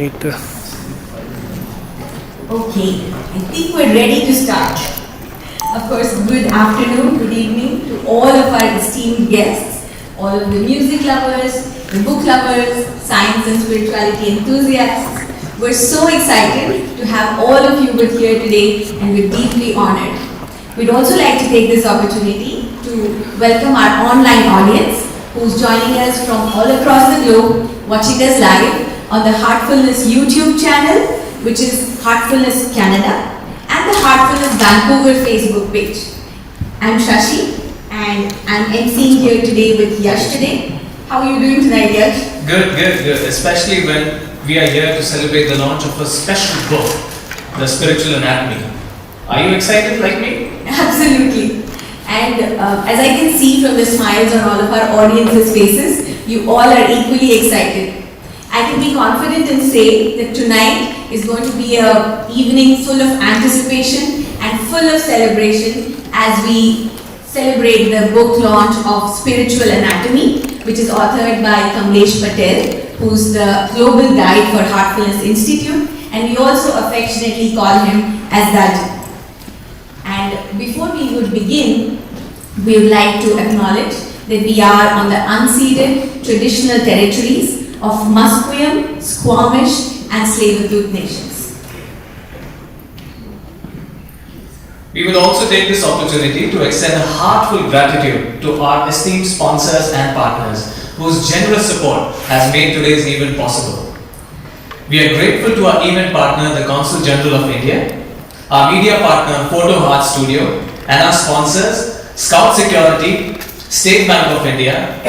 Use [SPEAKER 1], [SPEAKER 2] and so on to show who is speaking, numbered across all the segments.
[SPEAKER 1] need to.
[SPEAKER 2] Okay, I think we're ready to start. Of course, good afternoon, good evening to all of our esteemed guests, all of the music lovers, the book lovers, science and spirituality enthusiasts. We're so excited to have all of you with here today, and we're deeply honored. We'd also like to take this opportunity to welcome our online audience who's joining us from all across the globe, watching us live on the Heartfulness YouTube channel, which is Heartfulness Canada, and the Heartfulness Vancouver Facebook page. I'm Shashi, and I'm emceeing here today with Yash today. How are you doing tonight, Yash?
[SPEAKER 3] Good. Especially when we are here to celebrate the launch of a special book, The Spiritual Anatomy. Are you excited like me?
[SPEAKER 2] Absolutely. And as I can see from the smiles on all of our audience's faces, you all are equally excited. I can be confident and say that tonight is going to be an evening full of anticipation and full of celebration as we celebrate the book launch of Spiritual Anatomy, which is authored by Kamlesh Patel, who's the global guide for Heartfulness Institute, and we also affectionately call him as Daaji. And before we would begin, we would like to acknowledge that we are on the unceded traditional territories of Musqueam, Squamish and Tsleil-Waututh nations.
[SPEAKER 3] We will also take this opportunity to extend a heartfelt gratitude to our esteemed sponsors and partners whose generous support has made today's event possible. We are grateful to our event partner, the Consul General of India, our media partner, Photo Heart Studio, and our sponsors, Scout Security, State Bank of India,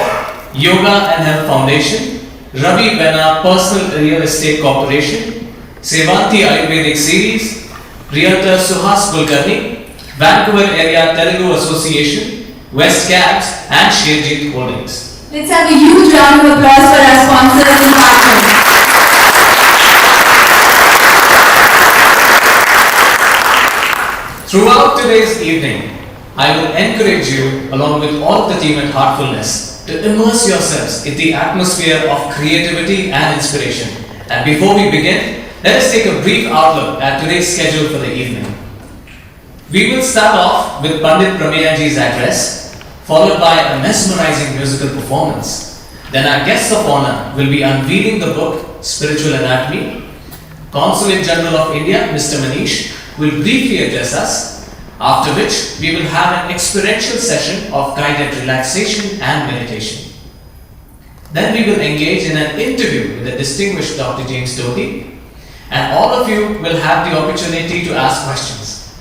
[SPEAKER 3] Yoga and Health Foundation, Ravi Bena Personal Real Estate Corporation, Sevanti Ayurvedic Series, Realtor Suhas Kulkarni, Vancouver Area Telugu Association, West Cabs, and Shri Holdings.
[SPEAKER 2] Let's have a huge round of applause for our sponsors and partners.
[SPEAKER 3] Throughout today's evening, I will encourage you, along with all of the team at Heartfulness, to immerse yourselves in the atmosphere of creativity and inspiration. And before we begin, let us take a brief outlook at today's schedule for the evening. We will start off with Pandit Prameya ji's address, followed by a mesmerizing musical performance. Then our guest of honor will be unveiling the book Spiritual Anatomy. Consul General of India, Mr. Manish, will briefly address us, after which we will have an experiential session of guided relaxation and meditation. Then we will engage in an interview with the distinguished Dr. James Doty, and all of you will have the opportunity to ask questions.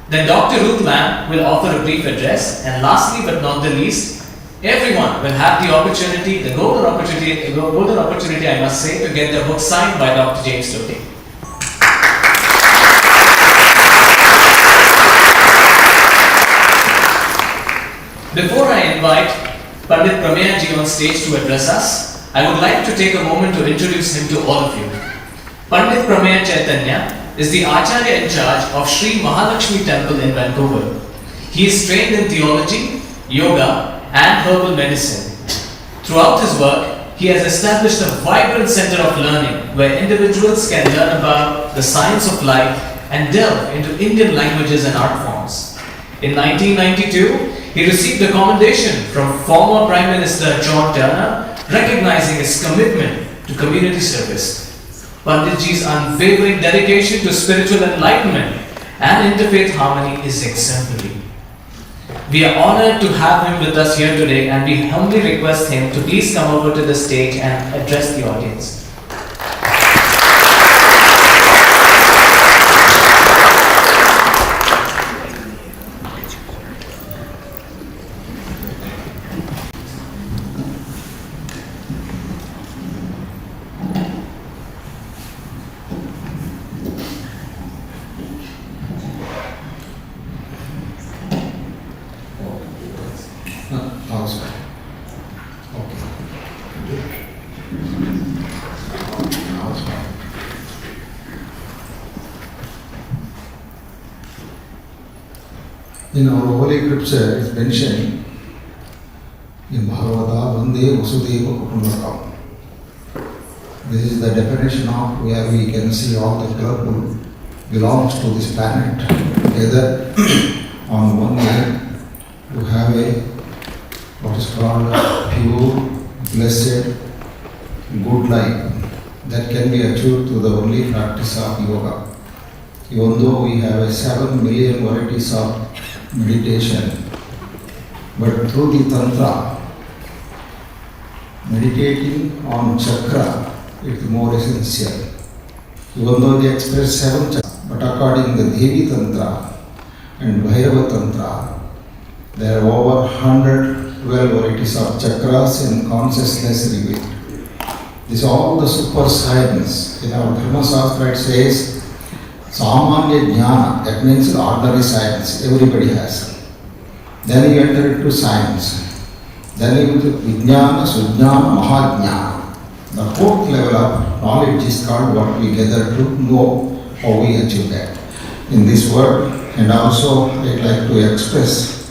[SPEAKER 3] Then Dr. Ruth Lamb will offer a brief address, and lastly but not the least, everyone will have the opportunity, the golden opportunity I must say, to get their book signed by Dr. James Doty. Before I invite Pandit Prameya ji on stage to address us, I would like to take a moment to introduce him to all of you. Pandit Prameya Chaitanya is the Acharya in charge of Shri Mahalaxmi temple in Vancouver. He is trained in theology, yoga and herbal medicine. Throughout his work, he has established a vibrant center of learning where individuals can learn about the science of life and delve into Indian languages and art forms. In 1992, he received a commendation from former Prime Minister John Turner, recognizing his commitment to community service. Panditji's unwavering dedication to spiritual enlightenment and interfaith harmony is exemplary. We are honored to have him with us here today, and we humbly request him to please come over to the stage and address the audience.
[SPEAKER 4] In our holy scripture, it's mentioned in Bhagavata, Vande Vasudeva Kutumbakam. This is the definition of where we can see all the club belongs to this planet together on one line to have a what is called pure, blessed, good life that can be achieved through the only practice of yoga. Even though we have 7 million varieties of meditation, but through the tantra, meditating on chakra is more essential. Even though they express 7 chakras, but according to the Devi Tantra and Bhairava Tantra, there are over 112 varieties of chakras in consciousness revealed. This is all the super science. In our Dharma Shastra it says, Samanya Jnana, that means ordinary science, everybody has. Then you enter into science. Then you do Vijnana, Sujnana, Mahajnana. The 4th level of knowledge is called what we gather to know how we achieve that. In this world, and also I'd like to express,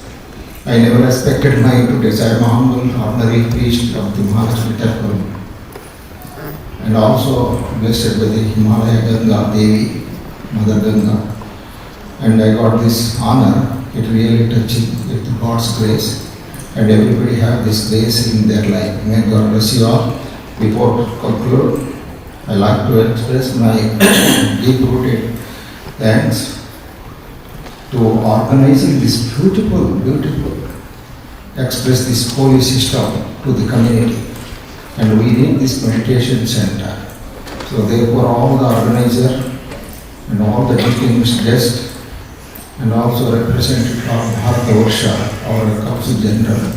[SPEAKER 4] I never expected my today's I am a humble ordinary priest of the Mahalaxmi temple, and also blessed by the Himalaya Ganga Devi, Mother Ganga, and I got this honor. It really touching with God's grace, and everybody have this grace in their life. May God bless you all. Before to conclude, I like to express my deep-rooted thanks to organizing this beautiful, express this holy system to the community. And we need this meditation center. So therefore all the organizer and all the distinguished guests and also representative of Bharatavarsha, our Consul General,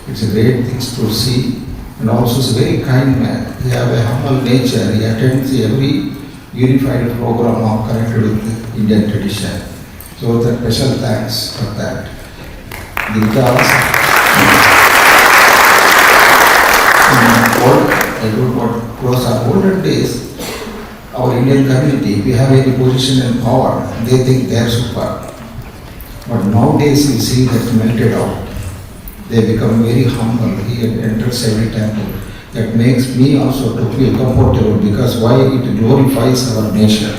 [SPEAKER 4] it's a great thing to see. And also he's a very kind man. He has a humble nature. He attends every unified program of connected with the Indian tradition. So the special thanks for that. Because I don't want to close our older days, our Indian community, we have any position and power, they think they are super. But nowadays you see that melted out. They become very humble. He enters every temple. That makes me also to feel comfortable because why it glorifies our nation.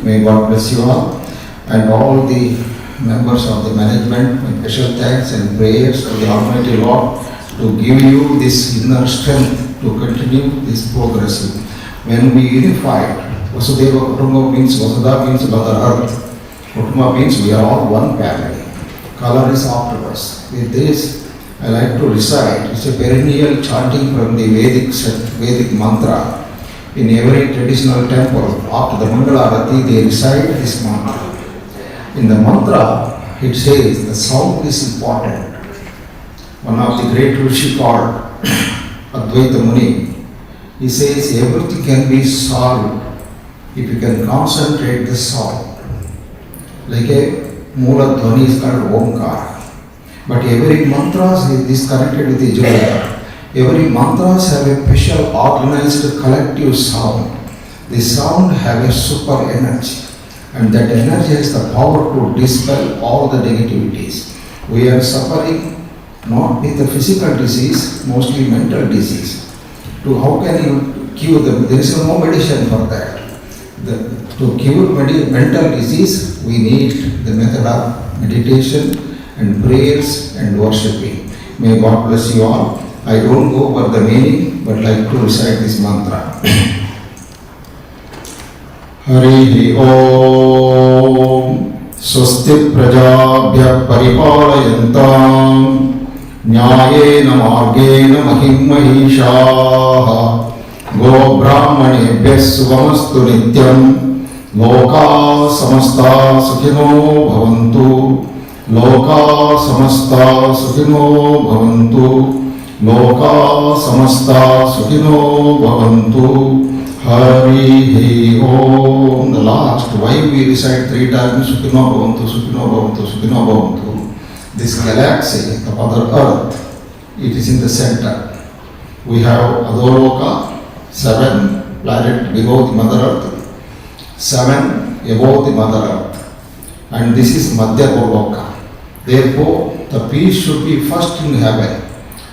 [SPEAKER 4] May God bless you all and all the members of the management. My special thanks and prayers to the Almighty Lord to give you this inner strength to continue this progress. When we unified, Vasudeva Kutumba means Vasudha means Mother Earth. Kutumba means we are all one family. Color is afterwards. With this, I like to recite. It's a perennial chanting from the Vedic mantra. In every traditional temple, after the Mangala Arati, they recite this mantra. In the mantra, it says the sound is important. One of the great Rishi called Advaita Muni, he says everything can be solved if you can concentrate the sound. Like a Mula Dhvani is called Omkar. But every mantra is connected with the Jaya. Every mantras have a special organized collective sound. The sound have a super energy. And that energy has the power to dispel all the negativities. We are suffering not with a physical disease, mostly mental disease. To how can you cure them? There is no medicine for that. To cure mental disease, we need the method of meditation and prayers and worshipping. May God bless you all. I don't go over the meaning, but like to recite this mantra. Harihi Om Swasti Prajabhya Paripalayantam Nyayena Margena Mahim Mahishaha Go Brahmanebhyah Subhamastu Nityam Loka Samasta Sukhino Bhavantu Loka Samasta Sukhino Bhavantu Loka Samasta Sukhino Bhavantu Harihi Om. The last, why we recite 3 times Sukhino Bhavantu, Sukhino Bhavantu, Sukhino Bhavantu. This galaxy, the Mother Earth, it is in the center. We have Adoloka, 7 planets below the Mother Earth, 7 above the Mother Earth, and this is Madhya Goloka. Therefore, the peace should be first in heaven.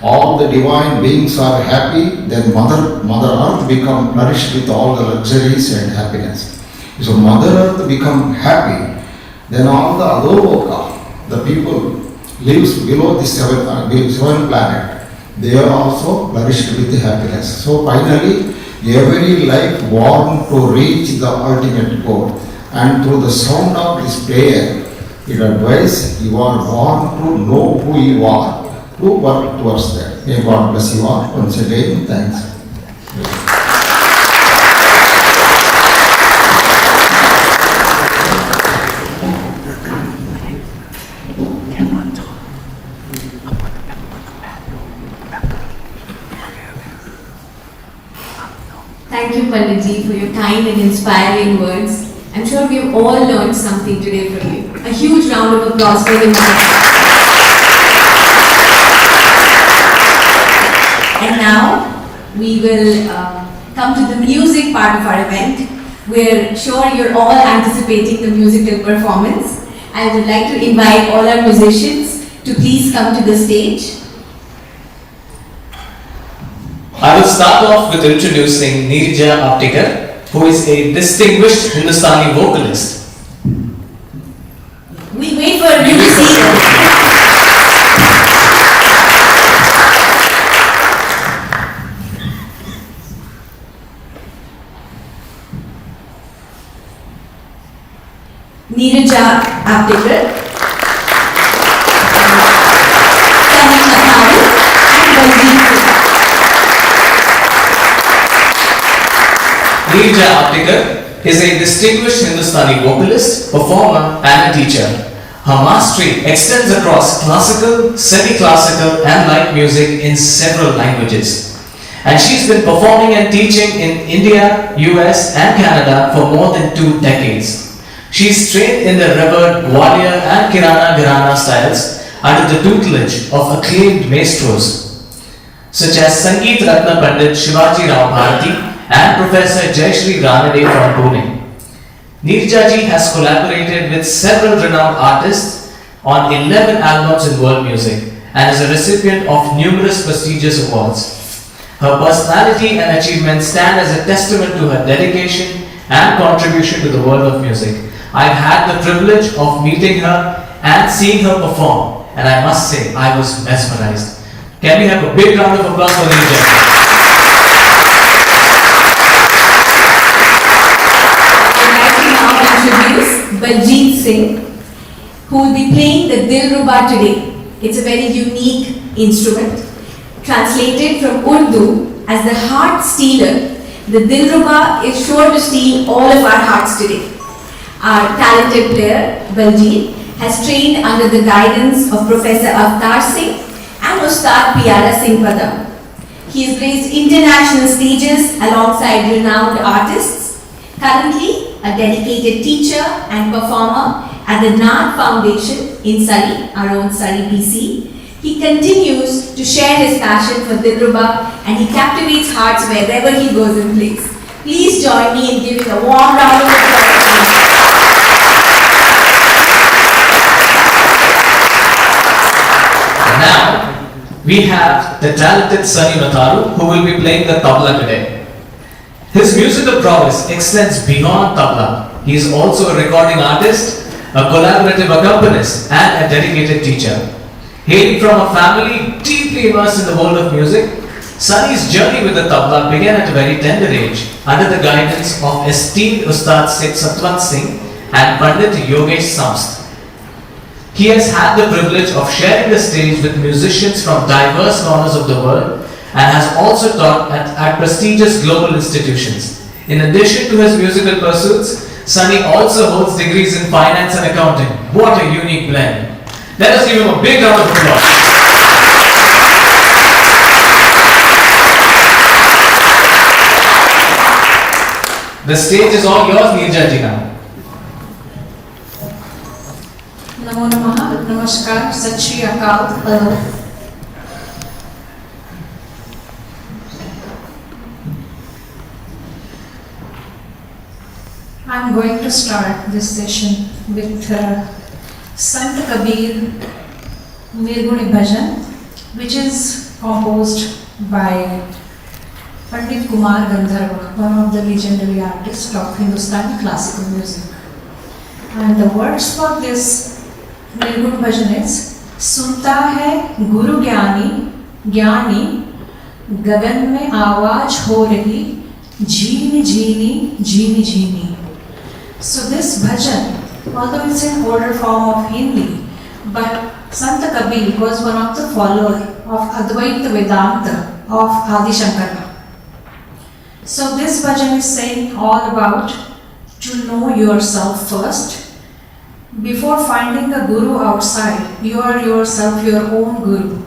[SPEAKER 4] all the divine beings are happy, then Mother Earth become nourished with all the luxuries and happiness. So Mother Earth become happy, then all the Adoloka, the people lives below the seven planet, they are also nourished with happiness. So finally, every life born to reach the ultimate goal. And through the sound of this prayer, it advises you are born to know who you are, to work towards that. May God bless you all. Once again, thanks.
[SPEAKER 2] Thank you, Pandit ji, for your kind and inspiring words. I'm sure we have all learned something today from you. A huge round of applause for him. And now we will come to the music part of our event. We're sure you're all anticipating the musical performance. I would like to invite all our musicians to please come to the stage.
[SPEAKER 3] I will start off with introducing Neeraja Aptikar, who is a distinguished Hindustani vocalist.
[SPEAKER 2] We wait for you to see her. Neeraja Aptikar,
[SPEAKER 3] Neeraja Aptikar is a distinguished Hindustani vocalist, performer and a teacher. Her mastery extends across classical, semi-classical and light music in several languages. And she's been performing and teaching in India, US and Canada for more than 2 decades. She's trained in the revered Gwalior and Kirana Gharana styles under the tutelage of acclaimed maestros such as Sangeet Ratna Pandit Shivaji Rao Bharati and Professor Shri from Pune. Neeraja ji has collaborated with several renowned artists on 11 albums in world music and is a recipient of numerous prestigious awards. Her personality and achievements stand as a testament to her dedication and contribution to the world of music. I've had the privilege of meeting her and seeing her perform, and I must say, I was mesmerized. Can we have a big round of applause for Neeraja?
[SPEAKER 2] Baljeet Singh, who will be playing the Dilruba today. It's a very unique instrument. Translated from Urdu as the heart stealer, the Dilruba is sure to steal all of our hearts today. Our talented player, Baljeet, has trained under the guidance of Professor Avtar Singh and Ustad Pyara Singh Padam. He has graced international stages alongside renowned artists. Currently, a dedicated teacher and performer at the Naad Foundation in Surrey, our own Surrey, BC. He continues to share his passion for Dilruba and he captivates hearts wherever he goes and plays. Please join me in giving a warm round of applause.
[SPEAKER 3] Now, we have the talented Sunny Matharu who will be playing the tabla today. His musical prowess extends beyond tabla. He is also a recording artist, a collaborative accompanist, and a dedicated teacher. Hailing from a family deeply immersed in the world of music, Sunny's journey with the tabla began at a very tender age under the guidance of esteemed Ustad Satwant Singh and Pandit Yogesh Samst. He has had the privilege of sharing the stage with musicians from diverse corners of the world and has also taught at prestigious global institutions. In addition to his musical pursuits, Sunny also holds degrees in finance and accounting. What a unique blend. Let us give him a big round of applause. The stage is all yours, Neeraja ji now.
[SPEAKER 1] Namo Namaha, Namaskar, Sat Shri Akal, hello. I'm going to start this session with Sant Kabir Nirguni Bhajan, which is composed by Pandit Kumar Gandharva, one of the legendary artists of Hindustani classical music. And the words for this Nirgun Bhajan is, सुनता है गुरु ज्ञानी ज्ञानी गगन में आवाज हो रही झीनी झीनी झीनी झीनी. So this bhajan, although it's in older form of Hindi, but Sant Kabir was one of the followers of Advaita Vedanta of Adi Shankara. So this bhajan is saying all about to know yourself first. Before finding a guru outside, you are yourself your own guru.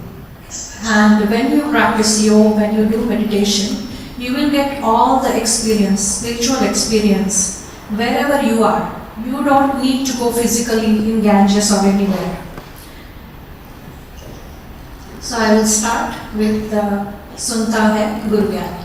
[SPEAKER 1] And when you practice yoga, when you do meditation, you will get all the experience, spiritual experience, wherever you are. You don't need to go physically in Ganges or anywhere. So I will start with the Sunta Hai Guru Gyani.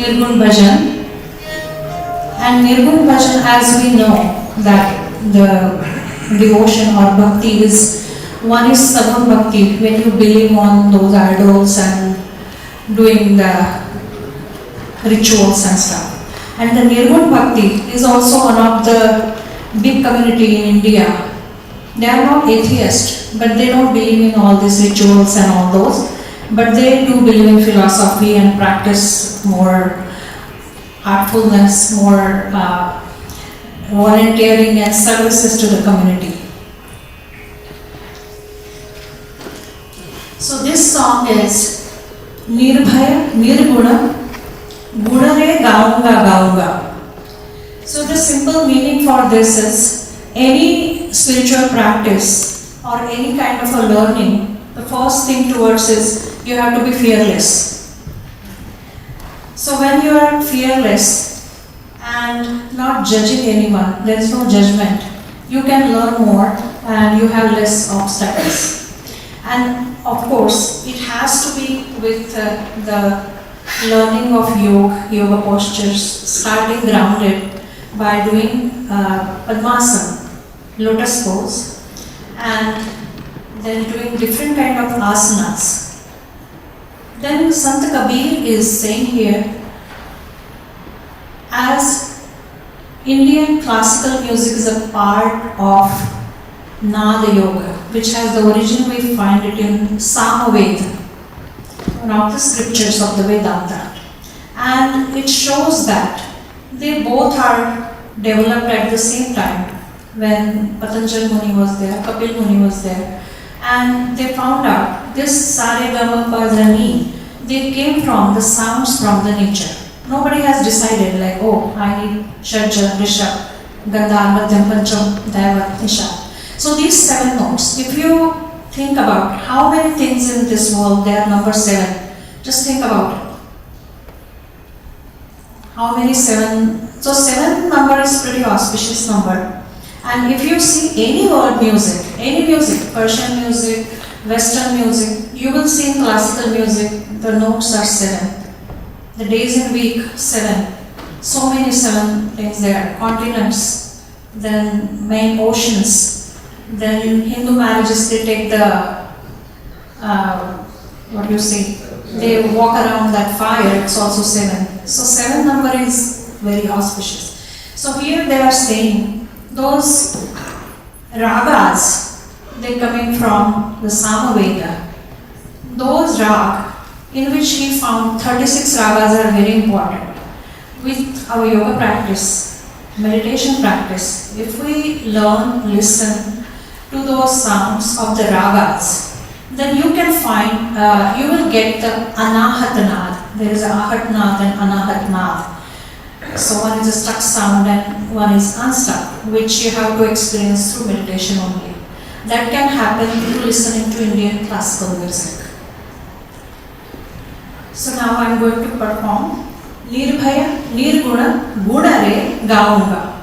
[SPEAKER 1] Nirgun Bhajan. And Nirgun Bhajan, as we know, that the devotion or bhakti is, one is sagun bhakti, when you believe on those idols and doing the rituals and stuff. And the Nirgun Bhakti is also one of the big community in India. They are not atheists, but they don't believe in all these rituals and all those, but they do believe in philosophy and practice more heartfulness, more volunteering and services to the community. So this song is Nirbhaya, Nirguna, Gunare Gaunga Gaunga. So the simple meaning for this is, any spiritual practice or any kind of a learning, the first thing towards is you have to be fearless. So when you are fearless and not judging anyone, there is no judgment, you can learn more and you have less obstacles. And of course, it has to be with the learning of yoga postures, starting grounded by doing Padmasana, lotus pose, and then doing different kind of asanas. Then Sant Kabir is saying here, as Indian classical music is a part of Nada Yoga, which has the origin, we find it in Samaveda, one of the scriptures of the Vedanta. And it shows that they both are developed at the same time. When Patanjali Muni was there, Kapil Muni was there, and they found out this Sare Gama Pa Dha Ni, they came from the sounds from the nature. Nobody has decided like, oh, I need Shadja, Rishabh, Gandhar, Madhyam, Pancham, Daivat, Nisha. So these 7 notes, if you think about how many things in this world, they are number 7. Just think about it. How many 7? So 7 number is pretty auspicious number. And if you see any world music, Persian music, Western music, you will see in classical music, the notes are 7. The days in week, 7. So many 7 things there. Continents, then main oceans. Then in Hindu marriages, they take the, they walk around that fire, it's also 7. So 7 number is very auspicious. So here they are saying, those ragas, they coming from the Samaveda. Those rag, in which he found 36 ragas are very important. With our yoga practice, meditation practice, if we learn, listen to those sounds of the ragas, then you can find, you will get the anahatnad. There is a ahatnad and anahatnad. So one is a stuck sound and one is unstuck, which you have to experience through meditation only. That can happen through listening to Indian classical music. So now I am going to perform Nirbhaya, Nirguna, Gunare, Gaunga.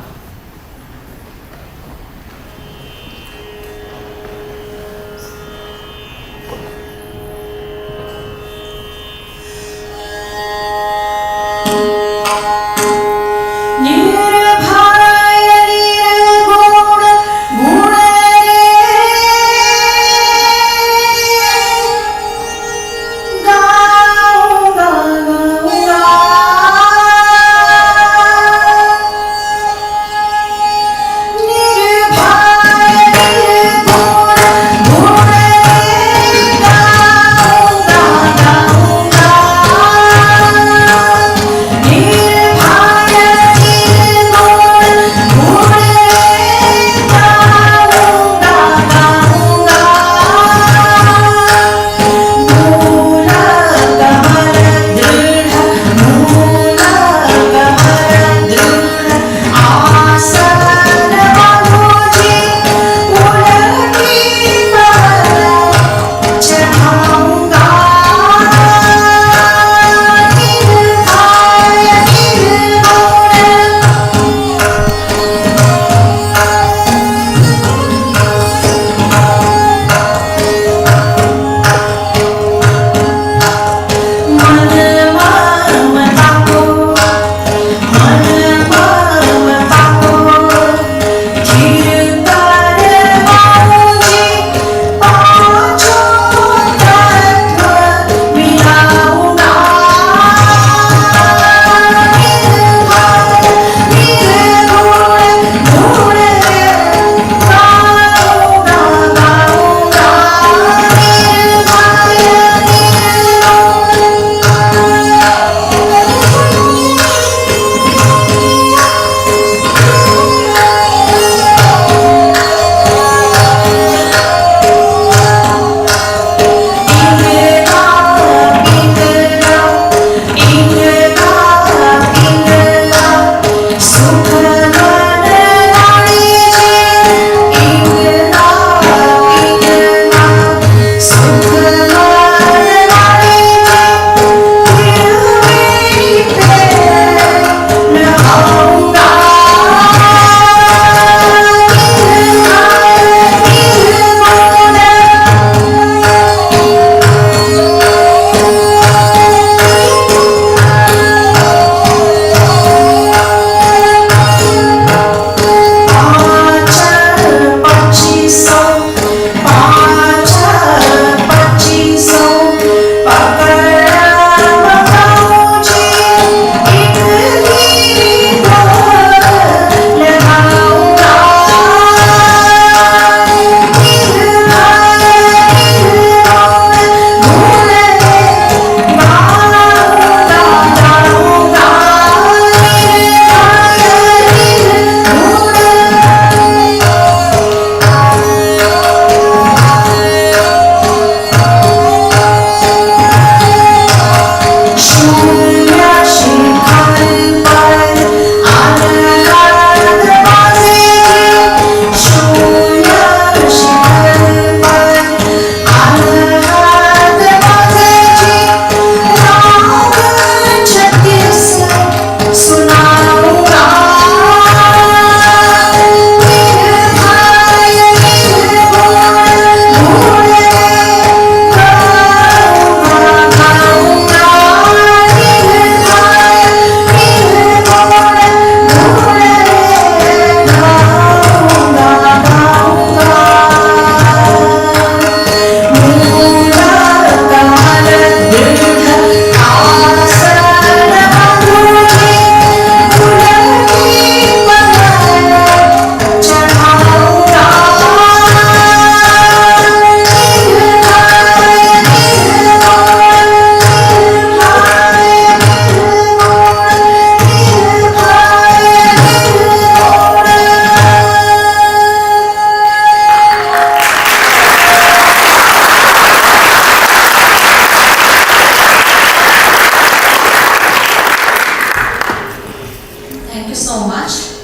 [SPEAKER 1] Thank you so much.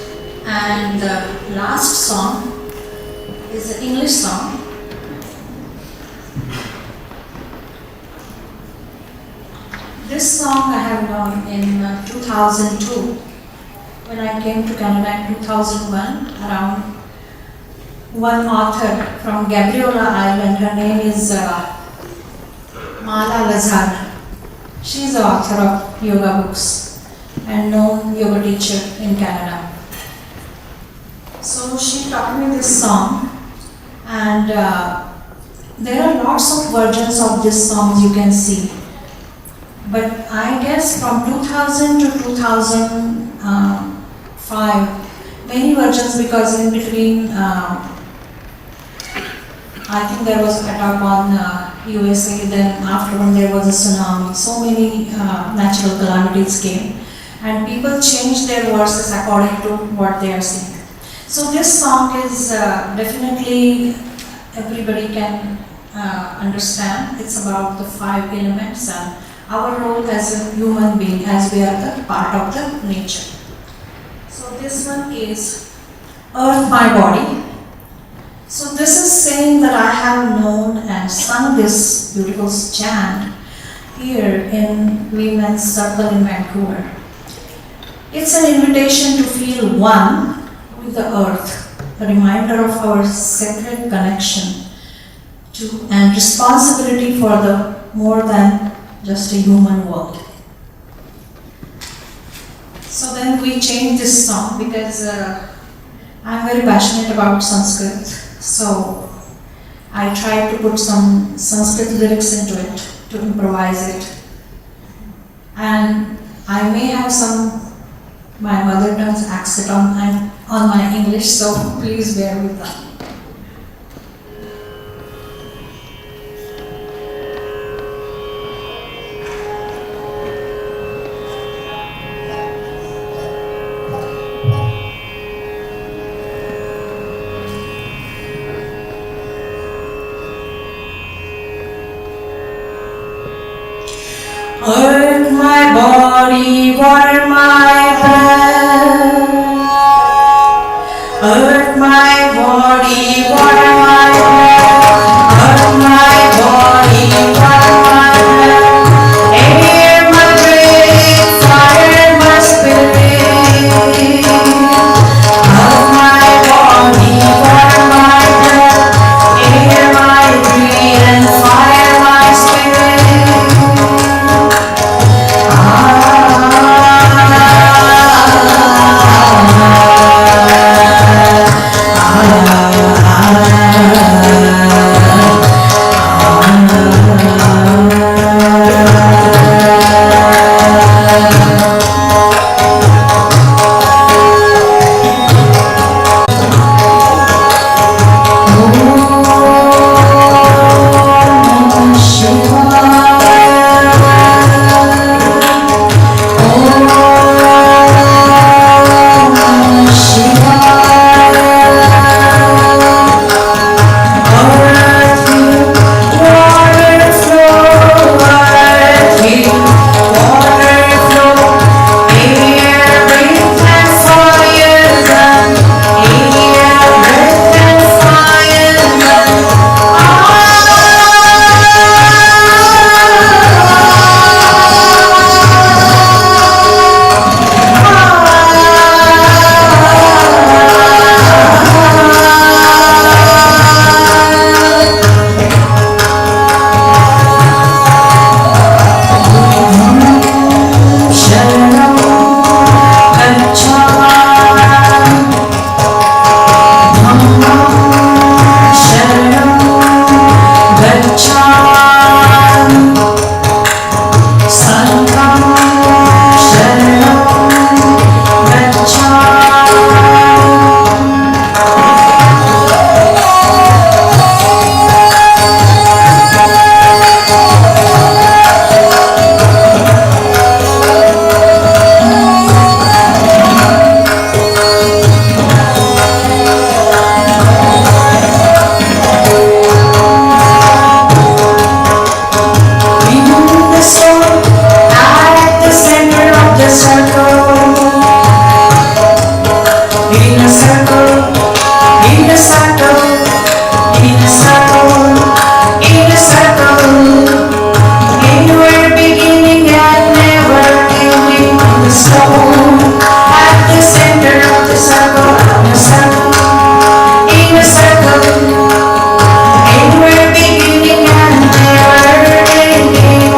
[SPEAKER 1] And the last song is an English song. This song I have known in 2002 when I came to Canada in 2001 around one author from Gabriola Island. Her name is Mahalaxmi. She is the author of yoga books and known yoga teacher in Canada. So she taught me this song, and there are lots of versions of this song you can see. But I guess from 2000 to 2005, many versions, because in between, I think there was attack on USA, then after when there was a tsunami, so many natural calamities came, and people changed their verses according to what they are saying. So this song is definitely everybody can understand. It's about the 5 elements and our role as a human being, as we are the part of the nature. So this one is Earth My Body. So this is saying that I have known and sung this beautiful chant here in Women's Circle in Vancouver. It's an invitation to feel one with the earth, a reminder of our sacred connection to and responsibility for the more than just a human world. So then we changed this song because I'm very passionate about Sanskrit. So I tried to put some Sanskrit lyrics into it to improvise it. And I may have some my mother tongue's accent on my English, so please bear with that. Earth my body, water my breath. Earth my body, water my breath. Earth my body, water my breath. Air my breath, fire my spirit. Earth my body, water my breath. Air my breath and fire my spirit. Ah stone at the center of the circle, in a circle, anywhere beginning and never ending.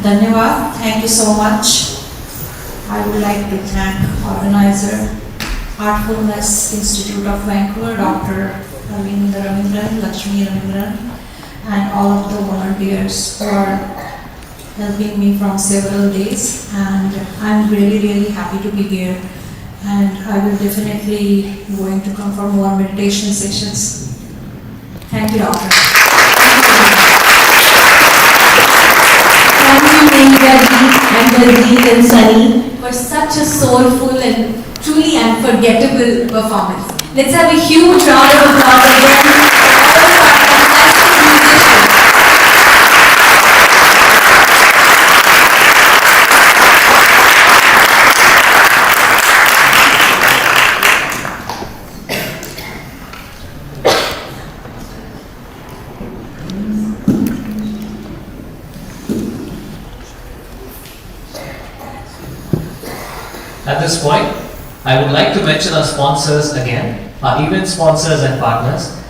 [SPEAKER 1] Dhanyavad. Thank you so much. I would like to thank organizer, Heartfulness Institute of Vancouver, Dr. Ravindran, Lakshmi Ravindran, and all of the volunteers who are helping me from several days. And I'm really happy to be here. And I will definitely going to come for more meditation sessions. Thank you, Doctor.
[SPEAKER 2] Thank you, Neeraja and Darpan and Sunny, for such a soulful and truly unforgettable performance. Let's have a huge round of applause again for all of our fantastic musicians.
[SPEAKER 3] At this point, I would like to mention our sponsors again, our event sponsors and partners.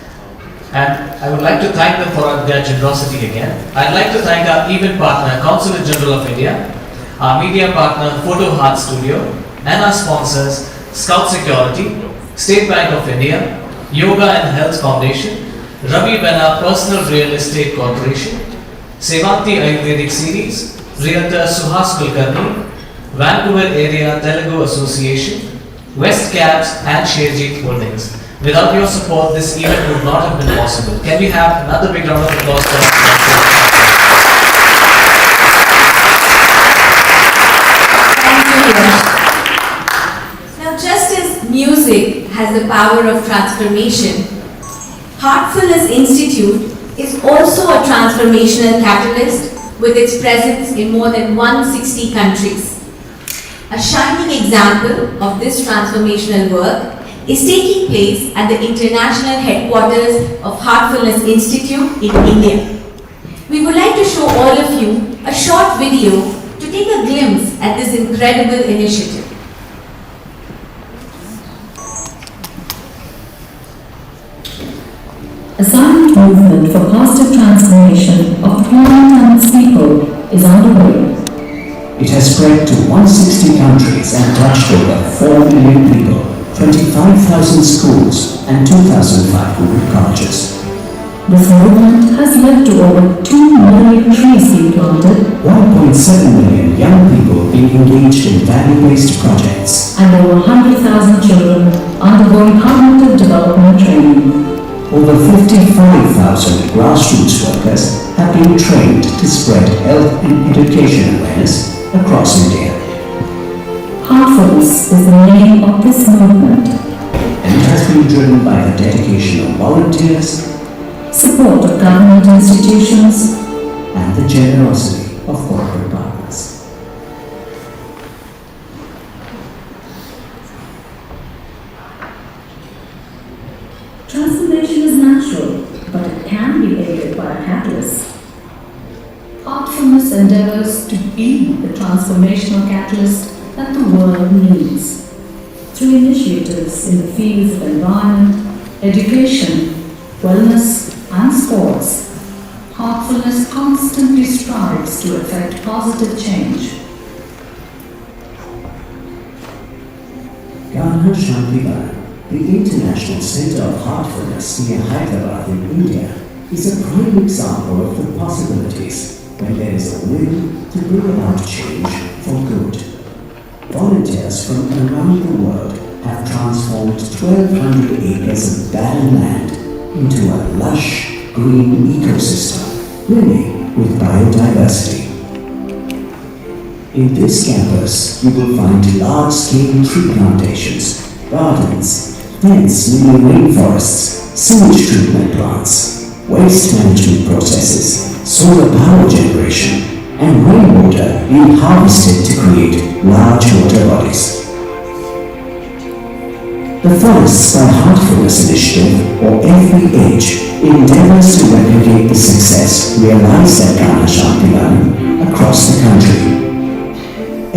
[SPEAKER 3] And I would like to thank them for their generosity again. I'd like to thank our event partner, Consul General of India, our media partner, Photo Heart Studio, and our sponsors, Scout Security, State Bank of India, Yoga and Health Foundation, Ravi Bena Personal Real Estate Corporation, Sevanti Ayurvedic Series, Realtor Suhas Kulkarni, Vancouver Area Telugu Association, West Cabs, and Sherjeet Holdings. Without your support, this event would not have been possible. Can we have another big round of applause for us?
[SPEAKER 2] Thank you. Now, just as music has the power of transformation, Heartfulness Institute is also a transformational catalyst with its presence in more than 160 countries. A shining example of this transformational work is taking place at the international headquarters of Heartfulness Institute in India. We would like to show all of you a short video to take a glimpse at this incredible initiative.
[SPEAKER 5] A silent movement for positive transformation of the planet and its people is underway.
[SPEAKER 6] It has spread to 160 countries and touched over 4 million people, 25,000 schools and 2,500 colleges.
[SPEAKER 5] This movement has led to over 2 million trees being planted,
[SPEAKER 6] 1.7 million young people being engaged in value-based projects,
[SPEAKER 5] and over 100,000 children undergoing cognitive development training.
[SPEAKER 6] Over 55,000 grassroots workers have been trained to spread health and education awareness across India.
[SPEAKER 5] Heartfulness is the name of this movement,
[SPEAKER 6] And it has been driven by the dedication of volunteers
[SPEAKER 5] support of government institutions,
[SPEAKER 6] and the generosity of corporate partners.
[SPEAKER 5] Transformation is natural, but it can be aided by a catalyst. Heartfulness endeavors to be the transformational catalyst that the world needs. Through initiatives in the fields of environment, education, wellness, and sports, Heartfulness constantly strives to effect positive change.
[SPEAKER 6] Ghana Shantivan, the International Center of Heartfulness near Hyderabad in India, is a prime example of the possibilities when there is a will to bring about change for good. Volunteers from around the world have transformed 1,200 acres of barren land into a lush, green ecosystem, brimming with biodiversity. In this campus, you will find large-scale tree plantations, gardens, dense mini rainforests, sewage treatment plants, waste management processes, solar power generation, and rainwater being harvested to create large water bodies. The Forests by Heartfulness Initiative, or FBH, endeavors to replicate the success realized at Ghana Shantivan across the country.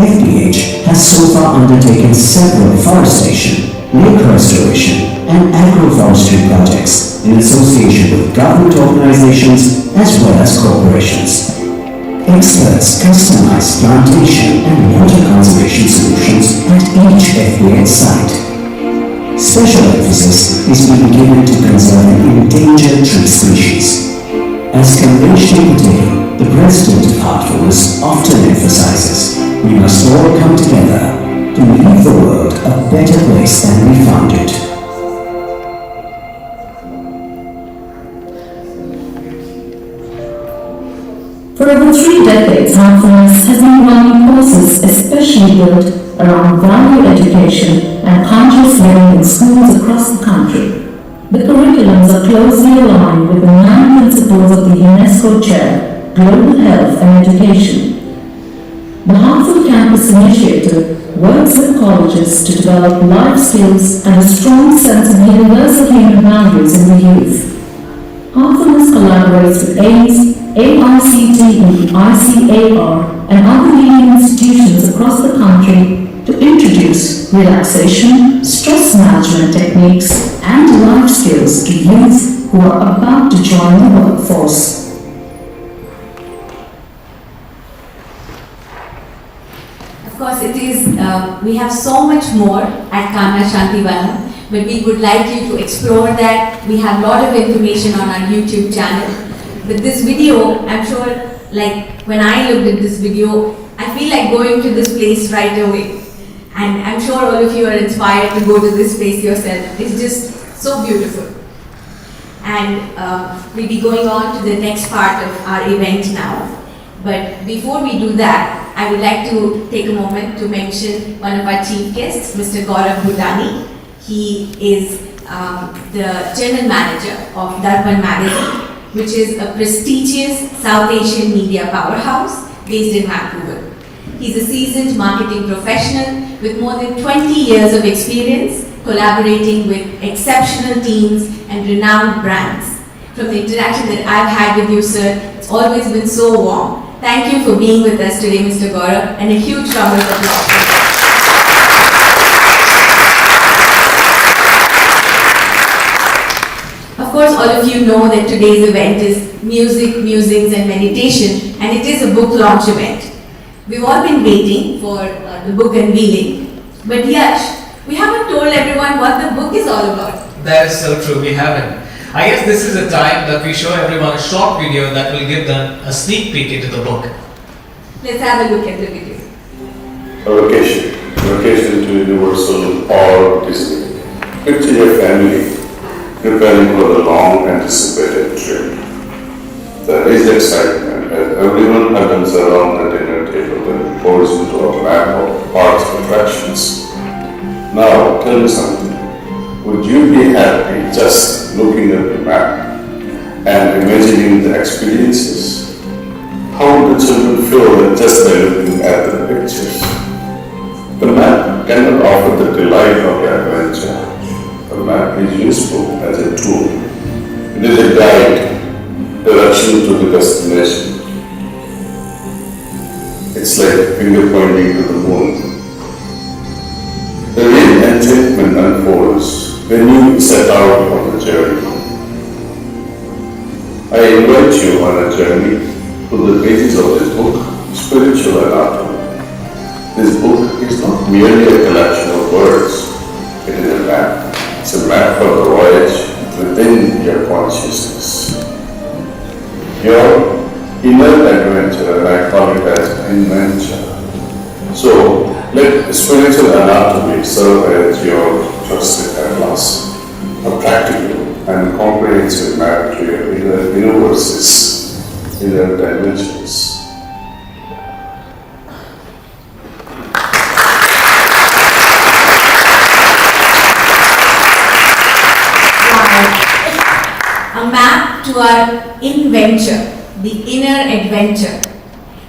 [SPEAKER 6] FBH has so far undertaken several forestation, lake restoration, and agroforestry projects in association with government organizations as well as corporations. Experts customize plantation and water conservation solutions at each FBH site. Special emphasis is being given to conserving endangered tree species. As Kamlesh D, Patel, the president of Heartfulness, often emphasizes, we must all come together to leave the world a better place than we found it.
[SPEAKER 5] For over 3 decades, Heartfulness has been running courses especially built around value education and conscious living in schools across the country. The curriculums are closely aligned with the 9 principles of the UNESCO Chair, Global Health and Education. The Heartful Campus Initiative works with colleges to develop life skills and a strong sense of universal human values in the youth. Heartfulness collaborates with ACE, AICTE, ICAR, and other leading institutions across the country to introduce relaxation, stress management techniques, and life skills to youth who are about to join the workforce.
[SPEAKER 2] Of course, it is, we have so much more at Kanna Shantivanam, but we would like you to explore that. We have a lot of information on our YouTube channel. But this video, I'm sure, like when I looked at this video, I feel like going to this place right away. And I'm sure all of you are inspired to go to this place yourself. It's just so beautiful. And we'll be going on to the next part of our event now. But before we do that, I would like to take a moment to mention one of our chief guests, Mr. Gaurav Bhutani. He is the general manager of Darpan magazine, which is a prestigious South Asian media powerhouse based in Vancouver. He's a seasoned marketing professional with more than 20 years of experience collaborating with exceptional teams and renowned brands. From the interaction that I've had with you, sir, it's always been so warm. Thank you for being with us today, Mr. Gaurav, and a huge round of applause. Of course, all of you know that today's event is Music, Musings and Meditation, and it is a book launch event. We've all been waiting for the book unveiling, but Yash, we haven't told everyone what the book is all about.
[SPEAKER 3] That is so true, we haven't. I guess this is the time that we show everyone a short video that will give them a sneak peek into the book.
[SPEAKER 2] Let's have a look at the video.
[SPEAKER 7] A vacation to Universal or Disney. Picture your family preparing for the long anticipated trip. There is excitement as everyone huddles around the dinner table and pours into a map of parks attractions. Now, tell me something. Would you be happy just looking at the map and imagining the experiences? How would the children feel just by looking at the pictures? The map cannot offer the delight of the adventure. The map is useful as a tool. It is a guide, direction to the destination. It's like finger pointing to the moon. The real enchantment unfolds when you set out on the journey. I invite you on a journey through the pages of this book, Spiritual Anatomy. This book is not merely a collection of words, it is a map. It's a map for the voyage within your consciousness. Your inner adventure, and I call it as inventure. So, let spiritual anatomy serve as your trusted atlas, a practical and comprehensive map to your inner universes, inner dimensions.
[SPEAKER 2] A map to our inventure, the inner adventure.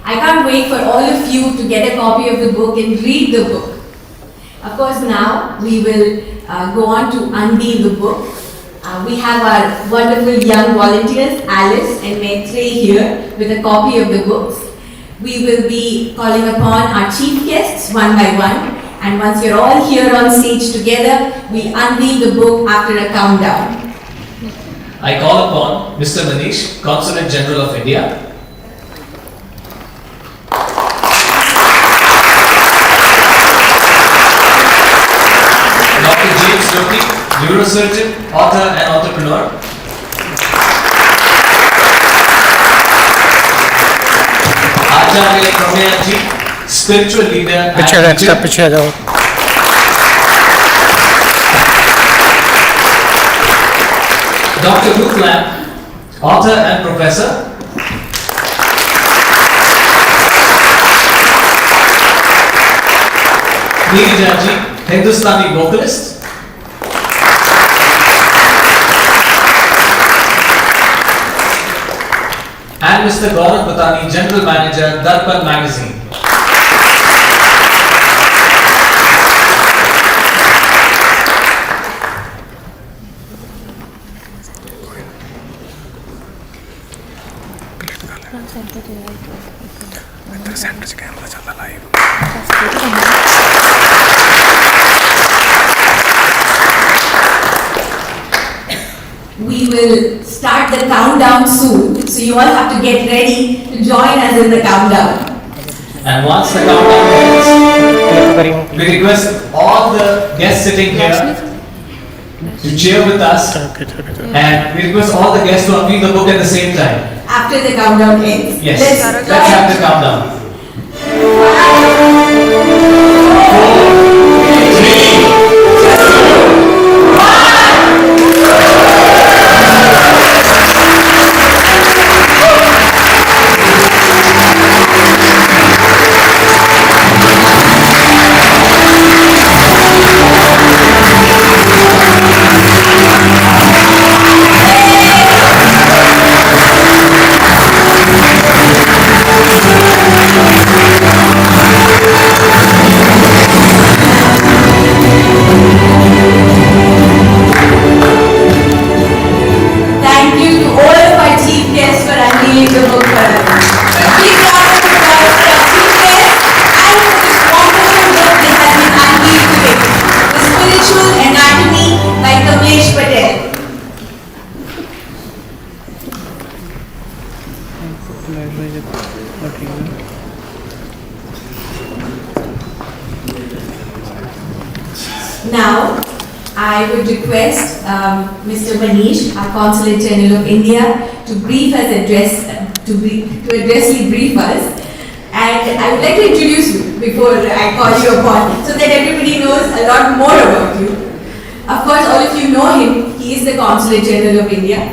[SPEAKER 2] I can't wait for all of you to get a copy of the book and read the book. Of course, now we will go on to unveil the book. We have our wonderful young volunteers, Alice and Maitre, here with a copy of the books. We will be calling upon our chief guests one by one, and once you're all here on stage together, we'll unveil the book after a countdown.
[SPEAKER 3] I call upon Mr. Manish, Consul General of India. Dr. James Doty, neurosurgeon, author and entrepreneur. Acharya Prameya ji, spiritual leader and teacher. Dr. Ruth Lamb, author and professor. Neeraja Aptikar, Hindustani Vocalist. And Mr. Gaurav Bhutani, General Manager, Darpan magazine.
[SPEAKER 8] Centre से camera चल रहा है live
[SPEAKER 2] we will start the countdown soon. So you all have to get ready to join us in the countdown.
[SPEAKER 3] And once the countdown ends, we request all the guests sitting here to cheer with us, and we request all the guests to unveil the book at the same time.
[SPEAKER 2] After the countdown ends.
[SPEAKER 3] Yes, let's have the countdown.
[SPEAKER 2] '" Now, I would request Mr. Manish, our Consul General of India, to brief us, addressly brief us. And I would like to introduce you before I call you upon, so that everybody knows a lot more about you. Of course, all of you know him. He is the Consul General of India.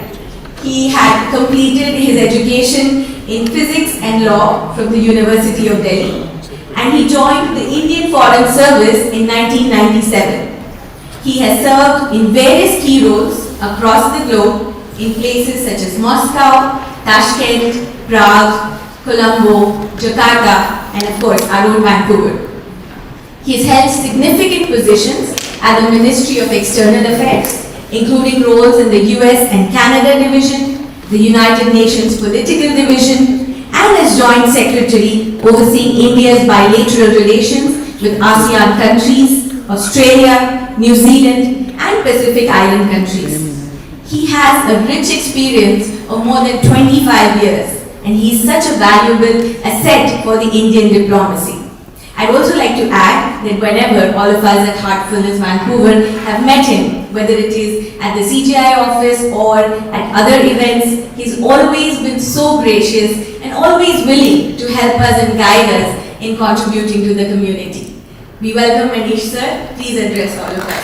[SPEAKER 2] He had completed his education in physics and law from the University of Delhi, and he joined the Indian Foreign Service in 1997. He has served in various key roles across the globe in places such as Moscow, Tashkent, Prague, Colombo, Jakarta, and of course our own Vancouver. He has held significant positions at the Ministry of External Affairs, including roles in the US and Canada Division, the United Nations Political Division, and as Joint Secretary overseeing India's bilateral relations with ASEAN countries, Australia, New Zealand, and Pacific Island countries. He has a rich experience of more than 25 years, and he is such a valuable asset for the Indian diplomacy. I'd also like to add that whenever all of us at Heartfulness Vancouver have met him, whether it is at the CGI office or at other events, he's always been so gracious and always willing to help us and guide us in contributing to the community. We welcome Manish sir. Please address all of us.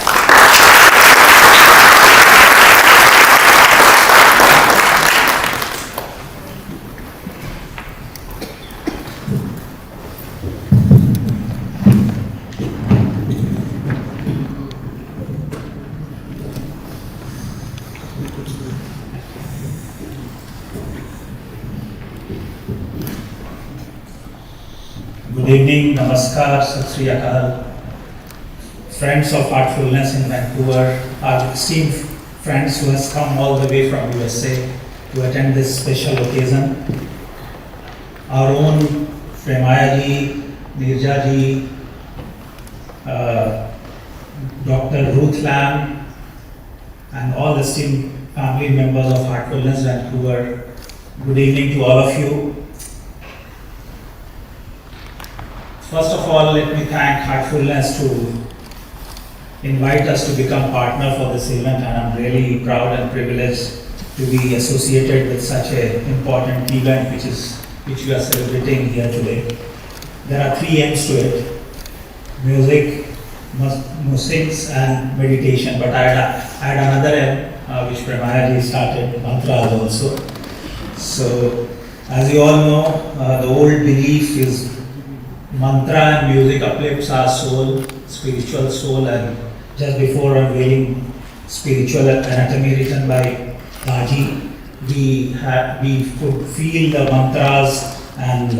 [SPEAKER 8] Good evening, Namaskar, Sat Sri Akal. Friends of Heartfulness in Vancouver, our esteemed friends who has come all the way from USA to attend this special occasion. Our own Prameya ji, Neeraja ji, Dr. Ruth Lamb, and all esteemed family members of Heartfulness Vancouver. Good evening to all of you. First of all, let me thank Heartfulness to invite us to become partner for this event, and I'm really proud and privileged to be associated with such an important event which we are celebrating here today. There are three aims to it: music, musings, and meditation. But I had another aim which Prameya ji started, mantras also. So, as you all know, the old belief is mantra and music uplifts our soul, spiritual soul, and just before unveiling Spiritual Anatomy written by Daaji, we could feel the mantras and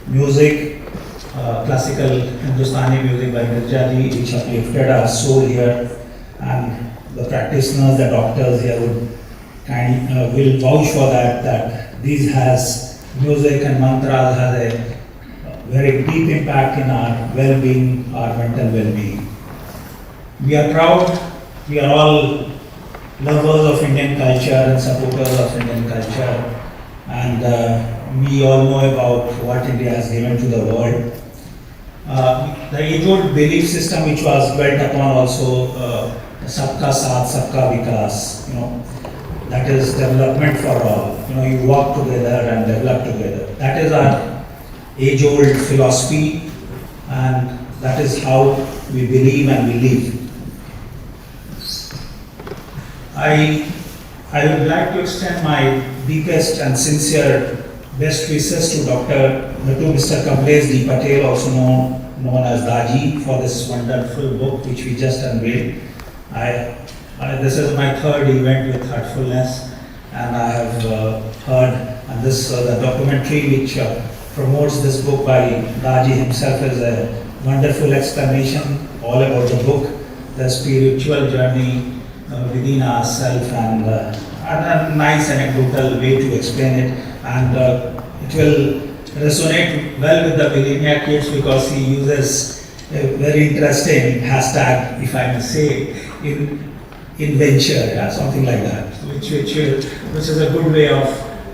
[SPEAKER 8] music, classical Hindustani music by Neeraja ji, which uplifted our soul here, and the practitioners, the doctors here will vouch for that these has music and mantras has a very deep impact in our well-being, our mental well-being. We are proud, we are all lovers of Indian culture and supporters of Indian culture. And we all know about what India has given to the world. The age-old belief system which was built upon also Sabka Saath, Sabka Vikas, that is development for all. You work together and develop together. That is our age-old philosophy, and that is how we believe and we live. I would like to extend my deepest and sincere best wishes to Mr. Kamlesh D. Patel, also known as Daaji, for this wonderful book which we just unveiled. This is my third event with Heartfulness, and I have heard, and this the documentary which promotes this book by Daaji himself is a wonderful explanation all about the book, the spiritual journey within ourselves, and a nice anecdotal way to explain it, and it will resonate well with the millennial kids because he uses a very interesting hashtag, if I may say, in venture, something like that, which is a good way of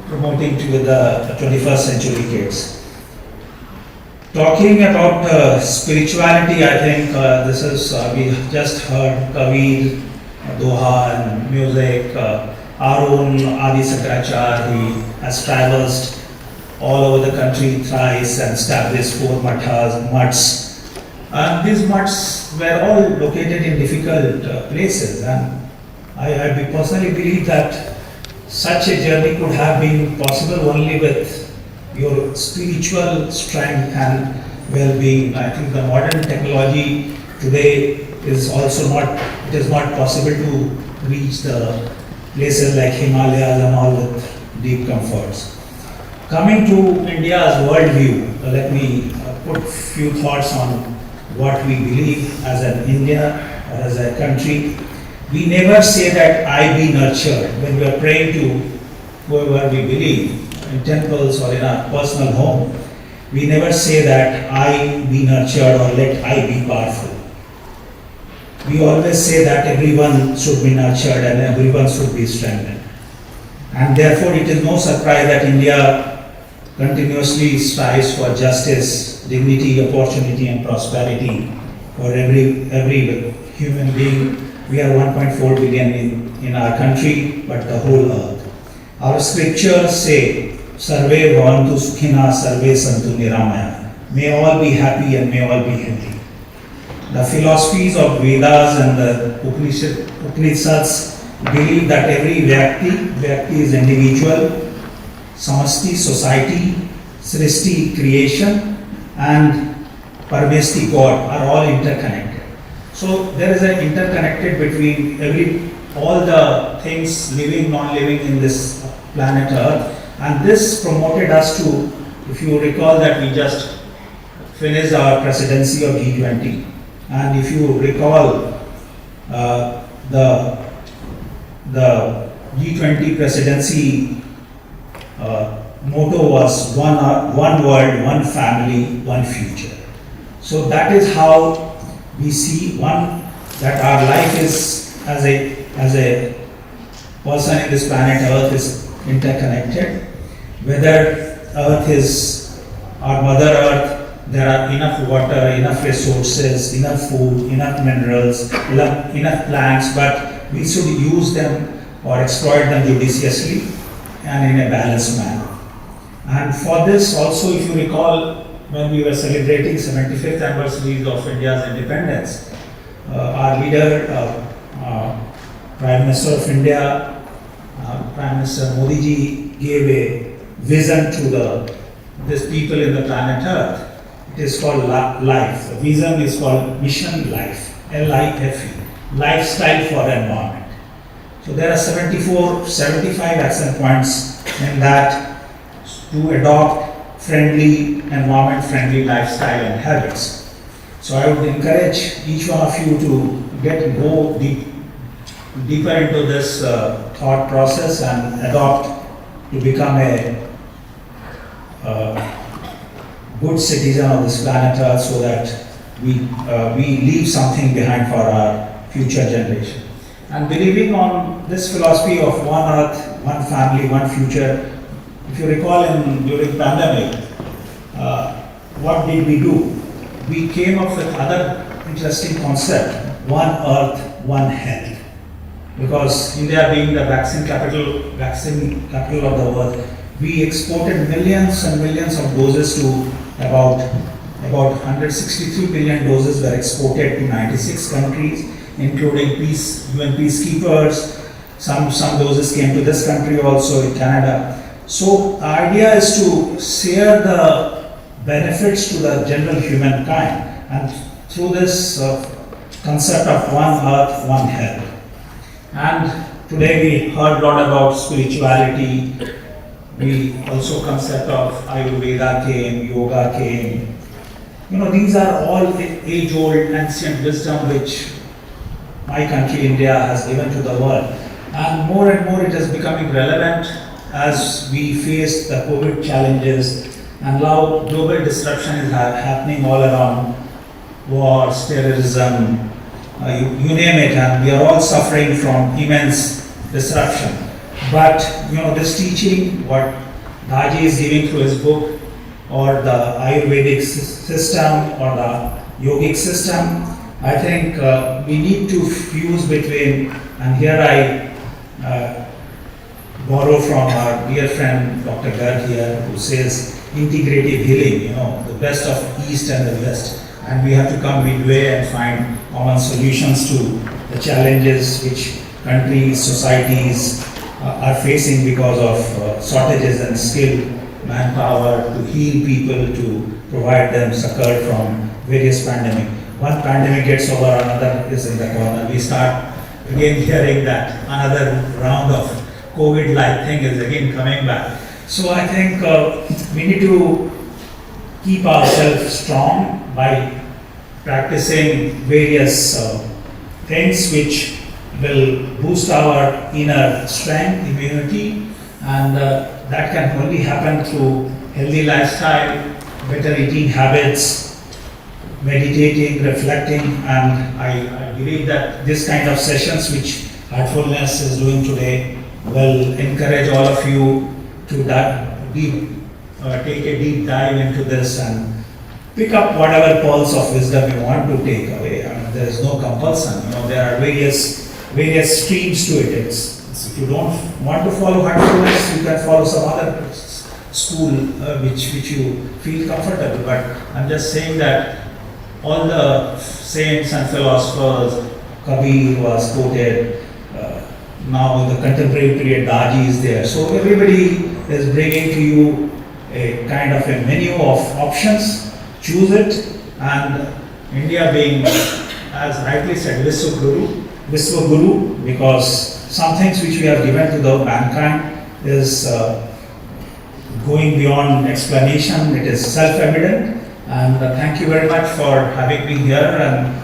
[SPEAKER 8] promoting to the 21st century kids. Talking about spirituality, I think this is, we just heard Kabir, Doha and music, our own Adi Sakaracharya, he has traversed all over the country thrice and established 4 mutts. And these mutts were all located in difficult places, and I personally believe that such a journey could have been possible only with your spiritual strength and well-being. I think the modern technology today is also it is not possible to reach the places like Himalayas and all with deep comforts. Coming to India's worldview, let me put few thoughts on what we believe as an India or as a country. We never say that I be nurtured when we are praying to whoever we believe in temples or in our personal home. We never say that I be nurtured or let I be powerful. We always say that everyone should be nurtured and everyone should be strengthened. And therefore it is no surprise that India continuously strives for justice, dignity, opportunity and prosperity for every human being. We are 1.4 billion in our country, but the whole earth. Our scriptures say, Sarve Bhavantu Sukhina Sarve Santu Niramaya. May all be happy and may all be healthy. The philosophies of Vedas and the Upanishads believe that every Vyakti is individual, Samasti, society, Srishti, creation, and Paramesti, God, are all interconnected. So there is an interconnected between all the things living, non-living in this planet Earth, and this promoted us to, if you recall that we just finished our presidency of G20, and if you recall the G20 presidency motto was one world, one family, one future. So that is how we see that our life is as a person in this planet Earth is interconnected. Whether Earth is our Mother Earth, there are enough water, enough resources, enough food, enough minerals, enough plants, but we should use them or exploit them judiciously and in a balanced manner. And for this also, if you recall, when we were celebrating 75th anniversary of India's independence, our leader, Prime Minister of India, Prime Minister Modi ji gave a vision to these people in the planet Earth. It is called life. The vision is called Mission Life, L-I-F-E, lifestyle for environment. So there are 75 action points in that to adopt friendly, environment-friendly lifestyle and habits. So I would encourage each one of you to go deeper into this thought process and adopt to become a good citizen of this planet Earth, so that we leave something behind for our future generation. And believing on this philosophy of one earth, one family, one future. If you recall during pandemic, what did we do? We came up with other interesting concept, one earth, one health. Because India being the vaccine capital of the world, we exported millions and millions of doses to about 163 million doses were exported to 96 countries, including UN peacekeepers. Some doses came to this country also, in Canada. So the idea is to share the benefits to the general humankind, and through this concept of one earth, one health. And today we heard a lot about spirituality. We also concept of Ayurveda came, yoga came. These are all age-old ancient wisdom which my country India has given to the world. And more it is becoming relevant as we face the COVID challenges, and now global disruption is happening all around. Wars, terrorism, you name it, and we are all suffering from immense disruption. But this teaching, what Daaji is giving through his book, or the Ayurvedic system, or the yogic system, I think we need to fuse between, and here I borrow from our dear friend Dr. Garg here, who says integrative healing, the best of East and the West. And we have to come midway and find common solutions to the challenges which countries, societies are facing because of shortages and skilled manpower to heal people, to provide them succor from various pandemics. One pandemic gets over, another is in the corner. We start again hearing that another round of COVID-like thing is again coming back. So I think we need to keep ourselves strong by practicing various things which will boost our inner strength, immunity, and that can only happen through healthy lifestyle, better eating habits, meditating, reflecting, and I believe that this kind of sessions which Heartfulness is doing today will encourage all of you to take a deep dive into this and pick up whatever pearls of wisdom you want to take away. There is no compulsion. There are various streams to it. If you don't want to follow Heartfulness, you can follow some other school which you feel comfortable. But I'm just saying that all the saints and philosophers, Kabir was quoted. Now in the contemporary period, Daaji is there. So everybody is bringing to you a kind of a menu of options. Choose it, and India being, as rightly said, Vishwa Guru, because some things which we have given to the mankind is going beyond explanation. It is self-evident, and thank you very much for having me here, and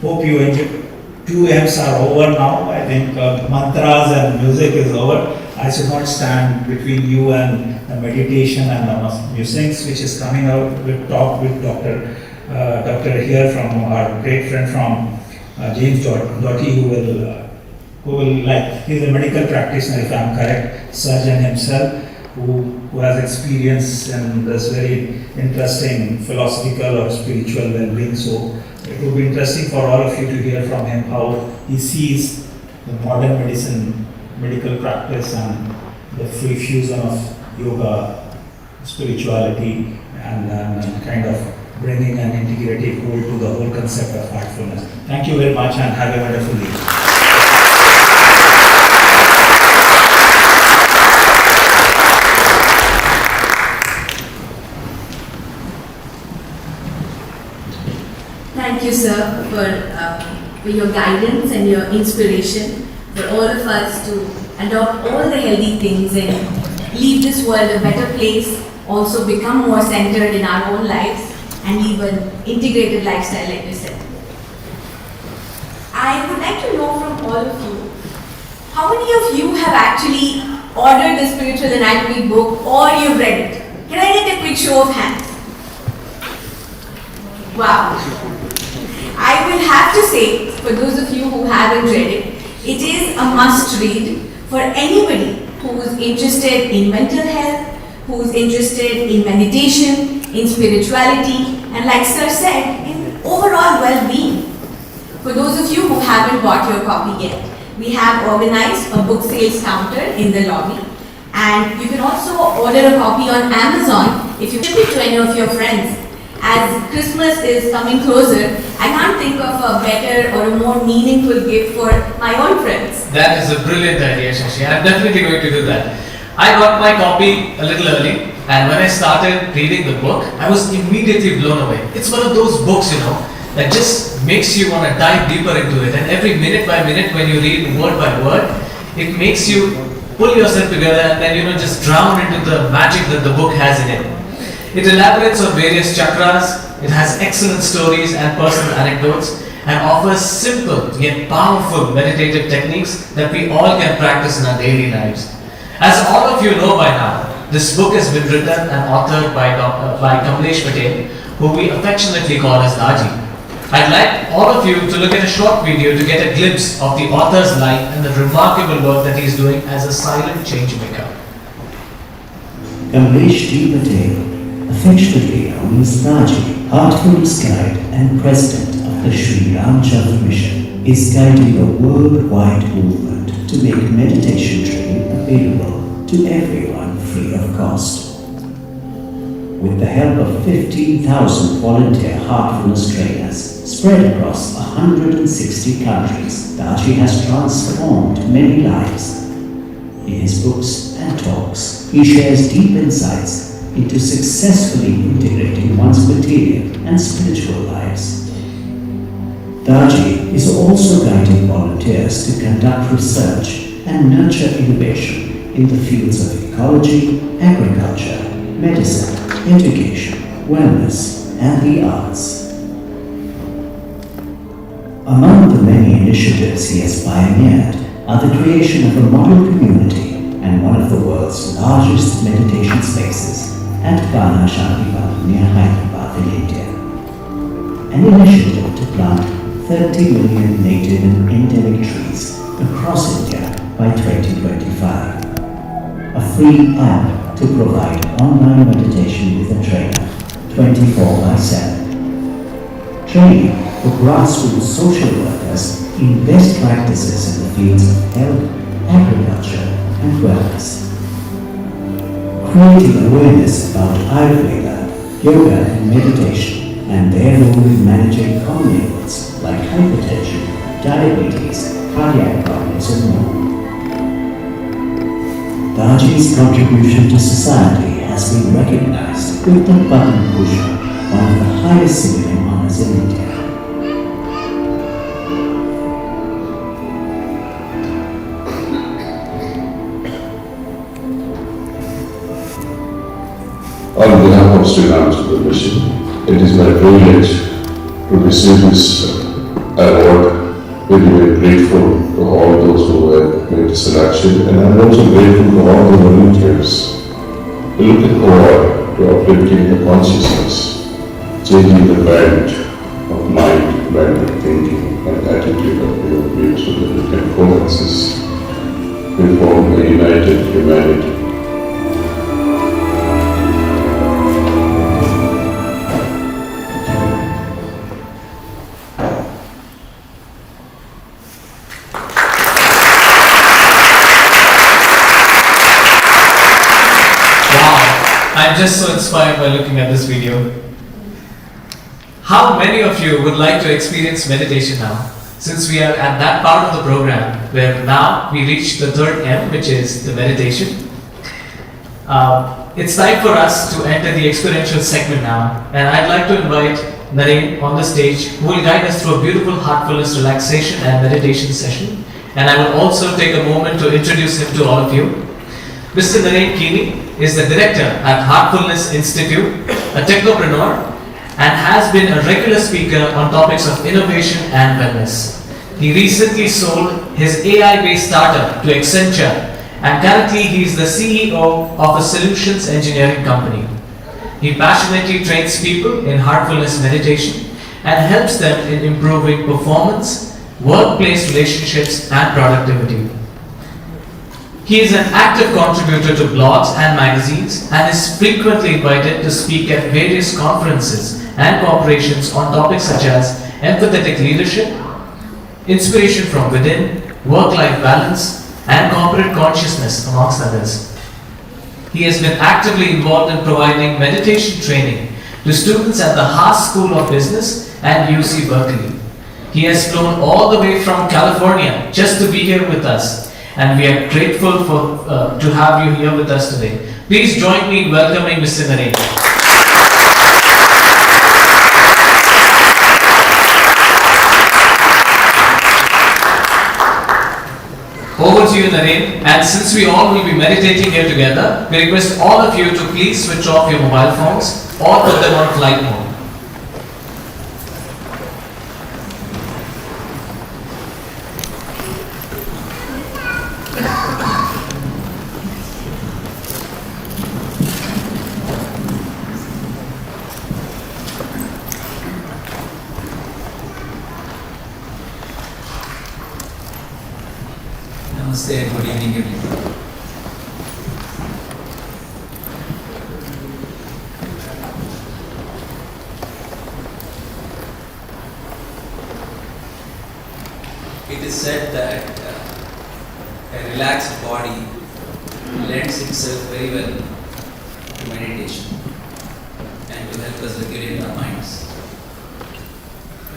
[SPEAKER 8] hope you enjoy. 2 M's are over now. I think mantras and music is over. I should not stand between you and the meditation and the musings which is coming out. We'll talk with Doctor here from our great friend from James Doty, who will like, he's a medical practitioner if I'm correct, surgeon himself, who has experience in this very interesting philosophical or spiritual well-being. So it would be interesting for all of you to hear from him how he sees the modern medicine, medical practice, and the free fusion of yoga, spirituality, and kind of bringing an integrative goal to the whole concept of heartfulness. Thank you very much, and have a wonderful day.
[SPEAKER 2] Thank you, sir, for your guidance and your inspiration for all of us to adopt all the healthy things and leave this world a better place, also become more centered in our own lives and live an integrated lifestyle like you said. I would like to know from all of you, how many of you have actually ordered the Spiritual Anatomy book or you've read it? Can I get a quick show of hands? Wow. I will have to say, for those of you who haven't read it, It is a must read for anybody who is interested in mental health, who is interested in meditation, in spirituality, and like Sir said, in overall well-being. For those of you who haven't bought your copy yet, we have organized a book sales counter in the lobby, and you can also order a copy on Amazon if you ship it to any of your friends. As Christmas is coming closer, I can't think of a better or a more meaningful gift for my own friends.
[SPEAKER 3] That is a brilliant idea, Shashi. I'm definitely going to do that. I got my copy a little early, and when I started reading the book, I was immediately blown away. It's one of those books, that just makes you want to dive deeper into it. And every minute by minute, when you read word by word, it makes you pull yourself together and then, just drown into the magic that the book has in it. It elaborates on various chakras, it has excellent stories and personal anecdotes, and offers simple yet powerful meditative techniques that we all can practice in our daily lives. As all of you know by now, this book has been written and authored by Kamlesh Patel, who we affectionately call as Daaji. I'd like all of you to look at a short video to get a glimpse of the author's life and the remarkable work that he's doing as a silent change maker.
[SPEAKER 6] Kamlesh D. Patel, affectionately known as Daaji, Heartfulness Guide and President of the Shri Mission, is guiding a worldwide movement to make meditation training available to everyone free of cost. With the help of 15,000 volunteer heartfulness trainers spread across 160 countries, Daaji has transformed many lives. In his books and talks, he shares deep insights into successfully integrating one's material and spiritual lives. Daaji is also guiding volunteers to conduct research and nurture innovation in the fields of ecology, agriculture, medicine, education, wellness, and the arts. Among the many initiatives he has pioneered are the creation of a model community and one of the world's largest meditation spaces at Ghana Shantiban near Hyderabad in India. An initiative to plant 30 million native and endemic trees across India by 2025. A free app to provide online meditation with a trainer 24/7. Training for grassroots social workers in best practices in the fields of health, agriculture, and wellness. Creating awareness about Ayurveda, yoga, and meditation, and their role in managing common ailments like hypertension, diabetes, cardiac problems, and more. Daaji's contribution to society has been recognized with the Padma Bhushan, one of the highest civilian honors in India.
[SPEAKER 7] On behalf of Shri Mission, it is my privilege to receive this award. Very grateful to all those who have made the selection, and I'm also grateful to all the volunteers who looking forward to uplifting the consciousness, changing the band of mind, band of thinking, and attitude of human beings so that we can coexist, we form a united humanity.
[SPEAKER 3] I'm just so inspired by looking at this video. How many of you would like to experience meditation now? Since we are at that part of the program where now we reach the third M, which is the meditation. It's time for us to enter the experiential segment now, and I'd like to invite Naren on the stage, who will guide us through a beautiful heartfulness relaxation and meditation session. And I will also take a moment to introduce him to all of you. Mr. Naren Kini is the director at Heartfulness Institute, a technopreneur, and has been a regular speaker on topics of innovation and wellness. He recently sold his AI-based startup to Acharya, and currently he is the CEO of a solutions engineering company. He passionately trains people in heartfulness meditation and helps them in improving performance, workplace relationships, and productivity. He is an active contributor to blogs and magazines and is frequently invited to speak at various conferences and corporations on topics such as empathetic leadership, inspiration from within, work-life balance, and corporate consciousness, amongst others. He has been actively involved in providing meditation training to students at the Haas School of Business and UC Berkeley. He has flown all the way from California just to be here with us, and we are grateful to have you here with us today. Please join me in welcoming Mr. Naren. Over to you, Naren. And since we all will be meditating here together, we request all of you to please switch off your mobile phones or put them on flight mode.
[SPEAKER 9] Namaste and good evening everyone. It is said that a relaxed body lends itself very well to meditation and to help us regulate our minds.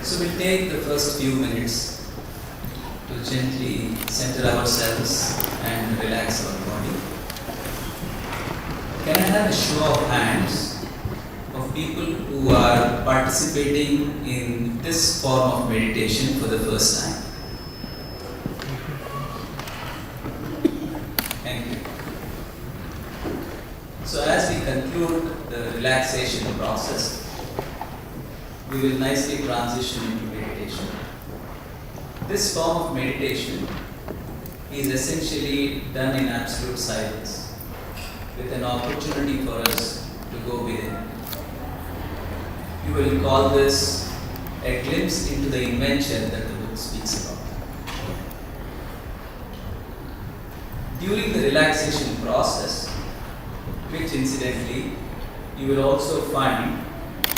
[SPEAKER 9] So we'll take the first few minutes to gently center ourselves and relax our body. Can I have a show of hands of people who are participating in this form of meditation for the first time? Thank you. So as we conclude the relaxation process, we will nicely transition into meditation. This form of meditation is essentially done in absolute silence, with an opportunity for us to go within. You will call this a glimpse into the invention that the book speaks about. During the relaxation process, which incidentally you will also find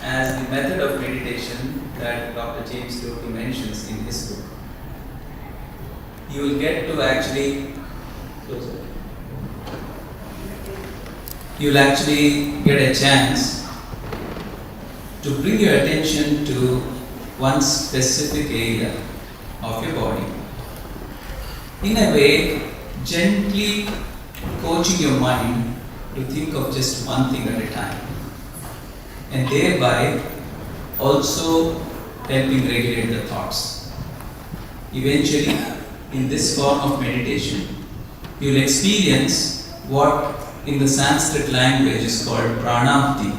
[SPEAKER 9] as the method of meditation that Dr. James Doty mentions in his book, you will get to actually get a chance to bring your attention to one specific area of your body. In a way, gently coaching your mind to think of just one thing at a time, and thereby also helping regulate the thoughts. Eventually, in this form of meditation, you will experience what in the Sanskrit language is called pranavati,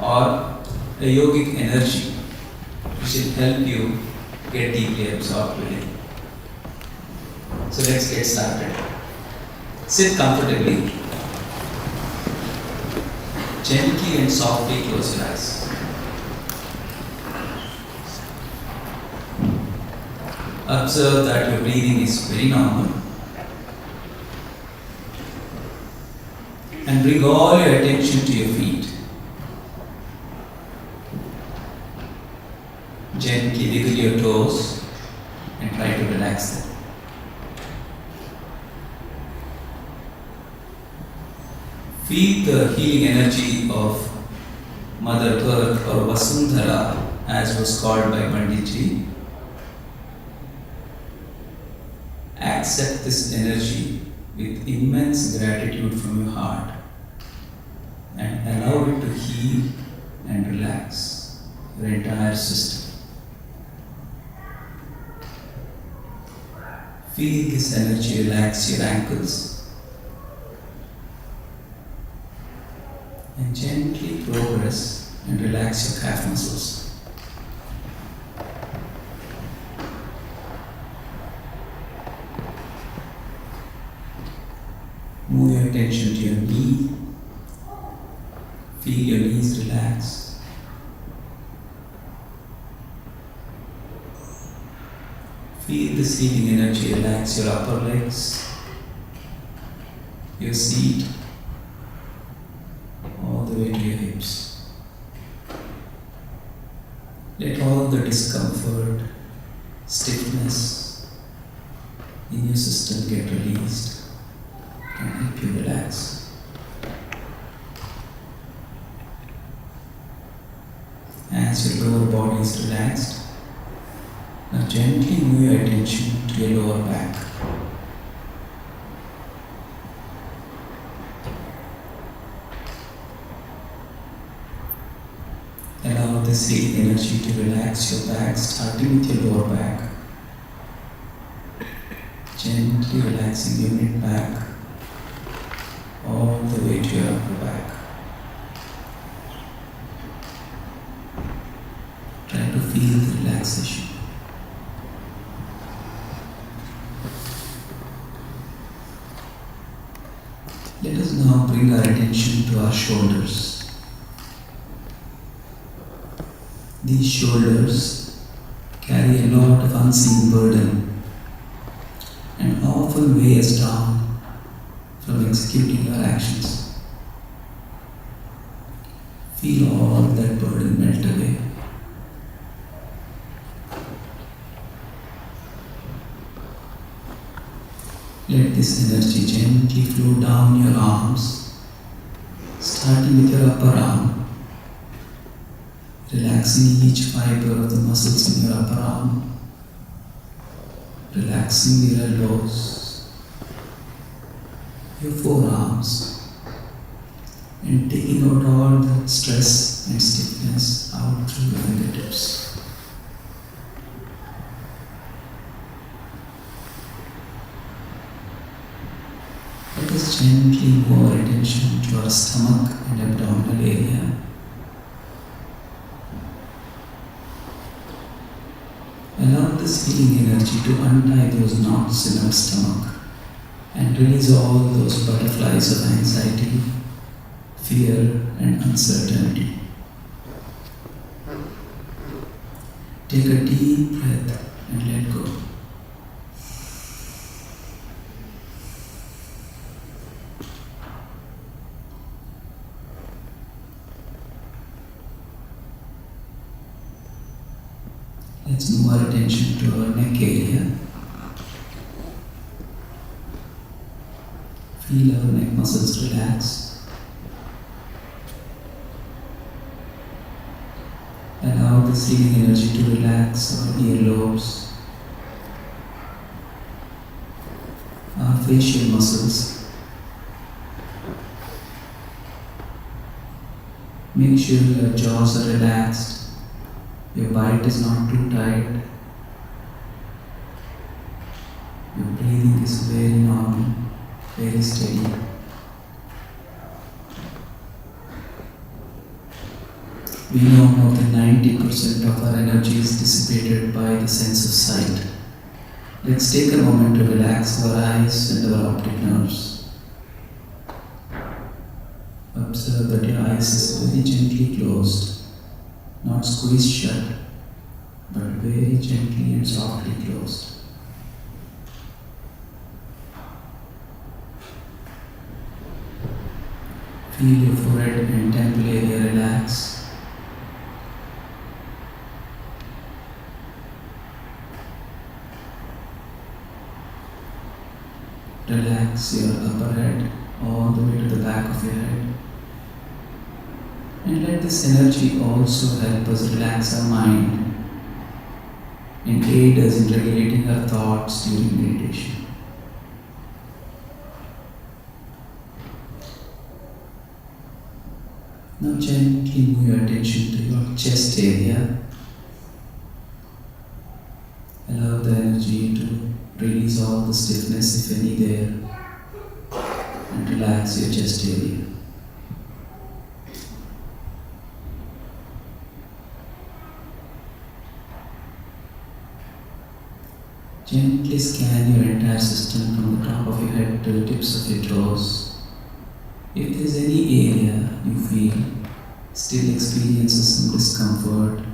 [SPEAKER 9] or a yogic energy, which will help you get deeply absorbed within. So let's get started. Sit comfortably. Gently and softly close your eyes. Observe that your breathing is very normal. And bring all your attention to your feet. Gently wiggle your toes and try to relax them. Feel the healing energy of Mother Earth, or Vasundhara, as was called by Pandit. Accept this energy with immense gratitude from your heart and allow it to heal and relax your entire system. Feel this energy relax your ankles and gently progress and relax your calf muscles. Move your attention to your knee. Feel your knees relax. Feel this healing energy relax your upper legs, your seat, all the way to your hips. Let all the discomfort, stiffness in your system get released and help you relax. As your lower body is relaxed, now gently move your attention to your lower back. Allow this healing energy to relax your back, starting with your lower back. Gently relaxing your mid back, all the way to your upper back. Try to feel the relaxation. Let us now bring our attention to our shoulders. These shoulders carry a lot of unseen burden and often weigh us down from executing our actions. Feel all that burden melt away. Let this energy gently flow down your arms, starting with your upper arm, relaxing each fiber of the muscles in your upper arm, relaxing your elbows, your forearms, and taking out all the stress and stiffness out through your fingertips. Let us gently move our attention to our stomach and abdominal area. Allow this healing energy to untie those knots in our stomach and release all those butterflies of anxiety, fear, and uncertainty. Take a deep breath and let go. Let's move our attention to our neck area. Feel our neck muscles relax. Allow this healing energy to relax our earlobes, our facial muscles. Make sure your jaws are relaxed. Your bite is not too tight. Your breathing is very normal, very steady. We know more than 90% of our energy is dissipated by the sense of sight. Let's take a moment to relax our eyes and our optic nerves. Observe that your eyes is very gently closed. Not squeezed shut, but very gently and softly closed. Feel your forehead and temple area relax. Relax your upper head all the way to the back of your head. And let this energy also help us relax our mind and aid us in regulating our thoughts during meditation. Now gently move your attention to your chest area. Allow the energy to release all the stiffness, if any, there, and relax your chest area. Gently scan your entire system from the top of your head to the tips of your toes. If there is any area you feel still experiences some discomfort,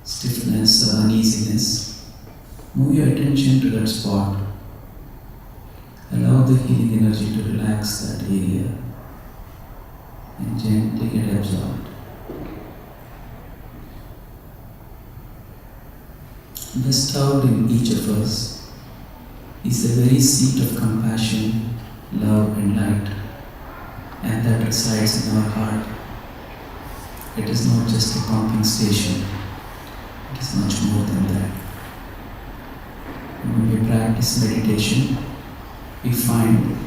[SPEAKER 9] stiffness or uneasiness, Move your attention to that spot. Allow the healing energy to relax that area and gently get absorbed. Bestowed in each of us is the very seat of compassion, love and light, and that resides in our heart. It is not just a pumping station, it is much more than that. When we practice meditation, we find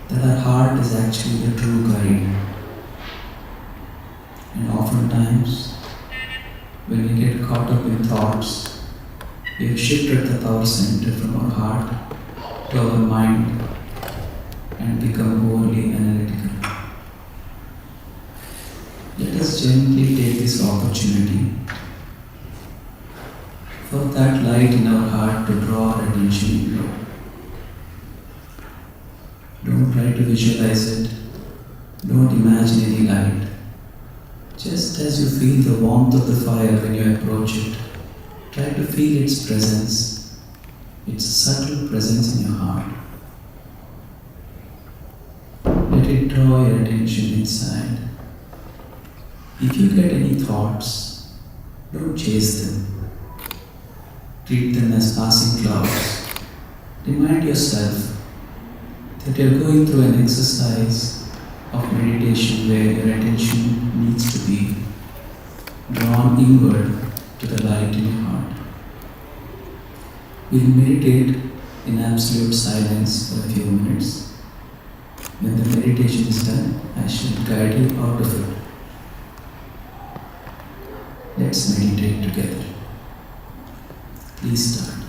[SPEAKER 9] that our heart is actually the true guide. And oftentimes, when we get caught up in thoughts, we have shifted the power center from our heart to our mind and become overly analytical. Let us gently take this opportunity for that light in our heart to draw our attention inward. Don't try to visualize it. Don't imagine any light. Just as you feel the warmth of the fire when you approach it, try to feel its presence, its subtle presence in your heart. Let it draw your attention inside. If you get any thoughts, don't chase them. Treat them as passing clouds. Remind yourself that you are going through an exercise of meditation where your attention needs to be drawn inward to the light in your heart. We'll meditate in absolute silence for a few minutes. When the meditation is done, I shall guide you out of it. Let's meditate together. Please start.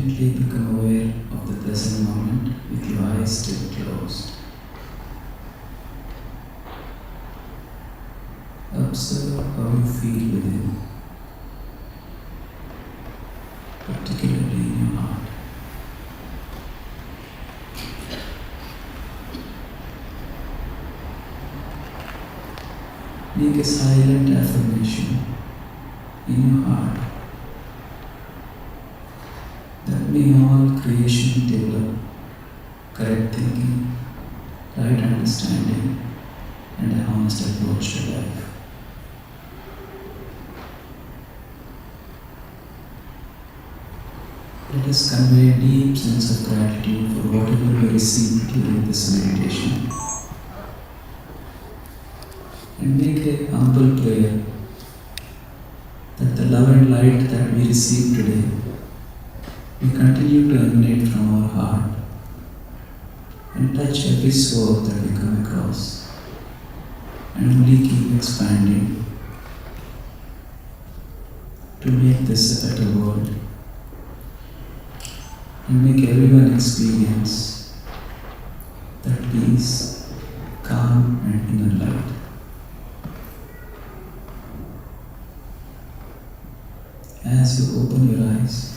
[SPEAKER 9] Gently become aware of the present moment with your eyes still closed. Observe how you feel within, particularly in your heart. Make a silent affirmation in your heart that may all creation develop correct thinking, right understanding, and a honest approach to life. Let us convey a deep sense of gratitude for whatever we received during this meditation. And make a humble prayer that the love and light that we receive today will continue to emanate from our heart and touch every soul that we come across, and only keep expanding to make this a better world and make everyone experience that peace, calm, and inner light. As you open your eyes,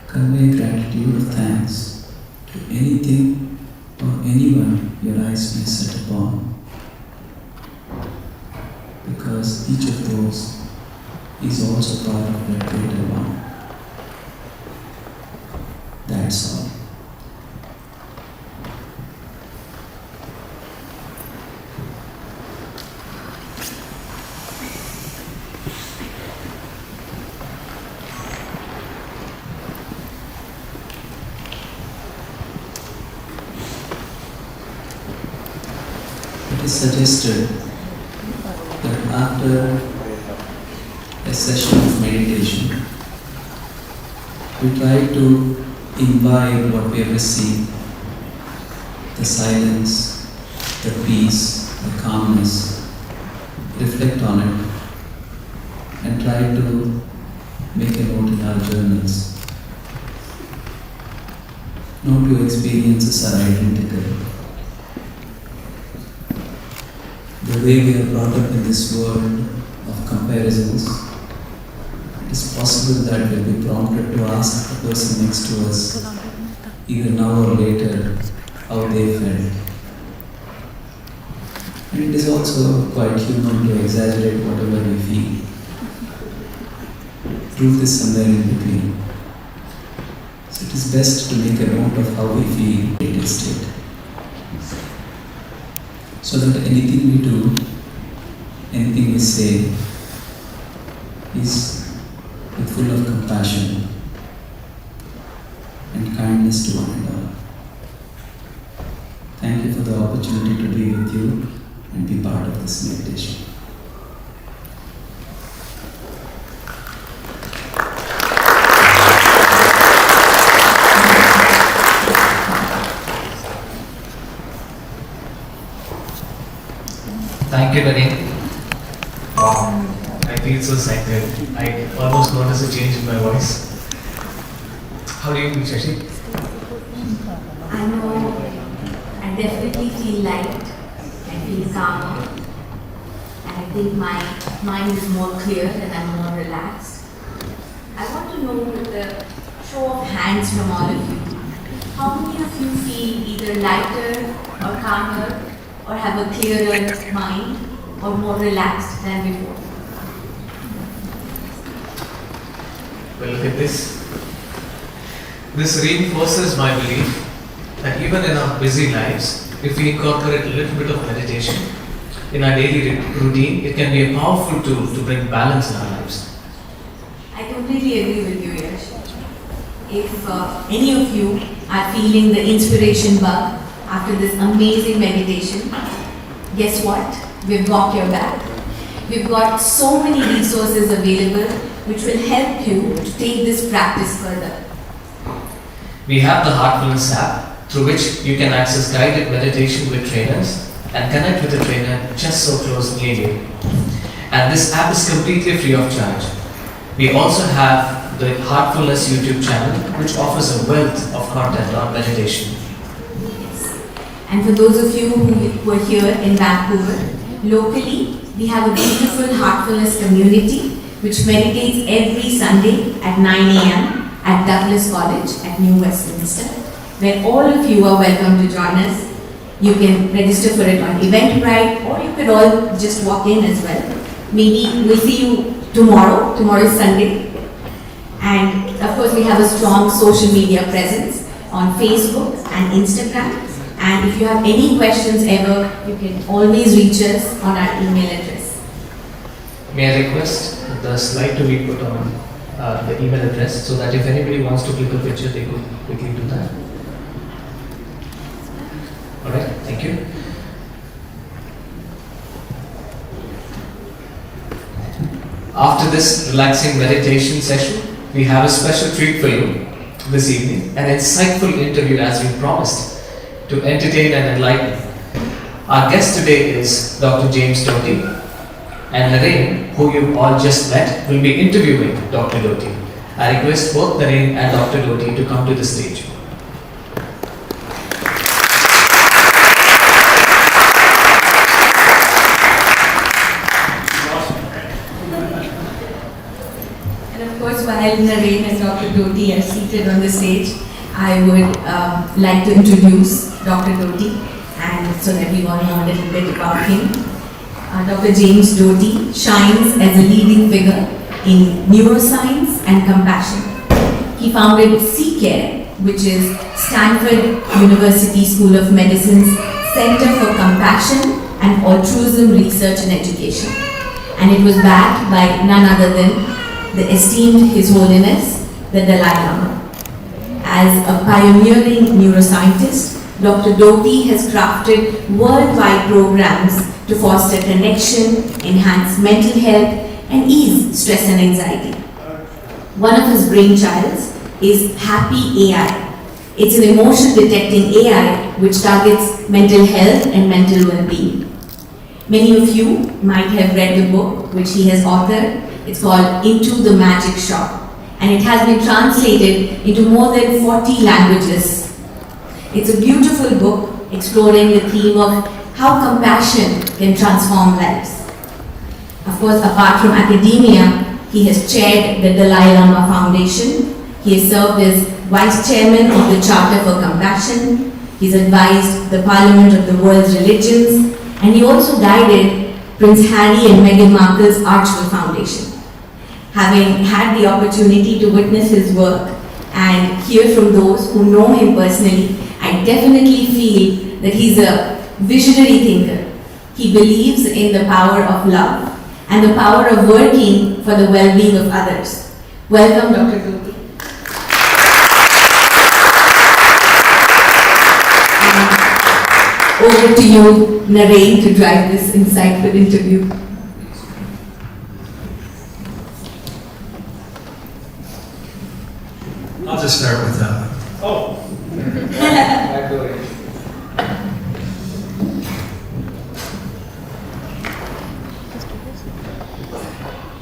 [SPEAKER 9] convey gratitude or thanks to anything or anyone your eyes may set upon, because each of those is also part of that greater one. That's all. It is suggested that after a session of meditation, we try to imbibe what we have received, the silence, the peace, the calmness, reflect on it, and try to make a note in our journals. No two experiences are identical. The way we are brought up in this world of comparisons, it is possible that we'll be prompted to ask the person next to us, either now or later, how they felt. And it is also quite human to exaggerate whatever we feel. Truth is somewhere in between. So it is best to make a note of how we feel in this state, so that anything we do, anything we say, is with full of compassion and kindness to one another. Thank you for the opportunity to be with you and be part of this meditation.
[SPEAKER 3] Thank you, Naren. Wow, I feel so excited. I almost noticed a change in my voice. How do you feel, Shashi?
[SPEAKER 2] I know I definitely feel light, I feel calmer, and I think my mind is more clear and I'm more relaxed. I want to know, with the show of hands from all of you, how many of you feel either lighter or calmer, or have a clearer mind, or more relaxed than before?
[SPEAKER 3] Well, look at this. This reinforces my belief that even in our busy lives, if we incorporate a little bit of meditation in our daily routine, it can be a powerful tool to bring balance in our lives.
[SPEAKER 2] I completely agree with you, Yash. If any of you are feeling the inspiration bug after this amazing meditation, guess what? We've got your back. We've got so many resources available which will help you to take this practice further.
[SPEAKER 3] We have the Heartfulness app, through which you can access guided meditation with trainers and connect with a trainer just so close near you. And this app is completely free of charge. We also have the Heartfulness YouTube channel, which offers a wealth of content on meditation.
[SPEAKER 2] And for those of you who were here in Vancouver, locally, we have a beautiful Heartfulness community which meditates every Sunday at 9 a.m. at Douglas College at New Westminster, where all of you are welcome to join us. You can register for it on Eventbrite, or you could all just walk in as well. Maybe we'll see you tomorrow. Tomorrow is Sunday. And of course, we have a strong social media presence on Facebook and Instagram. And if you have any questions ever, you can always reach us on our email address.
[SPEAKER 3] May I request the slide to be put on the email address, so that if anybody wants to click a picture, they could quickly do that. Alright, thank you. After this relaxing meditation session, we have a special treat for you this evening, an insightful interview as we promised, to entertain and enlighten. Our guest today is Dr. James Doty, and Naren, who you all just met, will be interviewing Dr. Doty. I request both Naren and Dr. Doty to come to the stage.
[SPEAKER 2] And of course, while Naren and Dr. Doty are seated on the stage, I would like to introduce Dr. Doty, and so that we all know a little bit about him. Dr. James Doty shines as a leading figure in neuroscience and compassion. He founded CCARE, which is Stanford University School of Medicine's Center for Compassion and Altruism Research and Education. And it was backed by none other than the esteemed His Holiness, the Dalai Lama. As a pioneering neuroscientist, Dr. Doty has crafted worldwide programs to foster connection, enhance mental health, and ease stress and anxiety. One of his brainchilds is Happy AI. It's an emotion detecting AI which targets mental health and mental well-being. Many of you might have read the book which he has authored. It's called Into the Magic Shop, and it has been translated into more than 40 languages. It's a beautiful book exploring the theme of how compassion can transform lives. Of course, apart from academia, he has chaired the Dalai Lama Foundation. He has served as Vice Chairman of the Charter for Compassion. He's advised the Parliament of the World's Religions, and he also guided Prince Harry and Meghan Markle's Archwell Foundation. Having had the opportunity to witness his work and hear from those who know him personally, I definitely feel that he's a visionary thinker. He believes in the power of love and the power of working for the well-being of others. Welcome, Dr. Doty. Over to you, Naren, to drive this insightful interview.
[SPEAKER 10] I'll just start with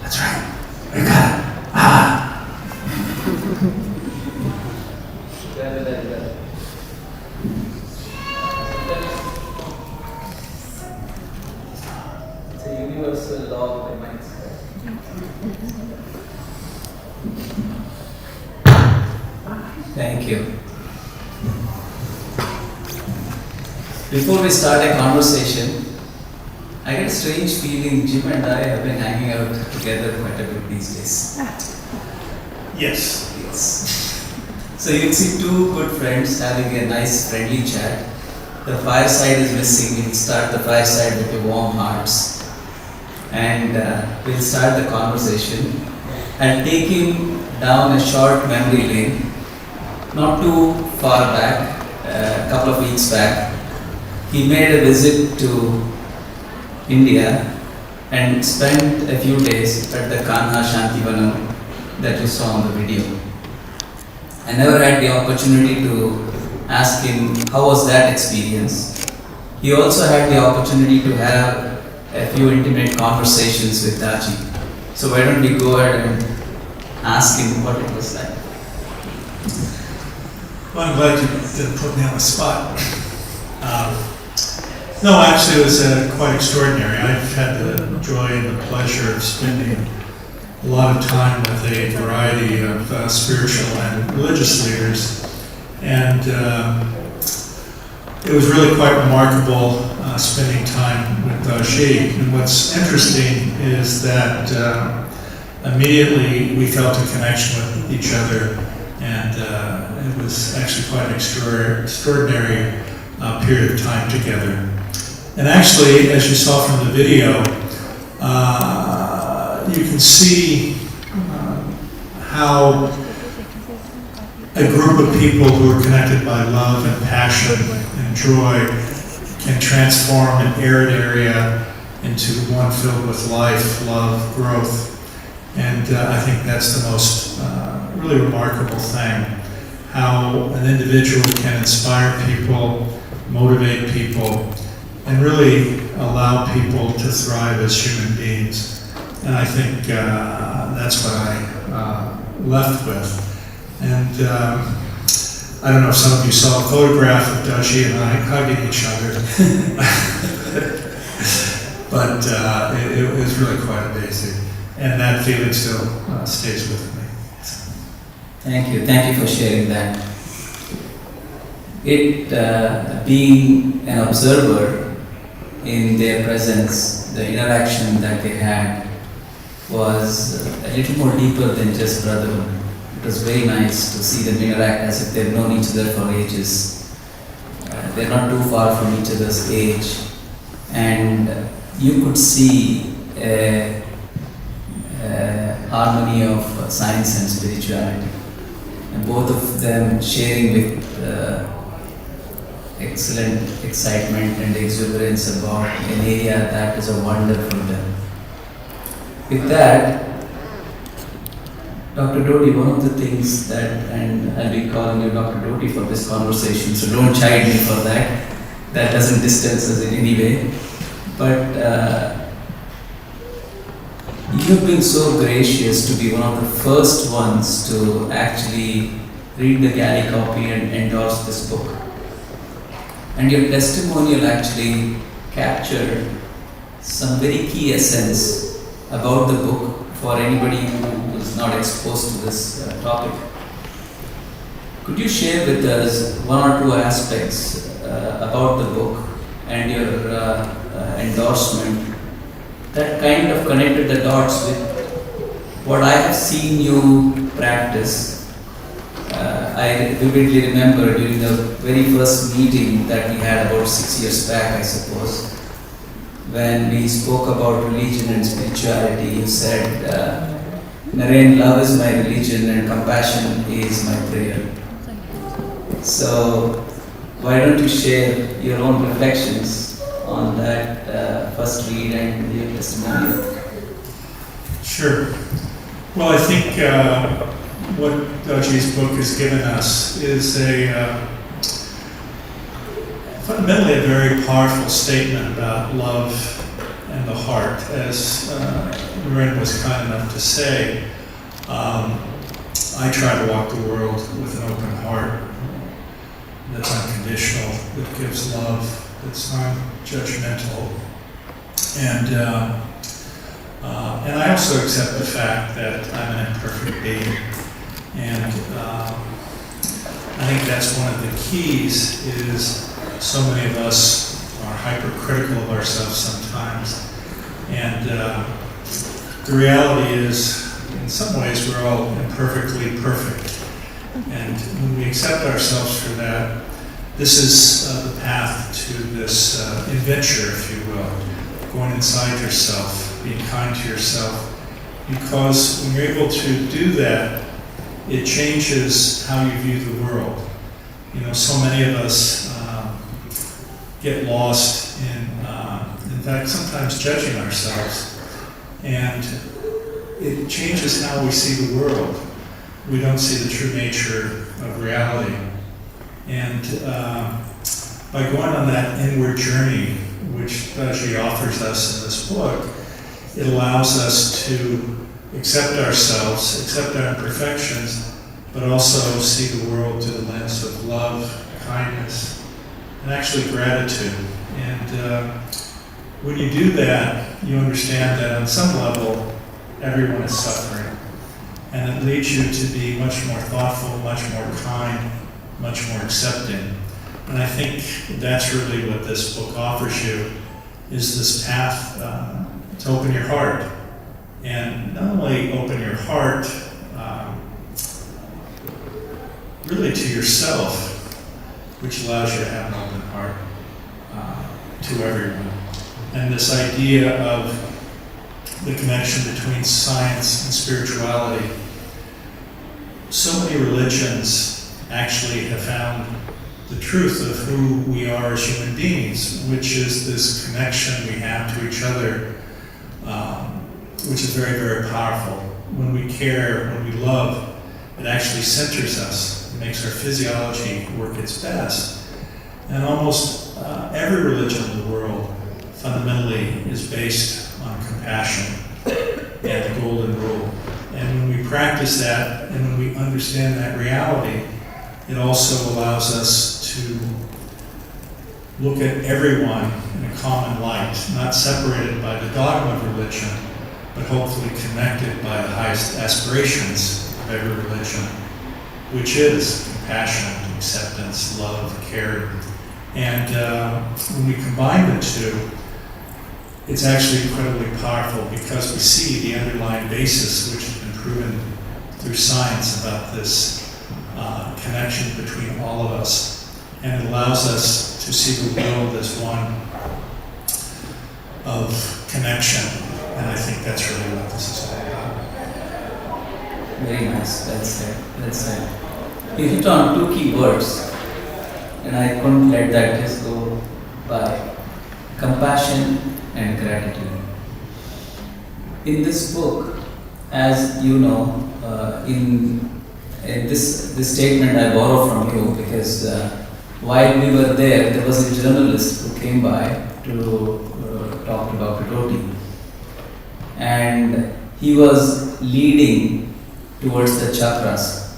[SPEAKER 10] That's right. We got it.
[SPEAKER 3] It's a universal law of the mind.
[SPEAKER 9] Thank you. Before we start a conversation, I get a strange feeling Jim and I have been hanging out together quite a bit these days.
[SPEAKER 10] Yes.
[SPEAKER 9] Yes. So you'll see two good friends having a nice friendly chat. The fireside is missing. We'll start the fireside with the warm hearts. And we'll start the conversation. I'll take him down a short memory lane. Not too far back, a couple of weeks back, he made a visit to India and spent a few days at the Kanha Shantivanam that you saw on the video. I never had the opportunity to ask him how was that experience. He also had the opportunity to have a few intimate conversations with Daaji. So why don't we go ahead and ask him what it was like.
[SPEAKER 10] Well, I'm glad you didn't put me on the spot. No, actually, it was quite extraordinary. I've had the joy and the pleasure of spending a lot of time with a variety of spiritual and religious leaders, and it was really quite remarkable spending time with Daaji. And what's interesting is that immediately we felt a connection with each other, and it was actually quite an extraordinary period of time together. And actually, as you saw from the video, you can see how a group of people who are connected by love and passion and joy can transform an arid area into one filled with life, love, growth. And I think that's the most really remarkable thing, how an individual can inspire people, motivate people, and really allow people to thrive as human beings. And I think that's what I left with. And I don't know if some of you saw a photograph of Daaji and I hugging each other. But it was really quite amazing. And that feeling still stays with me.
[SPEAKER 9] Thank you for sharing that. Being an observer in their presence, the interaction that they had was a little more deeper than just brotherhood. It was very nice to see them interact as if they've known each other for ages. They're not too far from each other's age, and you could see a harmony of science and spirituality, and both of them sharing with excellent excitement and exuberance about an area that is a wonder for them. With that, Dr. Doty, one of the things that, and I'll be calling you Dr. Doty for this conversation, so don't chide me for that. That doesn't distance us in any way. But you've been so gracious to be one of the first ones to actually read the galley copy and endorse this book. And your testimonial actually captured some very key essence about the book for anybody who is not exposed to this topic. Could you share with us one or two aspects about the book and your endorsement that kind of connected the dots with what I have seen you practice? I vividly remember during the very first meeting that we had about 6 years back, I suppose, when we spoke about religion and spirituality. You said, Naren, love is my religion and compassion is my prayer. So why don't you share your own reflections on that first read and your testimonial?
[SPEAKER 10] Sure. Well, I think what Daaji's book has given us is fundamentally a very powerful statement about love and the heart. As Naren was kind enough to say, I try to walk the world with an open heart that's unconditional, that gives love, that's non-judgmental. And I also accept the fact that I'm an imperfect being. And I think that's one of the keys, is so many of us are hypercritical of ourselves sometimes. And the reality is, in some ways, we're all imperfectly perfect. And when we accept ourselves for that, this is the path to this adventure, if you will, going inside yourself, being kind to yourself. Because when you're able to do that, it changes how you view the world. You know, so many of us get lost in fact, sometimes judging ourselves. And it changes how we see the world. We don't see the true nature of reality. And by going on that inward journey, which Daaji offers us in this book, it allows us to accept ourselves, accept our imperfections, but also see the world through the lens of love, kindness, and actually gratitude. And when you do that, you understand that on some level, everyone is suffering. And it leads you to be much more thoughtful, much more kind, much more accepting. And I think that's really what this book offers you, is this path to open your heart. And not only open your heart really to yourself, which allows you to have an open heart to everyone. And this idea of the connection between science and spirituality. So many religions actually have found the truth of who we are as human beings, which is this connection we have to each other, which is very, very powerful. When we care, when we love, it actually centers us. It makes our physiology work its best. And almost every religion in the world fundamentally is based on compassion and the golden rule. And when we practice that, and when we understand that reality, it also allows us to look at everyone in a common light, not separated by the dogma of religion, but hopefully connected by the highest aspirations of every religion, which is compassion, acceptance, love, caring. And when we combine the two, it's actually incredibly powerful, because we see the underlying basis, which has been proven through science, about this connection between all of us. And it allows us to see the world as one of connection. And I think that's really what this is all about.
[SPEAKER 9] Very nice, well said, well said. You hit on two key words, and I couldn't let that just go by. Compassion and gratitude. In this book, as you know, in this statement I borrow from you, because while we were there was a journalist who came by to talk about Doty, and he was leading towards the chakras,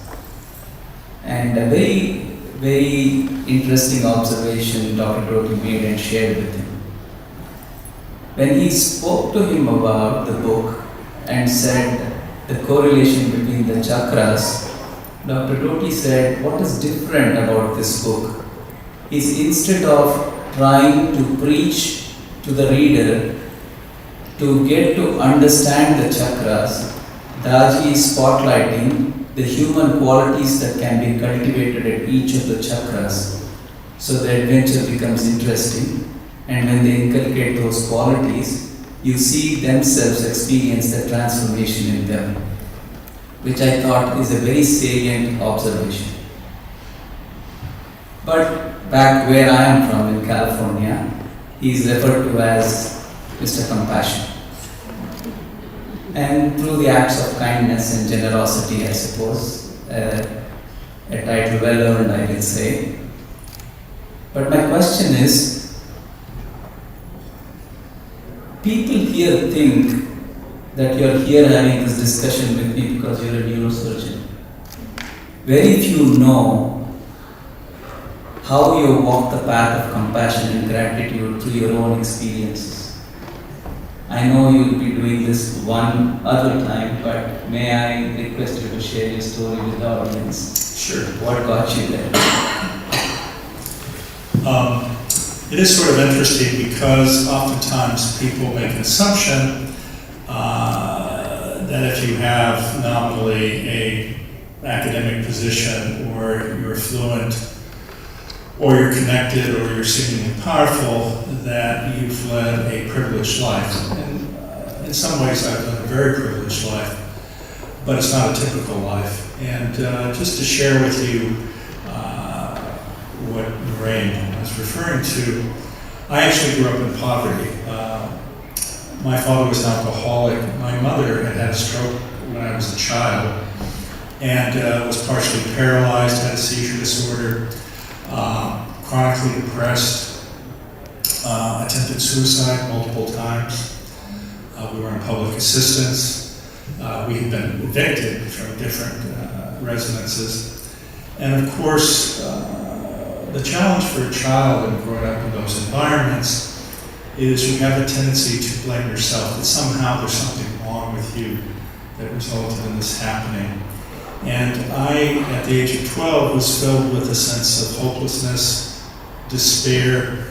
[SPEAKER 9] and a very, very interesting observation Dr. Doty made and shared with him. When he spoke to him about the book and said the correlation between the chakras, Dr. Doty said, what is different about this book is, instead of trying to preach to the reader to get to understand the chakras, Daaji is spotlighting the human qualities that can be cultivated at each of the chakras, so the adventure becomes interesting. And when they inculcate those qualities, you see themselves experience the transformation in them, which I thought is a very salient observation. But back where I am from, in California, he is referred to as Mr. Compassion. And through the acts of kindness and generosity, I suppose, a title well earned, I will say. But my question is, people here think that you are here having this discussion with me because you are a neurosurgeon. Very few know how you walk the path of compassion and gratitude through your own experiences. I know you will be doing this one other time, but may I request you to share your story with the audience?
[SPEAKER 10] Sure.
[SPEAKER 9] What got you there?
[SPEAKER 10] It is sort of interesting, because oftentimes people make an assumption that if you have nominally a academic position, or you're fluent, or you're connected, or you're seemingly powerful, that you've led a privileged life. And in some ways I've led a very privileged life, but it's not a typical life. And just to share with you what Naren was referring to, I actually grew up in poverty. My father was an alcoholic. My mother had a stroke when I was a child, and was partially paralyzed, had a seizure disorder, chronically depressed, attempted suicide multiple times. We were on public assistance. we had been evicted from different residences. And of course, the challenge for a child and growing up in those environments is you have a tendency to blame yourself, that somehow there's something wrong with you that resulted in this happening. And I, at the age of 12, was filled with a sense of hopelessness, despair,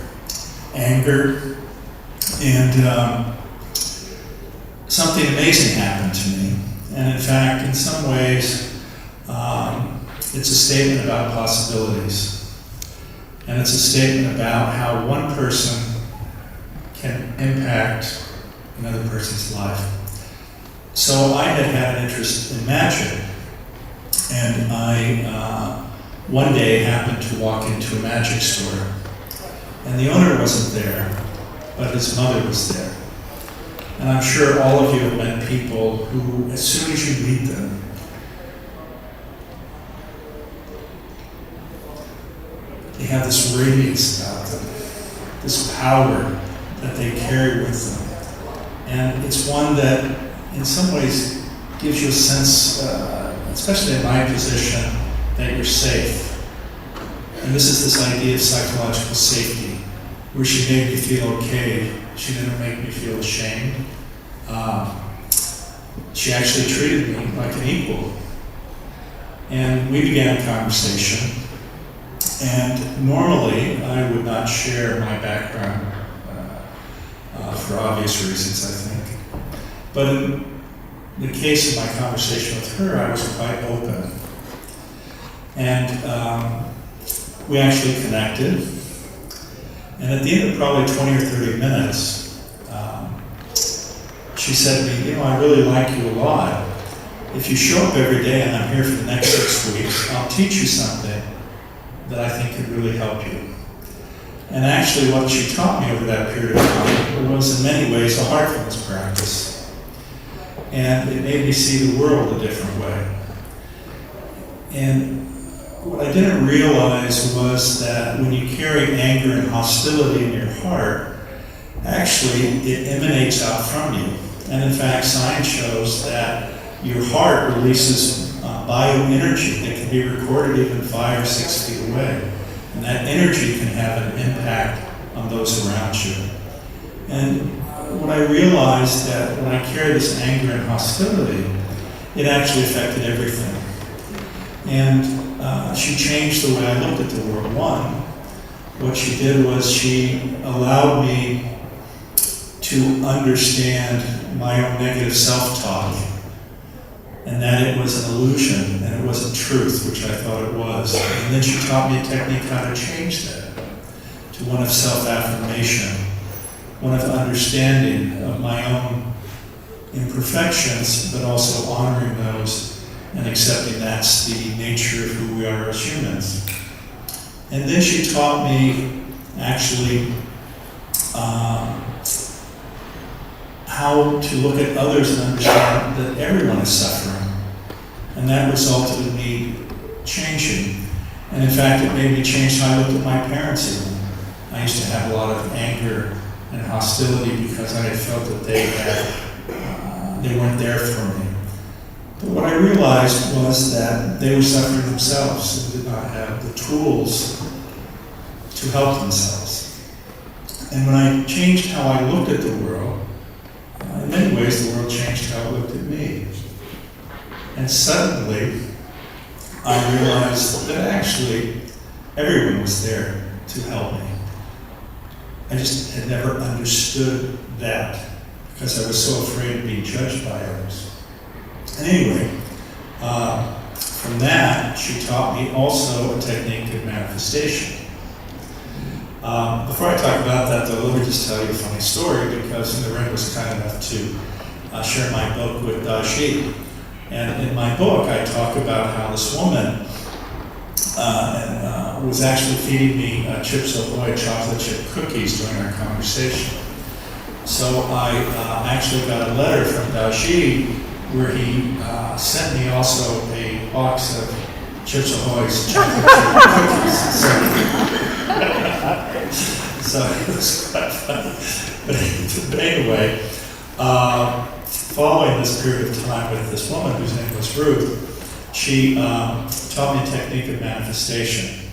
[SPEAKER 10] anger, and something amazing happened to me. And in fact, in some ways, it's a statement about possibilities. And it's a statement about how one person can impact another person's life. So I had an interest in magic. And I, one day, happened to walk into a magic store. And the owner wasn't there, but his mother was there. And I'm sure all of you have met people who, as soon as you meet them, they have this radiance about them, this power that they carry with them. And it's one that, in some ways, gives you a sense, especially in my position, that you're safe. And this is this idea of psychological safety, where she made me feel okay. She didn't make me feel ashamed. She actually treated me like an equal. And we began a conversation. And normally, I would not share my background for obvious reasons, I think. But in the case of my conversation with her, I was quite open. And we actually connected. And at the end of probably 20 or 30 minutes, she said to me, I really like you a lot. If you show up every day and I'm here for the next 6 weeks, I'll teach you something that I think could really help you. And actually what she taught me over that period of time was in many ways a heartfulness practice. And it made me see the world a different way. And what I didn't realize was that when you carry anger and hostility in your heart, actually it emanates out from you. And in fact, science shows that your heart releases bioenergy that can be recorded even 5 or 6 feet away. And that energy can have an impact on those around you. And what I realized that when I carried this anger and hostility, it actually affected everything. And she changed the way I looked at the world. One, what she did was she allowed me to understand my own negative self-talk, and that it was an illusion and it wasn't truth, which I thought it was. And then she taught me a technique how to change that to one of self-affirmation, one of understanding of my own imperfections, but also honoring those and accepting that's the nature of who we are as humans. And then she taught me actually how to look at others and understand that everyone is suffering. And that resulted in me changing. And in fact, it made me change how I looked at my parents even. I used to have a lot of anger and hostility because I had felt that they weren't there for me. But what I realized was that they were suffering themselves and did not have the tools to help themselves. And when I changed how I looked at the world, in many ways the world changed how it looked at me. And suddenly, I realized that actually everyone was there to help me. I just had never understood that because I was so afraid of being judged by others. And anyway, from that, she taught me also a technique of manifestation. Before I talk about that, though, let me just tell you a funny story, because Naren was kind enough to share my book with Daaji. And in my book, I talk about how this woman was actually feeding me Chips Ahoy chocolate chip cookies during our conversation. So I actually got a letter from Daaji where he sent me also a box of Chips Ahoy's chocolate chip cookies. So it was quite funny. But anyway, following this period of time with this woman whose name was Ruth, she taught me a technique of manifestation.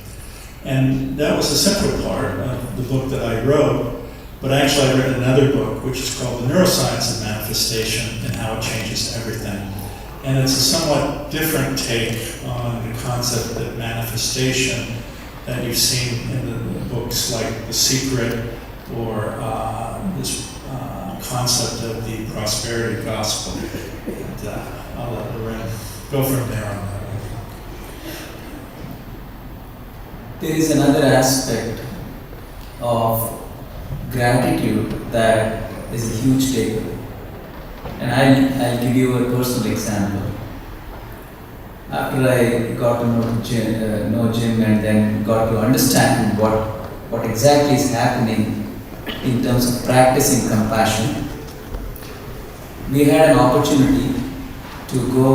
[SPEAKER 10] And that was a central part of the book that I wrote, but actually I read another book which is called The Neuroscience of Manifestation and How It Changes Everything. And it's a somewhat different take on the concept of manifestation that you've seen in the books like The Secret or this concept of the prosperity gospel. And I'll let Naren go from there on that.
[SPEAKER 9] There is another aspect of gratitude that is a huge takeaway. And I'll give you a personal example. After I got to know Jim and then got to understand what exactly is happening in terms of practicing compassion, we had an opportunity to go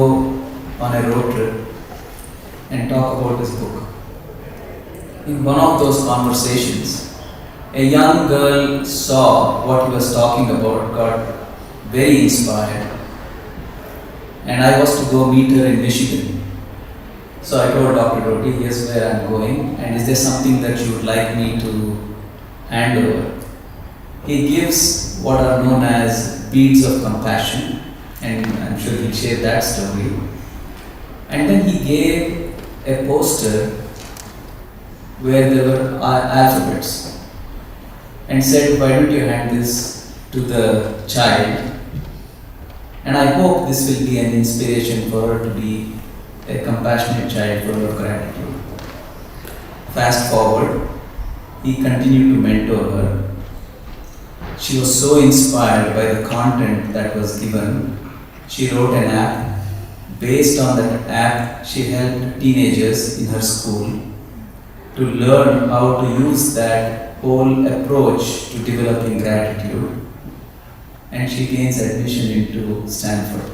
[SPEAKER 9] on a road trip and talk about this book. In one of those conversations, a young girl saw what he was talking about, got very inspired, and I was to go meet her in Michigan. So I told Dr. Doty, here's where I'm going, and is there something that you would like me to hand over? He gives what are known as beads of compassion, and I'm sure he'll share that story. And then he gave a poster where there were alphabets and said, why don't you hand this to the child? And I hope this will be an inspiration for her to be a compassionate child full of gratitude. Fast forward, he continued to mentor her. She was so inspired by the content that was given, she wrote an app. Based on that app, she helped teenagers in her school to learn how to use that whole approach to developing gratitude. And she gains admission into Stanford.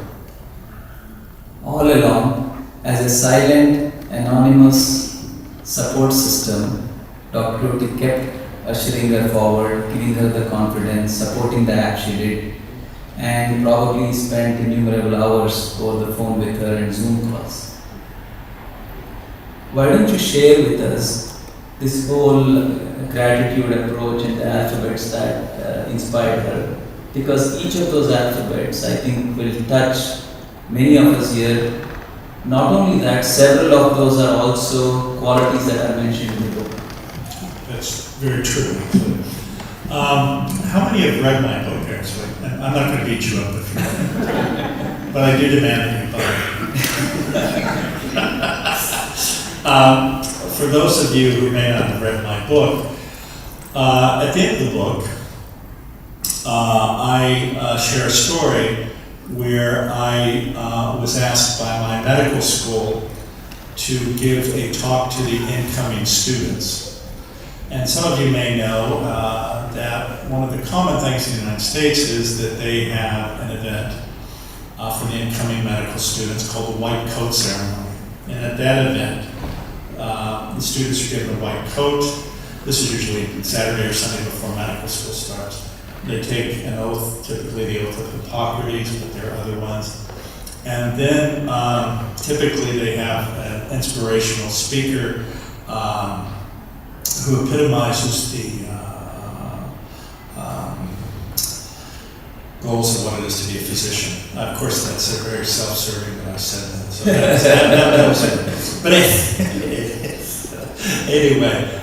[SPEAKER 9] All along, as a silent, anonymous support system, Dr. Doty kept ushering her forward, giving her the confidence, supporting the app she did, and probably spent innumerable hours over the phone with her and Zoom calls. Why don't you share with us this whole gratitude approach and the alphabets that inspired her? Because each of those alphabets, I think, will touch many of us here. Not only that, several of those are also qualities that are mentioned in the book.
[SPEAKER 10] That's very true. How many have read my book, actually? I'm not going to beat you up if you haven't, but I do demand that you buy it. For those of you who may not have read my book, at the end of the book, I share a story where I was asked by my medical school to give a talk to the incoming students. And some of you may know that one of the common things in the United States is that they have an event for the incoming medical students called the White Coat Ceremony. And at that event, the students are given a white coat. This is usually Saturday or Sunday before medical school starts. They take an oath, typically the oath of Hippocrates, but there are other ones. And then typically they have an inspirational speaker who epitomizes the goals of what it is to be a physician. Of course, that's a very self-serving that I said that. So that was it. But anyway,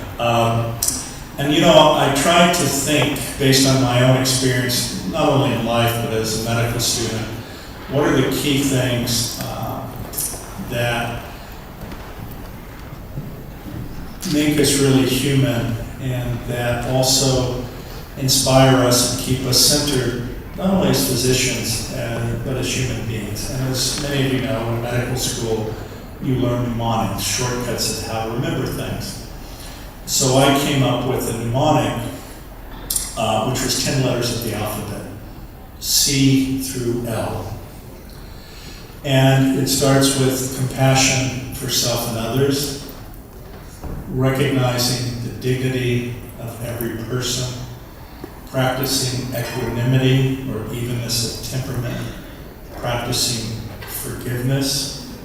[SPEAKER 10] and you know, I tried to think, based on my own experience, not only in life, but as a medical student, what are the key things that make us really human and that also inspire us and keep us centered, not only as physicians, but as human beings. And as many of you know, in medical school, you learn mnemonics, shortcuts of how to remember things. So I came up with a mnemonic, which was 10 letters of the alphabet, C through L. And it starts with compassion for self and others, recognizing the dignity of every person, practicing equanimity or evenness of temperament, practicing forgiveness,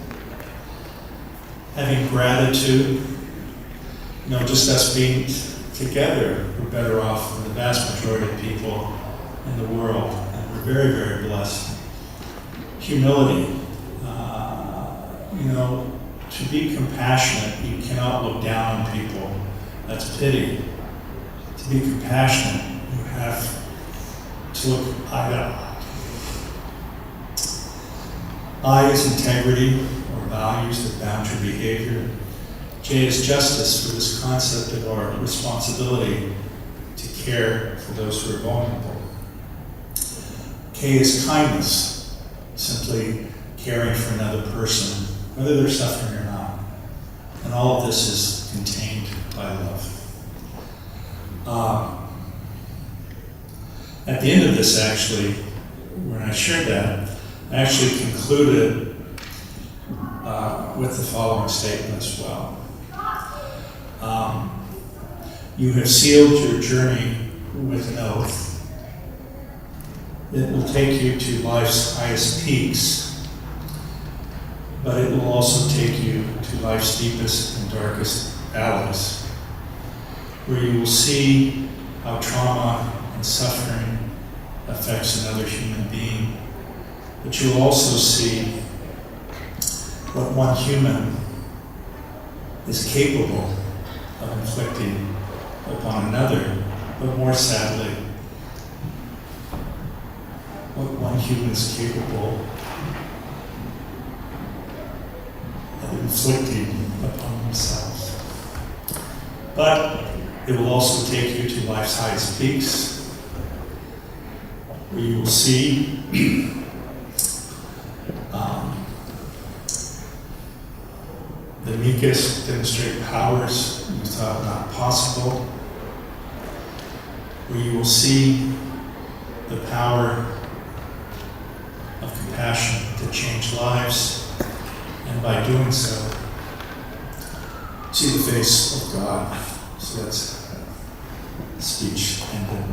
[SPEAKER 10] having gratitude. Just us being together, we're better off than the vast majority of people in the world, and we're very, very blessed. Humility. To be compassionate, you cannot look down on people. That's pity. To be compassionate, you have to look eye to eye. I is integrity or values that bound your behavior. J is justice, for this concept of our responsibility to care for those who are vulnerable. K is kindness, simply caring for another person, whether they're suffering or not. And all of this is contained by love. At the end of this, actually, when I shared that, I actually concluded with the following statement as well. You have sealed your journey with an oath. It will take you to life's highest peaks, but it will also take you to life's deepest and darkest valleys, where you will see how trauma and suffering affects another human being, but you will also see what one human is capable of inflicting upon another, but more sadly, what one human is capable of inflicting upon themselves. But it will also take you to life's highest peaks, where you will see the meekest demonstrate powers you thought not possible, where you will see the power of compassion to change lives, and by doing so, see the face of God. So that's speech ended.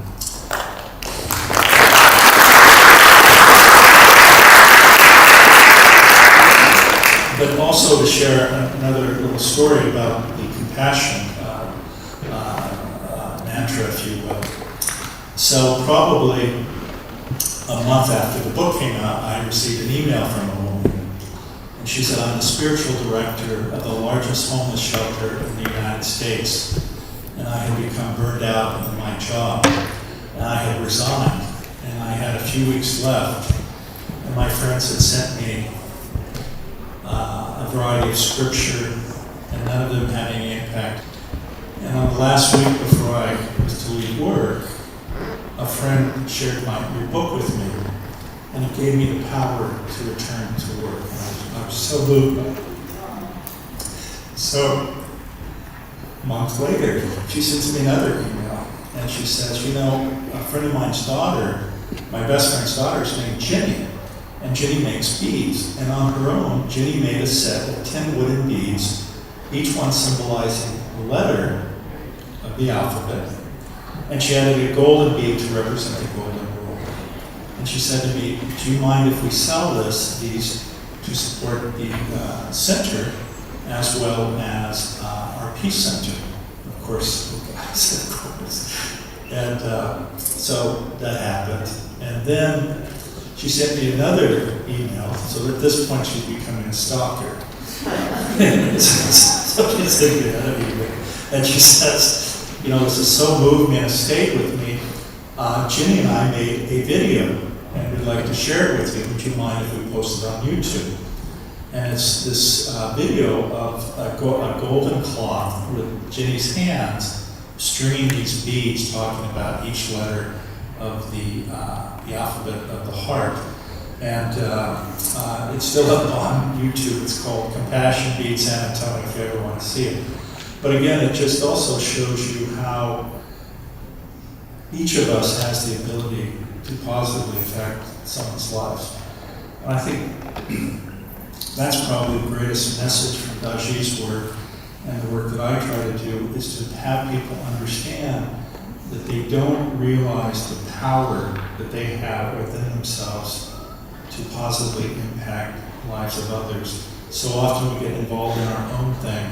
[SPEAKER 10] But also to share another little story about the compassion mantra, if you will. So probably a month after the book came out, I received an email from a woman. And she said, I'm the spiritual director of the largest homeless shelter in the United States. And I had become burned out in my job. And I had resigned. And I had a few weeks left. And my friends had sent me a variety of scripture, and none of them had any impact. And on the last week before I was to leave work, a friend shared your book with me, and it gave me the power to return to work. And I was so moved by it. So, a month later, she sends me another email, and she says, a friend of mine's daughter, my best friend's daughter, is named Jenny. And Jenny makes beads. And on her own, Jenny made a set of 10 wooden beads, each one symbolizing a letter of the alphabet. And she added a golden bead to represent the golden rule. And she said to me, do you mind if we sell these to support the center as well as our peace center? Of course, I said, of course. And so that happened. And then she sent me another email, so at this point she's becoming a stalker. So she's thinking of me. And she says, this has so moved me and stayed with me. Ginny and I made a video, and we'd like to share it with you. Would you mind if we post it on YouTube? And it's this video of a golden cloth with Ginny's hands stringing these beads, talking about each letter of the alphabet of the heart. And it's still up on YouTube. It's called Compassion Beads San Antonio, if you ever want to see it. But again, it just also shows you how each of us has the ability to positively affect someone's life. And I think that's probably the greatest message from Daaji's work, and the work that I try to do is to have people understand that they don't realize the power that they have within themselves to positively impact lives of others. So often we get involved in our own thing,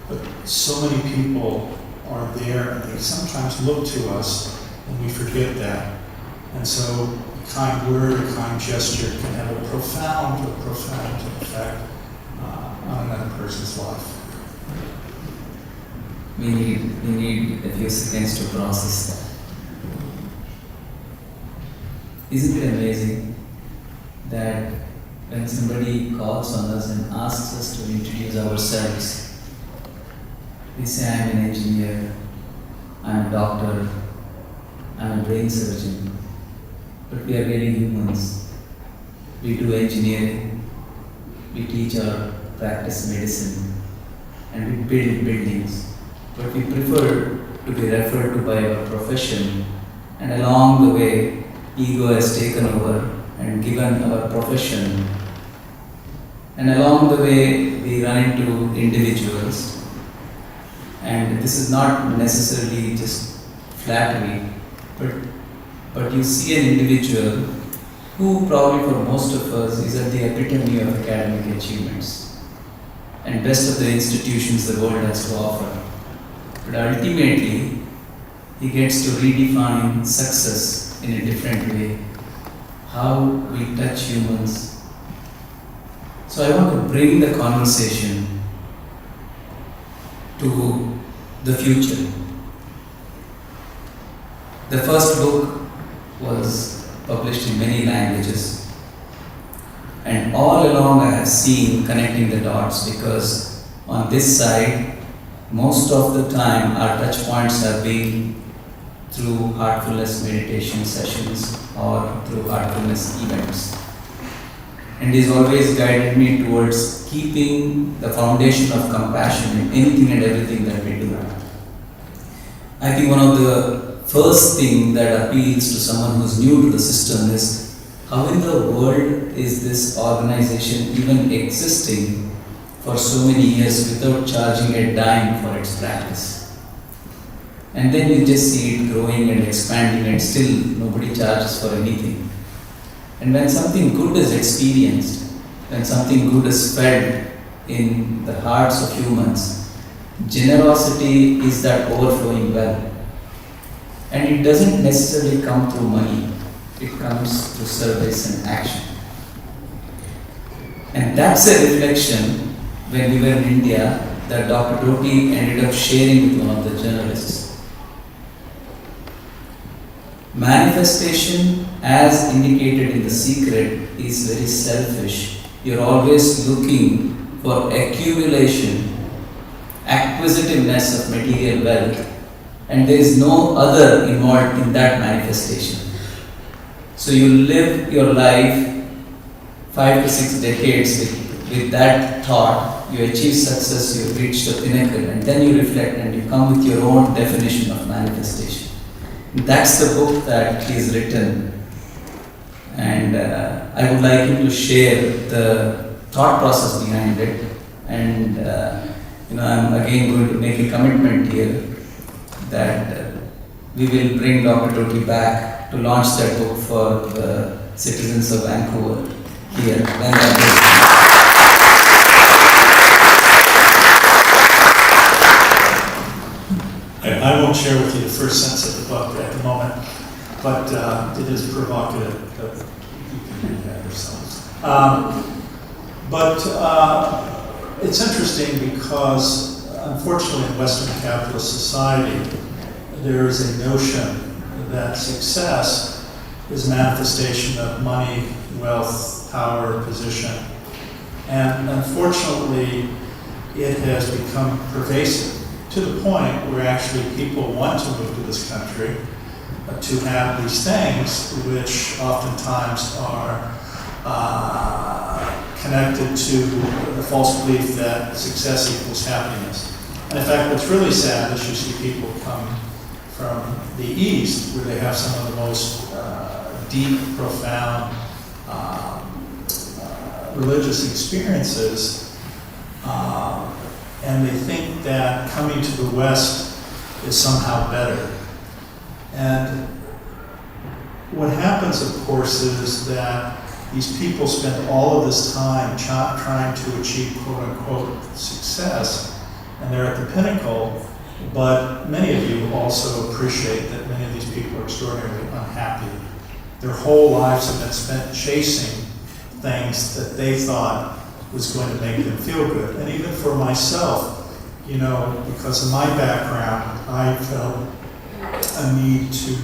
[SPEAKER 10] but so many people are there and they sometimes look to us and we forget that. And so a kind word, a kind gesture can have a profound effect on another person's life.
[SPEAKER 9] We need a few seconds to process that. Isn't it amazing that when somebody calls on us and asks us to introduce ourselves, we say, I'm an engineer, I'm a doctor, I'm a brain surgeon, but we are really humans. We do engineering, we teach or practice medicine, and we build buildings, but we prefer to be referred to by our profession, and along the way, ego has taken over and given our profession, and along the way, we run into individuals. And this is not necessarily just flattery, but you see an individual who probably for most of us is at the epitome of academic achievements and best of the institutions the world has to offer. But ultimately, he gets to redefine success in a different way, how we touch humans. So I want to bring the conversation to the future. The first book was published in many languages, and all along I have seen connecting the dots, because on this side, most of the time our touch points have been through heartfulness meditation sessions or through heartfulness events. And he's always guided me towards keeping the foundation of compassion in anything and everything that we do. I think one of the first thing that appeals to someone who's new to the system is, how in the world is this organization even existing for so many years without charging a dime for its practice? And then you just see it growing and expanding and still nobody charges for anything. And when something good is experienced, when something good is fed in the hearts of humans, generosity is that overflowing well. And it doesn't necessarily come through money, it comes through service and action. And that's a reflection when we were in India that Dr. Doty ended up sharing with one of the journalists. Manifestation, as indicated in The Secret, is very selfish. You're always looking for accumulation, acquisitiveness of material wealth, and there is no other involved in that manifestation. So you live your life 5 to 6 decades with that thought, you achieve success, you reach the pinnacle, and then you reflect and you come with your own definition of manifestation. That's the book that he's written, and I would like him to share the thought process behind it. And I'm again going to make a commitment here that we will bring Dr. Doty back to launch that book for the citizens of Vancouver here.
[SPEAKER 10] I won't share with you the first sentence of the book at the moment, but it is provocative, but you can read that yourselves. But it's interesting because, unfortunately, in Western capitalist society, there is a notion that success is manifestation of money, wealth, power, position. And unfortunately, it has become pervasive to the point where actually people want to move to this country to have these things, which oftentimes are connected to the false belief that success equals happiness. And in fact, what's really sad is you see people come from the East, where they have some of the most deep, profound religious experiences, and they think that coming to the West is somehow better. And what happens, of course, is that these people spend all of this time trying to achieve quote-unquote success, and they're at the pinnacle, but many of you also appreciate that many of these people are extraordinarily unhappy. Their whole lives have been spent chasing things that they thought was going to make them feel good. And even for myself, you know, because of my background, I felt a need to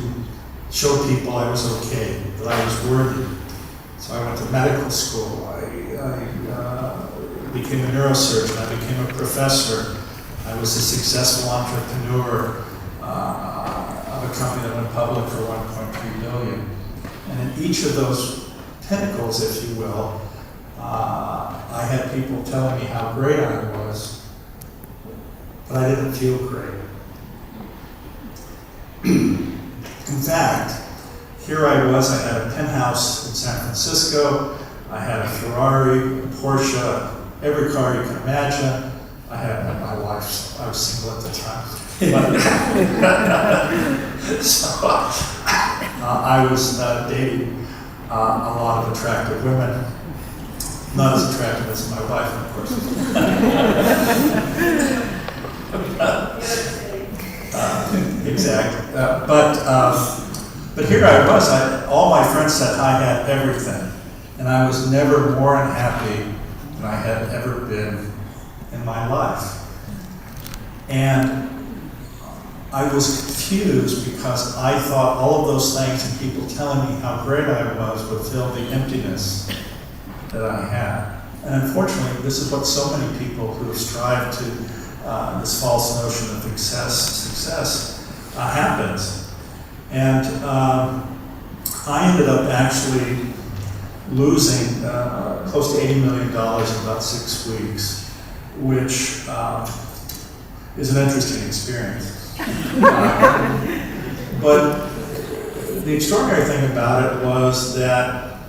[SPEAKER 10] show people I was okay, that I was worthy. So I went to medical school, I became a neurosurgeon, I became a professor, I was a successful entrepreneur of a company that went public for $1.3 billion. And in each of those pinnacles, if you will, I had people telling me how great I was, but I didn't feel great. In fact, here I was, I had a penthouse in San Francisco, I had a Ferrari, a Porsche, every car you can imagine. I had my wife, I was single at the time. So I was dating a lot of attractive women. Not as attractive as my wife, of course. Exactly. But here I was. All my friends said I had everything, and I was never more unhappy than I had ever been in my life. And I was confused because I thought all of those things and people telling me how great I was would fill the emptiness that I had. And unfortunately, this is what so many people who have strived to this false notion of success happens. And I ended up actually losing close to $80 million in about 6 weeks, which is an interesting experience. But the extraordinary thing about it was that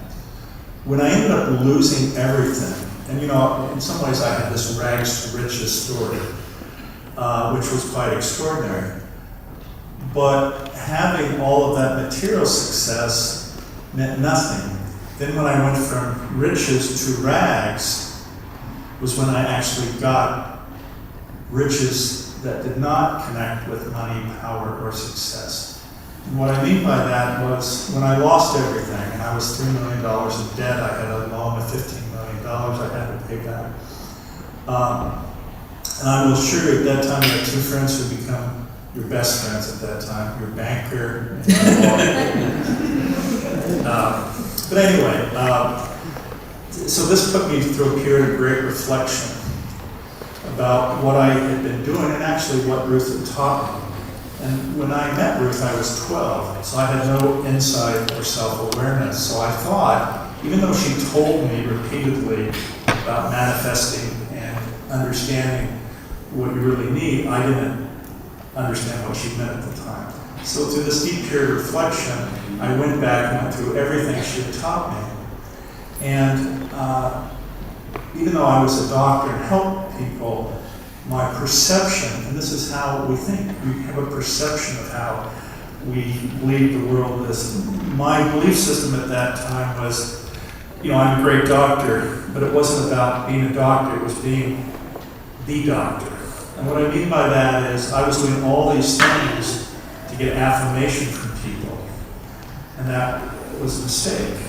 [SPEAKER 10] when I ended up losing everything, and you know, in some ways I had this rags to riches story, which was quite extraordinary. But having all of that material success meant nothing. Then when I went from riches to rags was when I actually got riches that did not connect with money, power, or success. And what I mean by that was when I lost everything and I was $3 million in debt, I had a loan of $15 million I had to pay back. And I will assure you, at that time, you had two friends who become your best friends at that time, your banker and your lawyer. But anyway, so this put me through a period of great reflection about what I had been doing and actually what Ruth had taught me. And when I met Ruth, I was 12, so I had no insight or self-awareness. So I thought, even though she told me repeatedly about manifesting and understanding what you really need, I didn't understand what she meant at the time. So through this deep period of reflection, I went back and went through everything she had taught me. And even though I was a doctor and helped people, my perception, and this is how we think, we have a perception of how we believe the world is. My belief system at that time was, you know, I'm a great doctor, but it wasn't about being a doctor, it was being the doctor. And what I mean by that is I was doing all these things to get affirmation from people, and that was a mistake.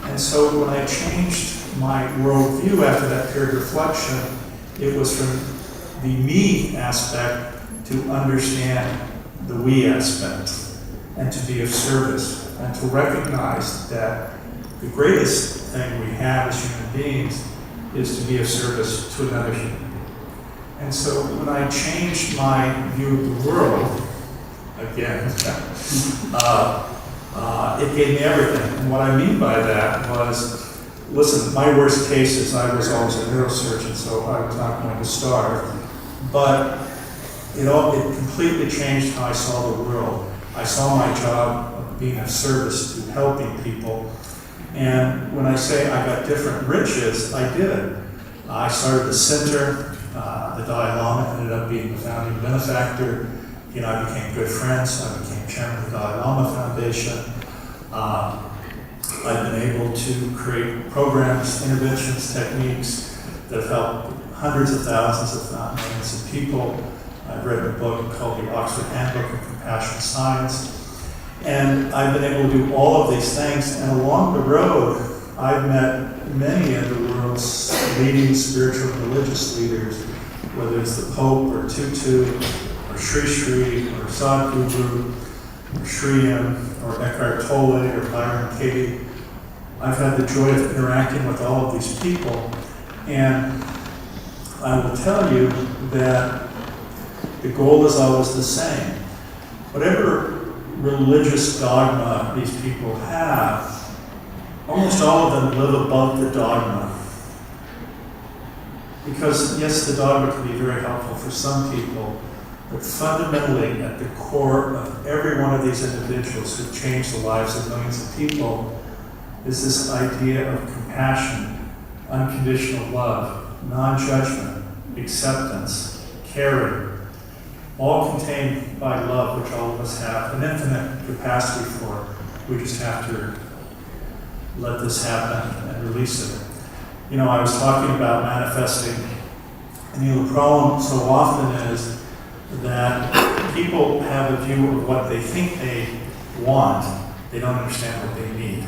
[SPEAKER 10] And so when I changed my worldview after that period of reflection, it was from the me aspect to understand the we aspect and to be of service and to recognize that the greatest thing we have as human beings is to be of service to another human. And so when I changed my view of the world, again, it gave me everything. And what I mean by that was, listen, my worst case is I was always a neurosurgeon, so I was not going to starve. But it completely changed how I saw the world. I saw my job of being of service to helping people. And when I say I got different riches, I did. I started the center. The Dalai Lama ended up being the founding benefactor. He and I became good friends. I became chairman of the Dalai Lama Foundation. I've been able to create programs, interventions, techniques that have helped hundreds of thousands, if not millions of people. I've written a book called the Oxford Handbook of Compassion Science. And I've been able to do all of these things. And along the road, I've met many of the world's leading spiritual and religious leaders, whether it's the Pope or Tutu or Shri or Sadhguru or Shri or Eckhart Tolle or Byron Katie. I've had the joy of interacting with all of these people, and I will tell you that the goal is always the same. Whatever religious dogma these people have, almost all of them live above the dogma. Because yes, the dogma can be very helpful for some people, but fundamentally at the core of every one of these individuals who've changed the lives of millions of people is this idea of compassion, unconditional love, non-judgment, acceptance, caring, all contained by love, which all of us have an infinite capacity for. We just have to let this happen and release it. You know, I was talking about manifesting, and the problem so often is that people have a view of what they think they want. They don't understand what they need.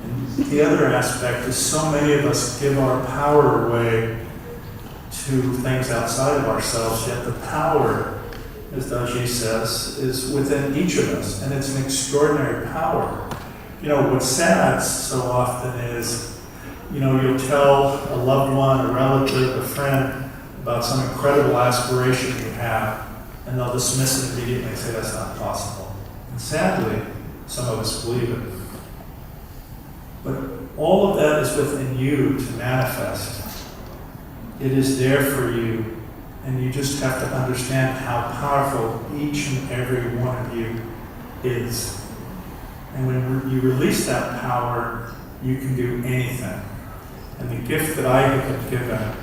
[SPEAKER 10] And the other aspect is so many of us give our power away to things outside of ourselves, yet the power, as Daaji says, is within each of us, and it's an extraordinary power. You know, what's sad so often is, you know, you'll tell a loved one, a relative, a friend about some incredible aspiration you have, and they'll dismiss it immediately and say that's not possible. And sadly, some of us believe it. But all of that is within you to manifest. It is there for you, and you just have to understand how powerful each and every one of you is. And when you release that power, you can do anything. And the gift that I have been given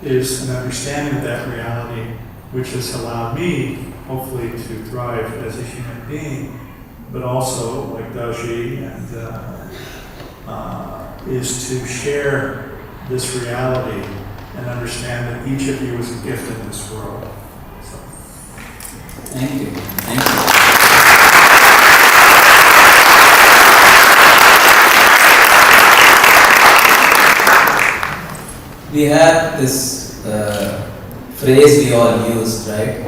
[SPEAKER 10] is an understanding of that reality, which has allowed me, hopefully, to thrive as a human being, but also, like Daaji, is to share this reality and understand that each of you is a gift in this world. So.
[SPEAKER 9] Thank you. Thank you. We have this phrase we all use, right?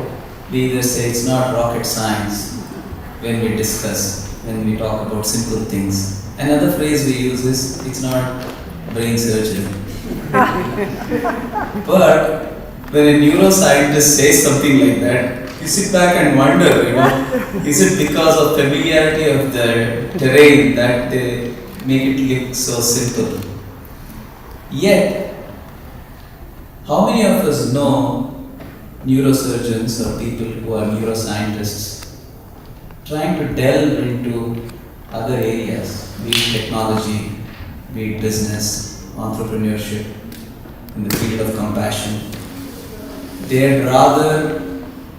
[SPEAKER 9] We either say it's not rocket science when we discuss, when we talk about simple things. Another phrase we use is it's not brain surgery. But when a neuroscientist says something like that, you sit back and wonder, you know, is it because of familiarity of the terrain that they make it look so simple? Yet, how many of us know neurosurgeons or people who are neuroscientists trying to delve into other areas, be it technology, be it business, entrepreneurship, in the field of compassion? They'd rather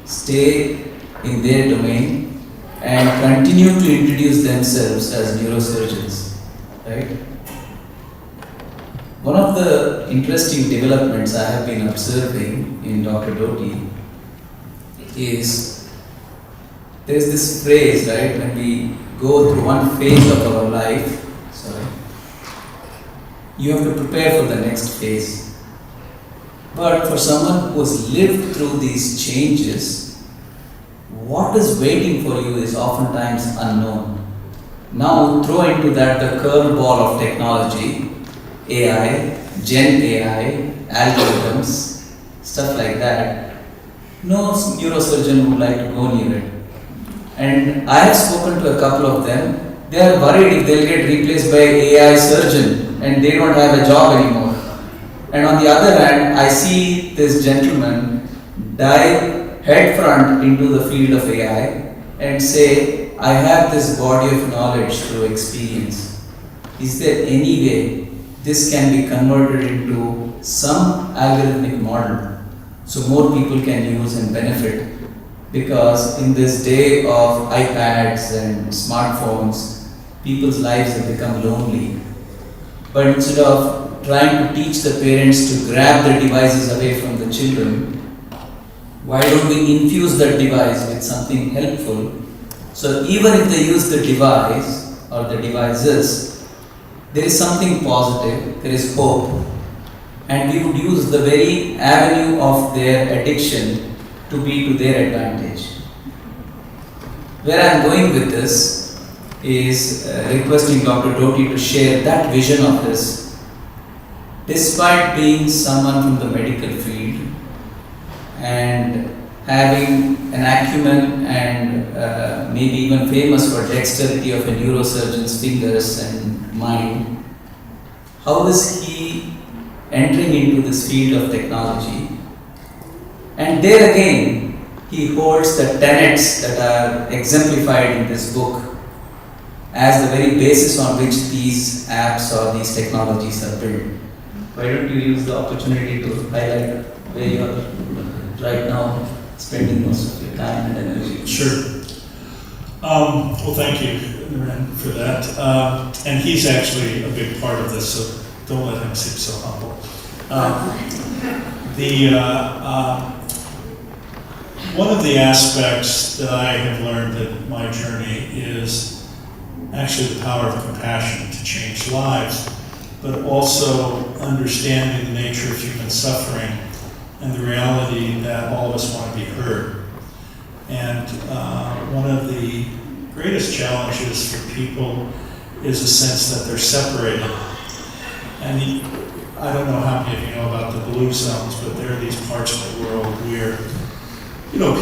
[SPEAKER 9] stay in their domain and continue to introduce themselves as neurosurgeons, right? One of the interesting developments I have been observing in Dr. Doty is there is this phrase, right, when we go through one phase of our life, you have to prepare for the next phase. But for someone who has lived through these changes, what is waiting for you is oftentimes unknown. Now throw into that the curveball of technology, AI, Gen AI, algorithms, stuff like that. No neurosurgeon would like to go near it. And I have spoken to a couple of them. They are worried if they'll get replaced by AI surgeon and they don't have a job anymore. And on the other hand, I see this gentleman dive headfront into the field of AI and say, I have this body of knowledge through experience. Is there any way this can be converted into some algorithmic model so more people can use and benefit? Because in this day of iPads and smartphones, people's lives have become lonely. But instead of trying to teach the parents to grab the devices away from the children, why don't we infuse that device with something helpful? So even if they use the device or the devices, there is something positive, there is hope, and we would use the very avenue of their addiction to be to their advantage. Where I am going with this is requesting Dr. Doty to share that vision of his. Despite being someone from the medical field and having an acumen and maybe even famous for dexterity of a neurosurgeon's fingers and mind, how is he entering into this field of technology? And there again, he holds the tenets that are exemplified in this book as the very basis on which these apps or these technologies are built. Why don't you use the opportunity to highlight where you are right now spending most of your time and energy?
[SPEAKER 10] Sure. Well, thank you, Naren, for that. And he's actually a big part of this, so don't let him seem so humble. One of the aspects that I have learned in my journey is actually the power of compassion to change lives, but also understanding the nature of human suffering and the reality that all of us want to be heard. And one of the greatest challenges for people is a sense that they're separated. And I don't know how many of you know about the blue zones, but there are these parts of the world where,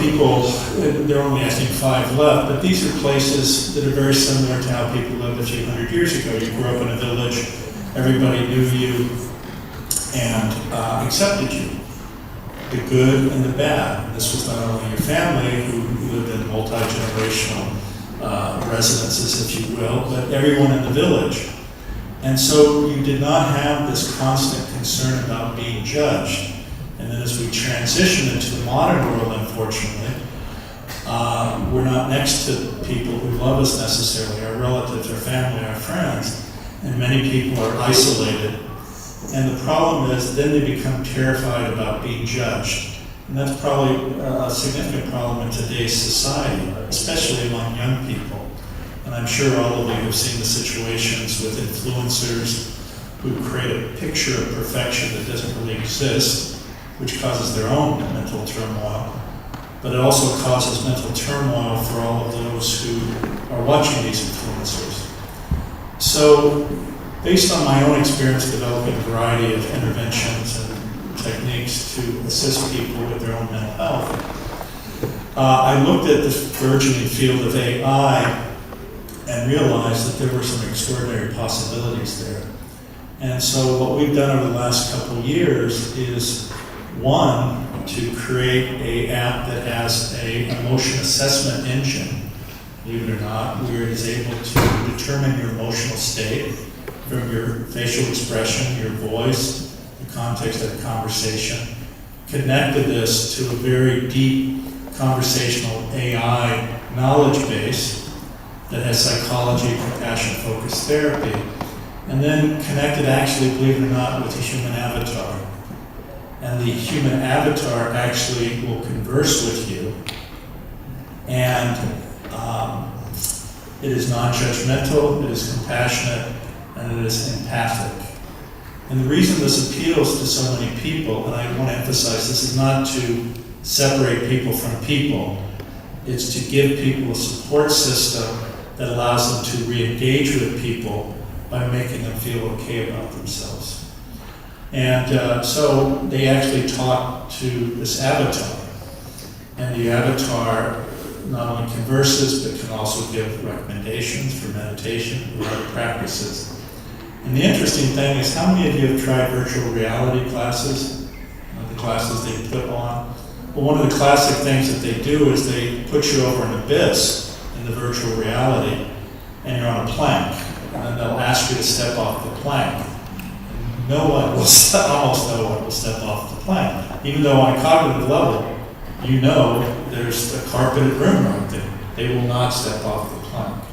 [SPEAKER 10] people, they're only, I think, 5 left, but these are places that are very similar to how people lived a few hundred years ago. You grew up in a village, everybody knew you and accepted you, the good and the bad. And this was not only your family, who lived in multi-generational residences, if you will, but everyone in the village. And so you did not have this constant concern about being judged. And then as we transition into the modern world, unfortunately, we're not next to people who love us necessarily, our relatives, our family, our friends, and many people are isolated. And the problem is then they become terrified about being judged. And that's probably a significant problem in today's society, especially among young people. And I'm sure all of you have seen the situations with influencers who create a picture of perfection that doesn't really exist, which causes their own mental turmoil. But it also causes mental turmoil for all of those who are watching these influencers. So, based on my own experience developing a variety of interventions and techniques to assist people with their own mental health, I looked at this burgeoning field of AI and realized that there were some extraordinary possibilities there. And so what we've done over the last couple of years is, one, to create an app that has an emotion assessment engine, believe it or not, where it is able to determine your emotional state from your facial expression, your voice, the context of the conversation, connected this to a very deep conversational AI knowledge base that has psychology, compassion-focused therapy, and then connected actually, believe it or not, with a human avatar. And the human avatar actually will converse with you, and it is non-judgmental, it is compassionate, and it is empathic. And the reason this appeals to so many people, and I want to emphasize, this is not to separate people from people, it's to give people a support system that allows them to re-engage with people by making them feel okay about themselves. And so they actually talk to this avatar. And the avatar not only converses, but can also give recommendations for meditation or other practices. And the interesting thing is, how many of you have tried virtual reality classes? The classes they put on? Well, one of the classic things that they do is they put you over an abyss in the virtual reality, and you're on a plank. And then they'll ask you to step off the plank. No one will almost no one will step off the plank. Even though on a cognitive level, there's a carpeted room right there. They will not step off the plank.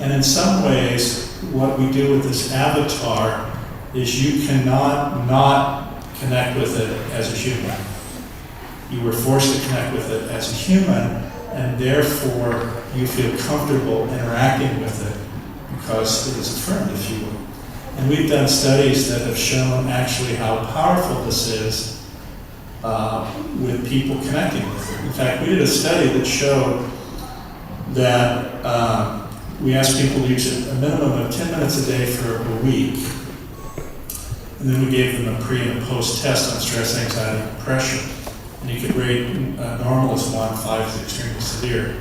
[SPEAKER 10] And in some ways, what we do with this avatar is you cannot not connect with it as a human. You were forced to connect with it as a human, and therefore you feel comfortable interacting with it because it is a friend, if you will. And we've done studies that have shown actually how powerful this is with people connecting with it. In fact, we did a study that showed that we asked people to use it a minimum of 10 minutes a day for a week. And then we gave them a pre and a post test on stress, anxiety, and depression. And you could rate normal as 1, 5 is extremely severe.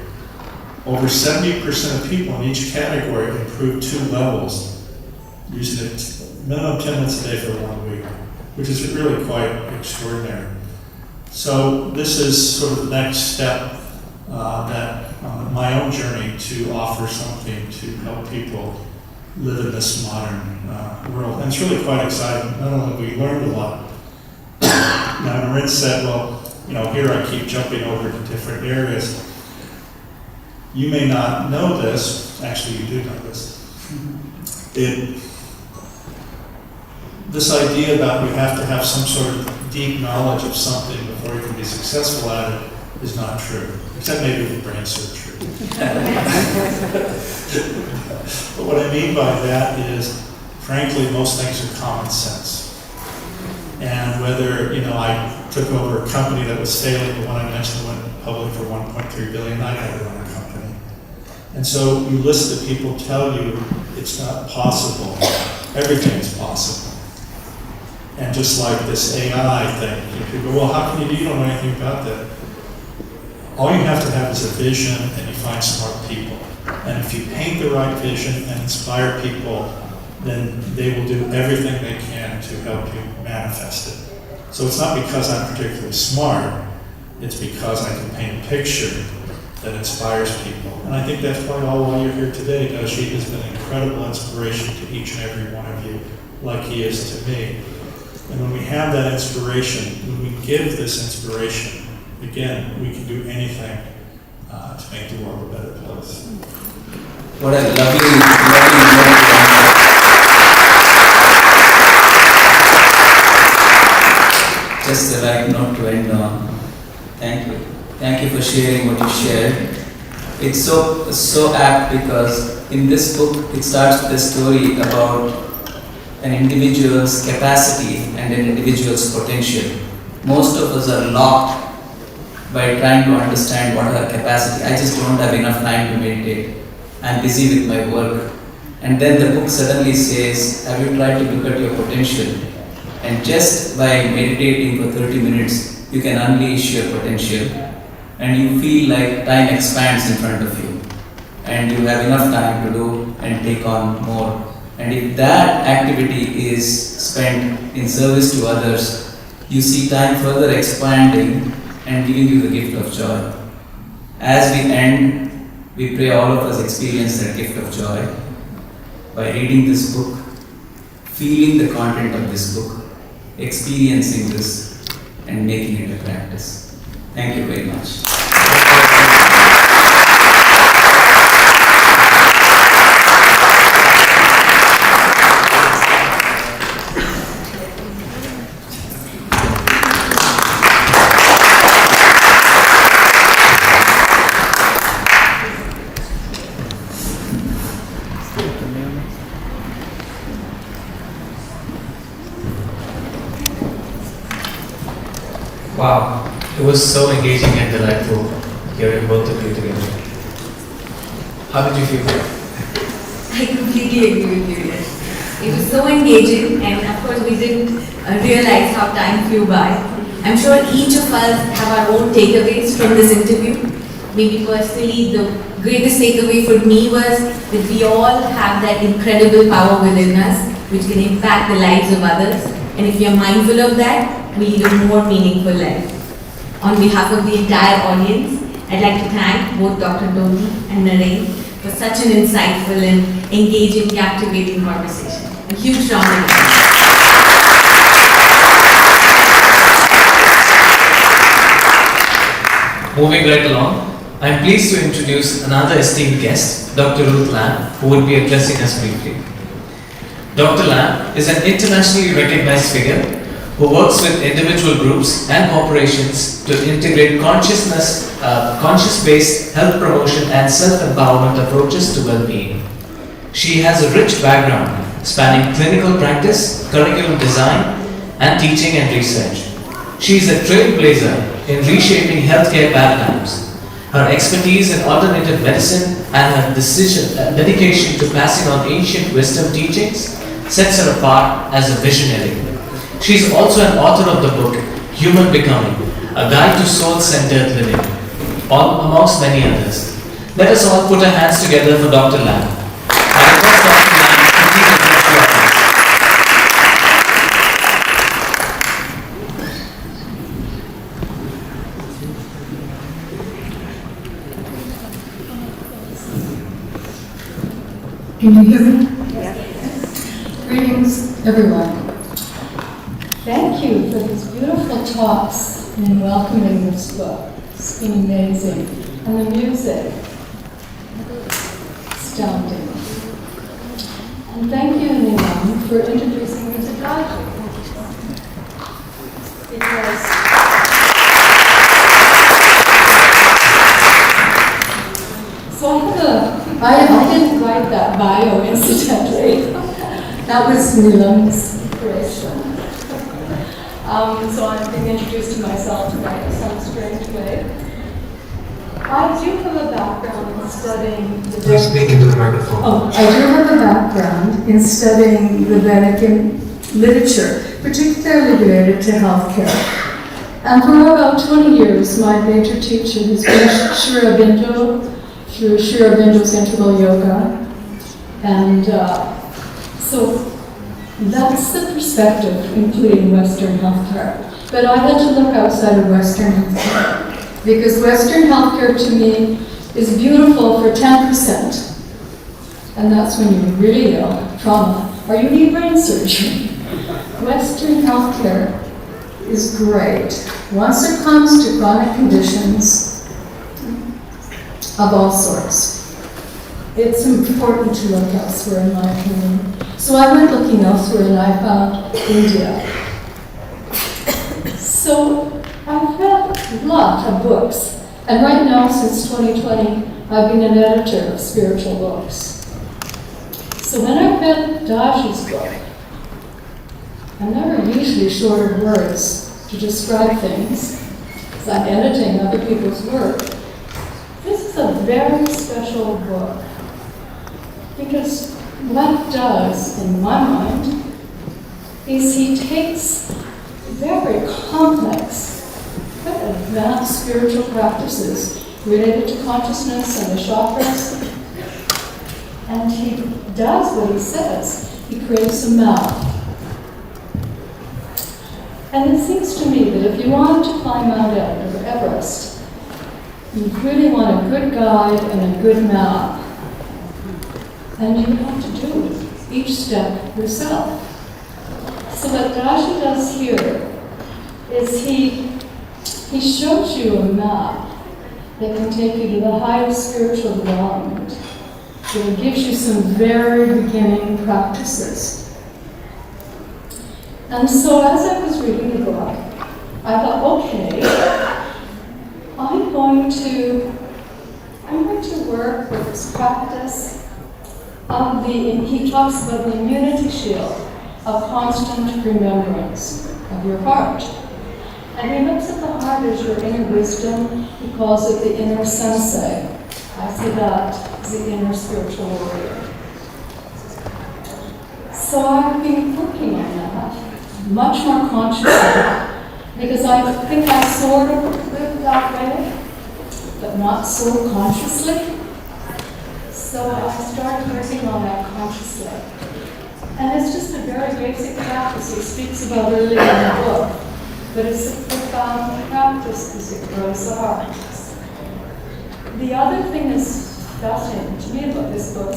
[SPEAKER 10] Over 70% of people in each category improved 2 levels using it minimum 10 minutes a day for 1 week, which is really quite extraordinary. So this is sort of the next step that on my own journey to offer something to help people live in this modern world. And it's really quite exciting. Not only have we learned a lot. Now, Naren said, well, you know, here I keep jumping over to different areas. You may not know this, actually you do know this. This idea that we have to have some sort of deep knowledge of something before you can be successful at it is not true, except maybe with brain surgery. But what I mean by that is, frankly, most things are common sense. And whether, you know, I took over a company that was failing, the one I mentioned went public for $1.3 billion, I had to run a company. And so you listen to people tell you it's not possible. Everything is possible. And just like this AI thing, people go, well, how can you don't know anything about that? All you have to have is a vision, and you find smart people. And if you paint the right vision and inspire people, then they will do everything they can to help you manifest it. So it's not because I'm particularly smart, it's because I can paint a picture that inspires people. And I think that's probably all why you're here today. Doty has been an incredible inspiration to each and every one of you, like he is to me. And when we have that inspiration, when we give this inspiration, again, we can do anything to make the world a better place.
[SPEAKER 9] What a lovely just the right note to end on. Thank you. Thank you for sharing what you shared. It's so apt because in this book it starts with a story about an individual's capacity and an individual's potential. Most of us are locked by trying to understand what our capacity. I just don't have enough time to meditate. I'm busy with my work. And then the book suddenly says, have you tried to look at your potential? And just by meditating for 30 minutes, you can unleash your potential. And you feel like time expands in front of you. And you have enough time to do and take on more. And if that activity is spent in service to others, you see time further expanding and giving you the gift of joy. As we end, we pray all of us experience that gift of joy by reading this book, feeling the content of this book, experiencing this, and making it a practice. Thank you very much.
[SPEAKER 3] Wow, it was so engaging and delightful hearing both of you together. How did you feel?
[SPEAKER 2] I completely agree with you, yes. It was so engaging, and of course we didn't realize how time flew by. I'm sure each of us have our own takeaways from this interview. Maybe personally, the greatest takeaway for me was that we all have that incredible power within us, which can impact the lives of others. And if we are mindful of that, we lead a more meaningful life. On behalf of the entire audience, I'd like to thank both Dr. Doty and Naren for such an insightful and engaging, captivating conversation. A huge round of applause.
[SPEAKER 3] Moving right along, I am pleased to introduce another esteemed guest, Dr. Ruth Lamb, who will be addressing us briefly. Dr. Lamb is an internationally recognized figure who works with individual groups and corporations to integrate conscious-based health promotion and self-empowerment approaches to well-being. She has a rich background spanning clinical practice, curriculum design, and teaching and research. She is a trailblazer in reshaping healthcare paradigms. Her expertise in alternative medicine and her dedication to passing on ancient wisdom teachings sets her apart as a visionary. She is also an author of the book Human Becoming, a guide to soul-centered living, amongst many others. Let us all put our hands together for Dr. Lamb. I request Dr. Lamb to please address the audience.
[SPEAKER 11] Can you hear me? Greetings, everyone. Thank you for these beautiful talks in welcoming this book. It's been amazing. And the music, astounding. And thank you, Naren, for introducing me to Daaji. Because I didn't write that bio, incidentally. That was Neelam's creation. So I'm being introduced to myself tonight in some strange way. I do have a background in studying the Vedic.
[SPEAKER 12] Speak into the microphone.
[SPEAKER 11] I do have a background in studying the Vedic literature, particularly related to healthcare. And for about 20 years, my major teacher has been Shri through Shri Aurobindo's Integral Yoga. And so that's the perspective, including Western healthcare. But I had to look outside of Western healthcare, because Western healthcare to me is beautiful for 10%. And that's when you're really ill, trauma, or you need brain surgery. Western healthcare is great. Once it comes to chronic conditions of all sorts, it's important to look elsewhere, in my opinion. So I went looking elsewhere and I found India. So I've read a lot of books. And right now, since 2020, I've been an editor of spiritual books. So when I read Daaji's book, I'm never usually short of words to describe things, because I'm editing other people's work. This is a very special book, because what it does, in my mind, is he takes very complex, but advanced spiritual practices related to consciousness and the chakras, and he does what he says. He creates a map. And it seems to me that if you want to climb Mount Everest, you really want a good guide and a good map. And you have to do each step yourself. So what Daaji does here is he shows you a map that can take you to the highest spiritual development. So it gives you some very beginning practices. And so as I was reading the book, I thought, okay, I'm going to work with this practice of he talks about the immunity shield of constant remembrance of your heart. And he looks at the heart as your inner wisdom. He calls it the inner sensei. I see that as the inner spiritual warrior. So I've been working on that much more consciously, because I think I sort of live that way, but not so consciously. So I started working on that consciously. And it's just a very basic practice he speaks about earlier in the book, but it's a profound practice because it grows the heart. The other thing that's fascinating to me about this book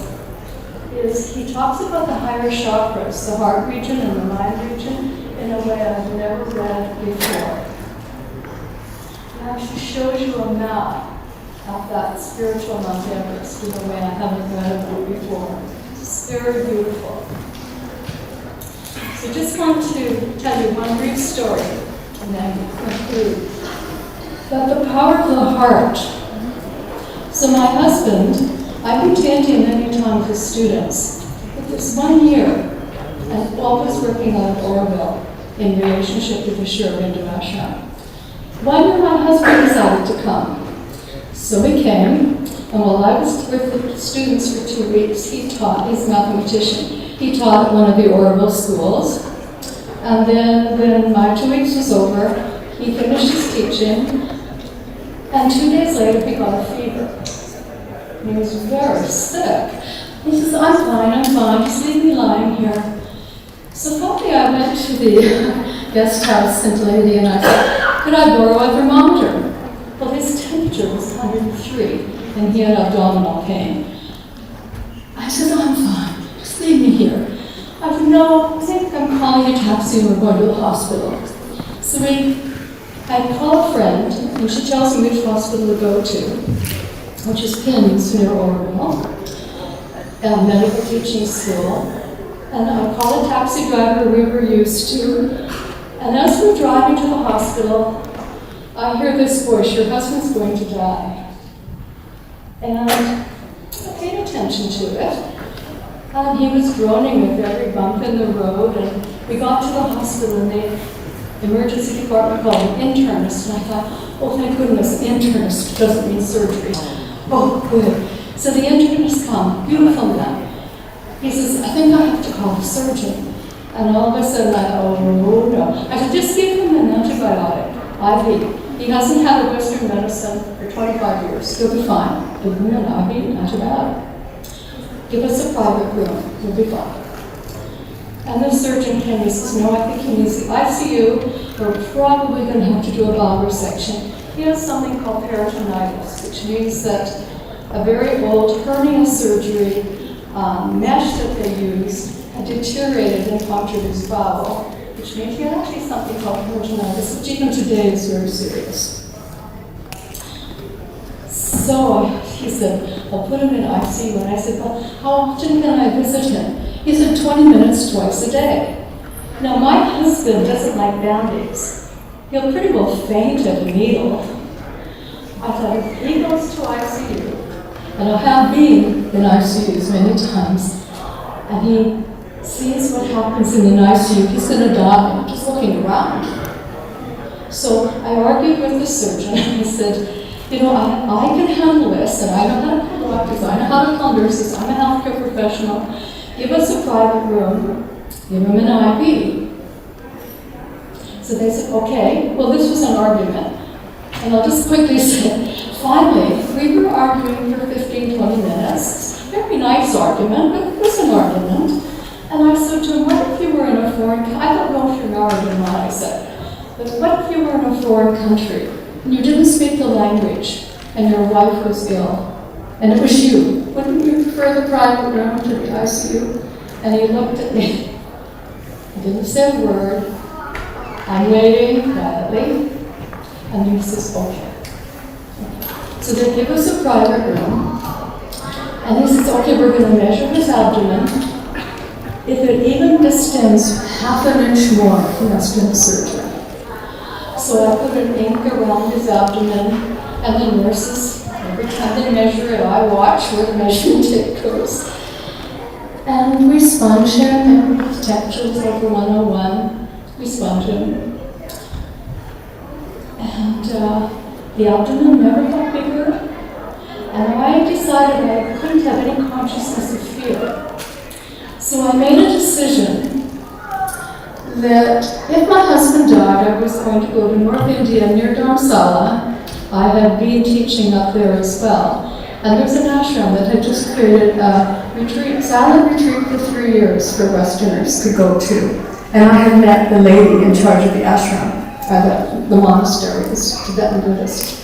[SPEAKER 11] is he talks about the higher chakras, the heart region and the mind region, in a way I've never read before. It actually shows you a map at that spiritual Mount Everest in a way I haven't read about before. It's very beautiful. So just want to tell you one brief story and then conclude. About the power of the heart. So my husband, I've been chanting many times with students, but this 1 year, and always working out of Oroville in relationship with the Shri ashram. 1 year my husband decided to come. So we came, and while I was with the students for 2 weeks, he taught, he's a mathematician, he taught at one of the Oroville schools. And then when my 2 weeks was over, he finished his teaching, and 2 days later he got a fever. He was very sick. He says, I'm fine, just leave me lying here. So finally I went to the guest house in Lady and I said, could I borrow a thermometer? Well, his temperature was 103 and he had abdominal pain. I said, I'm fine, just leave me here. I said, no, I think I'm calling a taxi and we're going to the hospital. So I call a friend and she tells me which hospital to go to, which is Pins near Oroville, a medical teaching school. And I call a taxi driver we were used to. And as we're driving to the hospital, I hear this voice, your husband's going to die. And I paid attention to it. And he was groaning with every bump in the road. And we got to the hospital and the emergency department called an internist. And I thought, oh, thank goodness, internist doesn't mean surgery. Oh, good. So the internist come, beautiful man. He says, I think I have to call the surgeon. And all of a sudden I thought, oh no. I said, just give him an antibiotic, IV. He hasn't had a Western medicine for 25 years. He'll be fine. Give him an IV antibiotic. Give us a private room. He'll be fine. And the surgeon came and says, no, I think he needs the ICU. We're probably going to have to do a bowel resection. He has something called peritonitis, which means that a very old hernia surgery mesh that they used had deteriorated and punctured his bowel, which means he had actually something called peritonitis, which even today is very serious. So he said, I'll put him in ICU. And I said, well, how often can I visit him? He said, 20 minutes twice a day. Now, my husband doesn't like Band-Aids. He'll pretty well faint at a needle. I thought, if he goes to ICU, and I have been in ICUs many times, and he sees what happens in an ICU, he's going to die. I'm just looking around. So I argued with the surgeon, and he said, you know, I can handle this, and I know how to call doctors, I know how to call nurses, I'm a healthcare professional. Give us a private room, give him an IV. So they said, okay. Well, this was an argument. And I'll just quickly say, finally, we were arguing for 15, 20 minutes. Very nice argument, but it was an argument. And I said to him, what if you were in a foreign country? I don't know if you're married or not, I said. But what if you were in a foreign country and you didn't speak the language and your wife was ill and it was you? Wouldn't you prefer the private room to the ICU? And he looked at me. He didn't say a word. I'm waiting quietly. And he says, okay. So they give us a private room. And he says, okay, we're going to measure his abdomen. If it even distends half an inch more, he has to have surgery. So I put an ink around his abdomen, and the nurses, every time they measure it, I watch where the measuring tape goes. And we sponge him, and his temperature was over 101. We sponge him. And the abdomen never got bigger. And I decided I couldn't have any consciousness of fear. So I made a decision that if my husband died, I was going to go to North India near Dharamsala. I had been teaching up there as well. And there's an ashram that had just created a retreat, silent retreat for 3 years for Westerners to go to. And I had met the lady in charge of the ashram, the monastery, this Tibetan Buddhist.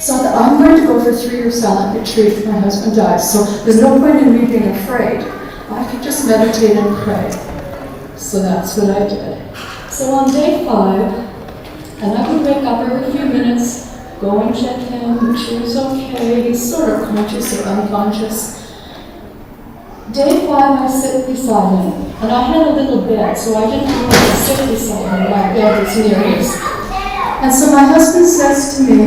[SPEAKER 11] So I thought, I'm going to go for 3 years silent retreat if my husband dies. So there's no point in me being afraid. I could just meditate and pray. So that's what I did. So on day 5, and I would wake up every few minutes, go and check him, him, make sure he's okay. He's sort of conscious or unconscious. Day 5, I sit beside him, and I had a little bed, so I didn't really sit beside him. My bed was near his. And so my husband says to me,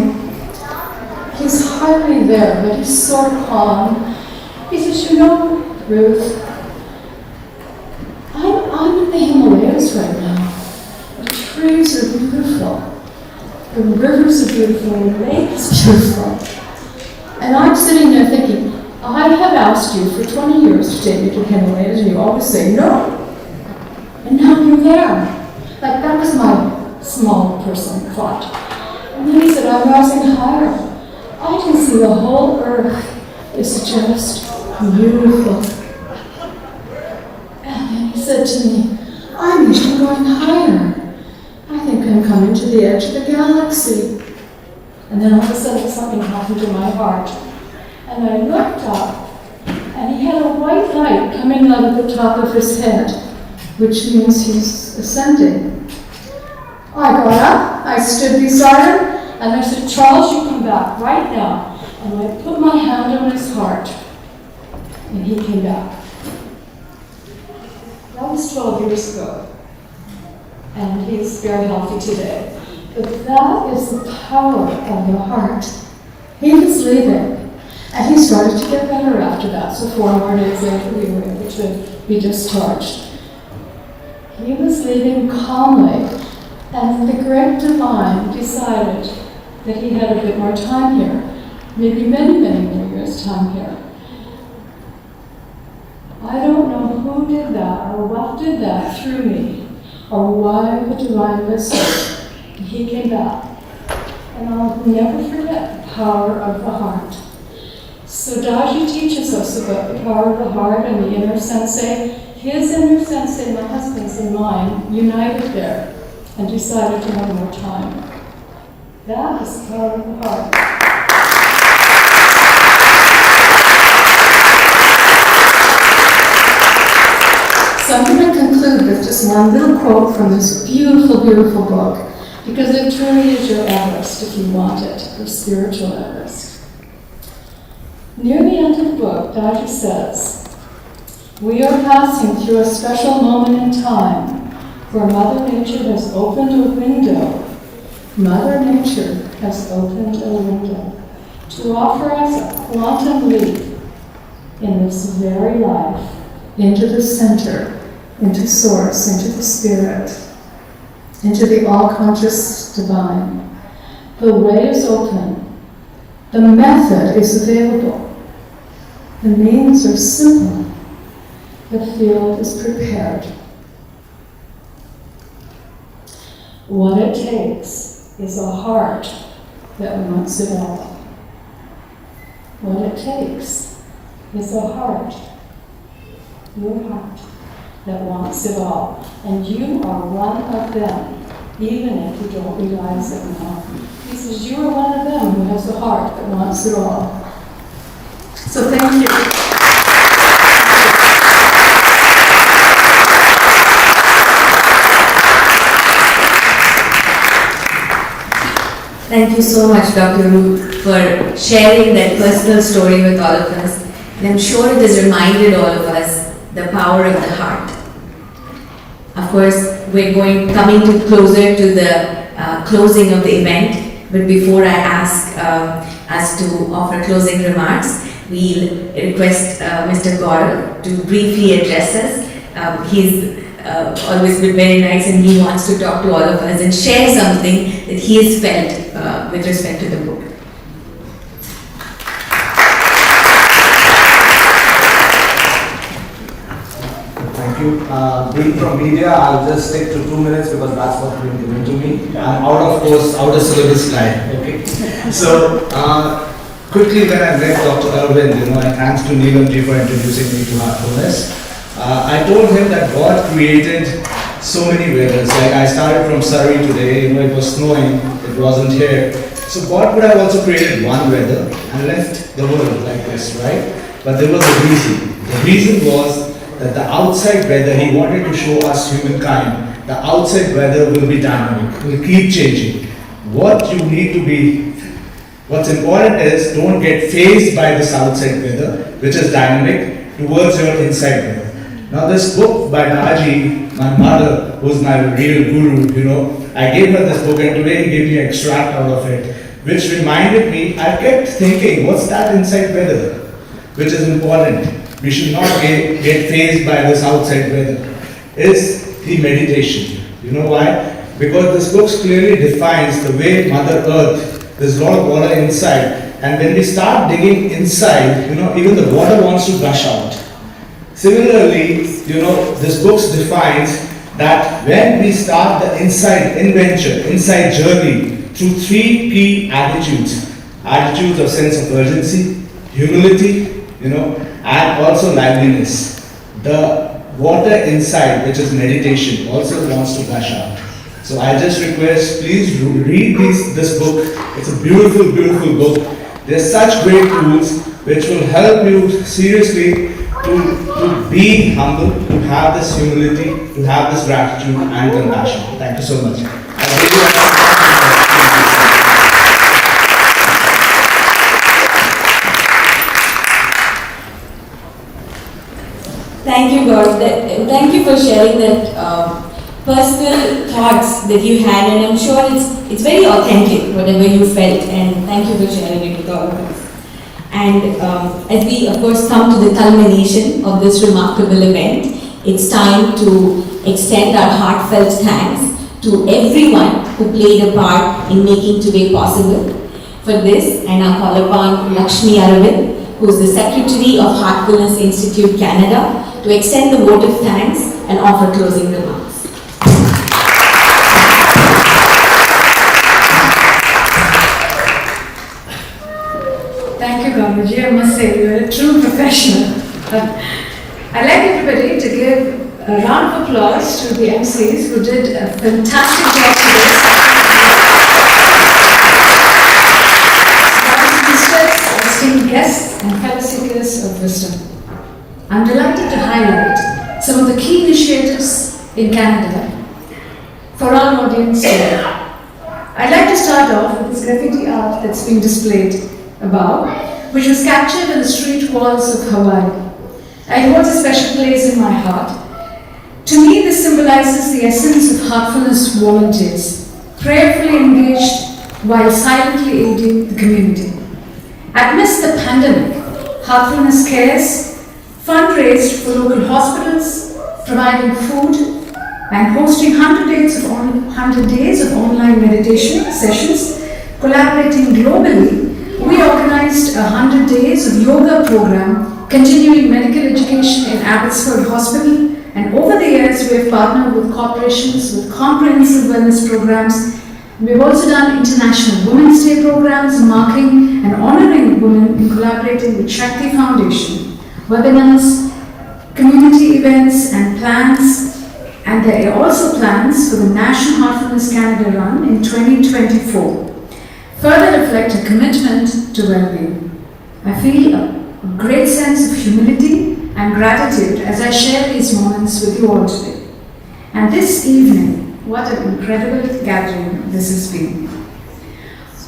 [SPEAKER 11] he's hardly there, but he's sort of calm. He says, you know, Ruth, I'm in the Himalayas right now. The trees are beautiful. The rivers are beautiful, the lake is beautiful. And I'm sitting there thinking, I have asked you for 20 years to take me to the Himalayas, and you always say no. And now you're there. Like, that was my small person thought. And then he said, I'm rising higher. I can see the whole earth is just beautiful. And then he said to me, I'm even going higher. I think I'm coming to the edge of the galaxy. And then all of a sudden something happened to my heart. And I looked up, and he had a white light coming out of the top of his head, which means he's ascending. I got up, I stood beside him, and I said, Charles, you come back right now. And I put my hand on his heart, and he came back. That was 12 years ago. And he's very healthy today. But that is the power of the heart. He was leaving, and he started to get better after that. So 4 more days later, we were able to be discharged. He was leaving calmly, and the great divine decided that he had a bit more time here, maybe many, many more years time here. I don't know who did that, or what did that through me, or why the divine listened. He came back. And I'll never forget the power of the heart. So Daaji teaches us about the power of the heart and the inner sensei. His inner sensei, my husband's and mine, united there and decided to have more time. That is the power of the heart. So I'm going to conclude with just one little quote from this beautiful, beautiful book, because it truly is your Everest if you want it, your spiritual Everest. Near the end of the book, Daaji says, we are passing through a special moment in time where Mother Nature has opened a window. Mother Nature has opened a window to offer us a quantum leap in this very life into the center, into Source, into the Spirit, into the all-conscious divine. The way is open. The method is available. The means are simple. The field is prepared. What it takes is a heart that wants it all. What it takes is a heart, your heart, that wants it all. And you are one of them, even if you don't realize it now. He says, you are one of them who has a heart that wants it all. So thank you.
[SPEAKER 2] Thank you so much, Dr. Ruth, for sharing that personal story with all of us. And I'm sure it has reminded all of us the power of the heart. Of course, we're coming closer to the closing of the event, but before I ask us to offer closing remarks, we'll request Mr. Gaurav to briefly address us. He's always been very nice, and he wants to talk to all of us and share something that he has felt with respect to the book.
[SPEAKER 12] Thank you. Being from media, I'll just stick to 2 minutes because that's what's been given to me. I'm out of syllabus time. Okay. So quickly, when I met Dr. Arvind, and thanks to Neelam ji for introducing me to Heartfulness, I told him that God created so many weathers. Like I started from Surrey today, it was snowing, it wasn't here. So God could have also created one weather and left the world like this, right? But there was a reason. The reason was that the outside weather, he wanted to show us humankind, the outside weather will be dynamic, will keep changing. What you need to be What's important is don't get fazed by this outside weather, which is dynamic, towards your inside weather. Now this book by Daaji, my mother, who's my real guru, I gave her this book and today he gave me an extract out of it, which reminded me, I kept thinking, what's that inside weather? Which is important. We should not get fazed by this outside weather. Is the meditation. You know why? Because this book clearly defines the way Mother Earth, there's a lot of water inside, and when we start digging inside, even the water wants to gush out. Similarly, this book defines that when we start the inside journey through 3 key attitudes of sense of urgency, humility, and also liveliness. The water inside, which is meditation, also wants to gush out. So I just request, please read this book. It's a beautiful, beautiful book. There's such great tools which will help you seriously to be humble, to have this humility, to have this gratitude and compassion. Thank you so much.
[SPEAKER 2] Thank you, Gaurav. Thank you for sharing that personal thoughts that you had, and I'm sure it's very authentic, whatever you felt, and thank you for sharing it with all of us. And as we, of course, come to the culmination of this remarkable event, it's time to extend our heartfelt thanks to everyone who played a part in making today possible. For this, and I call upon Lakshmi Aravind, who is the Secretary of Heartfulness Institute, Canada, to extend the vote of thanks and offer closing remarks.
[SPEAKER 11] Thank you, Gaurav. I must say, you are a true professional. I'd like everybody to give a round of applause to the MCs who did a fantastic job today. Esteemed guests and fellow seekers of wisdom. I'm delighted to highlight some of the key initiatives in Canada for our audience today. I'd like to start off with this graffiti art that's been displayed above, which was captured in the street walls of Hawaii. It holds a special place in my heart. To me, this symbolizes the essence of heartfulness volunteers, prayerfully engaged while silently aiding the community. Amidst the pandemic, Heartfulness Cares fundraised for local hospitals, providing food, and hosting 100 days of online meditation sessions. Collaborating globally, we organized a 100 days of yoga program, continuing medical education in Abbotsford Hospital, and over the years we have partnered with corporations with comprehensive wellness programs. We've also done International Women's Day programs marking and honoring women in collaborating with Shakti Foundation, webinars, community events and plans, and there are also plans for the National Heartfulness Canada Run in 2024. Further reflect a commitment to well-being. I feel a great sense of humility and gratitude as I share these moments with you all today. And this evening, what an incredible gathering this has been.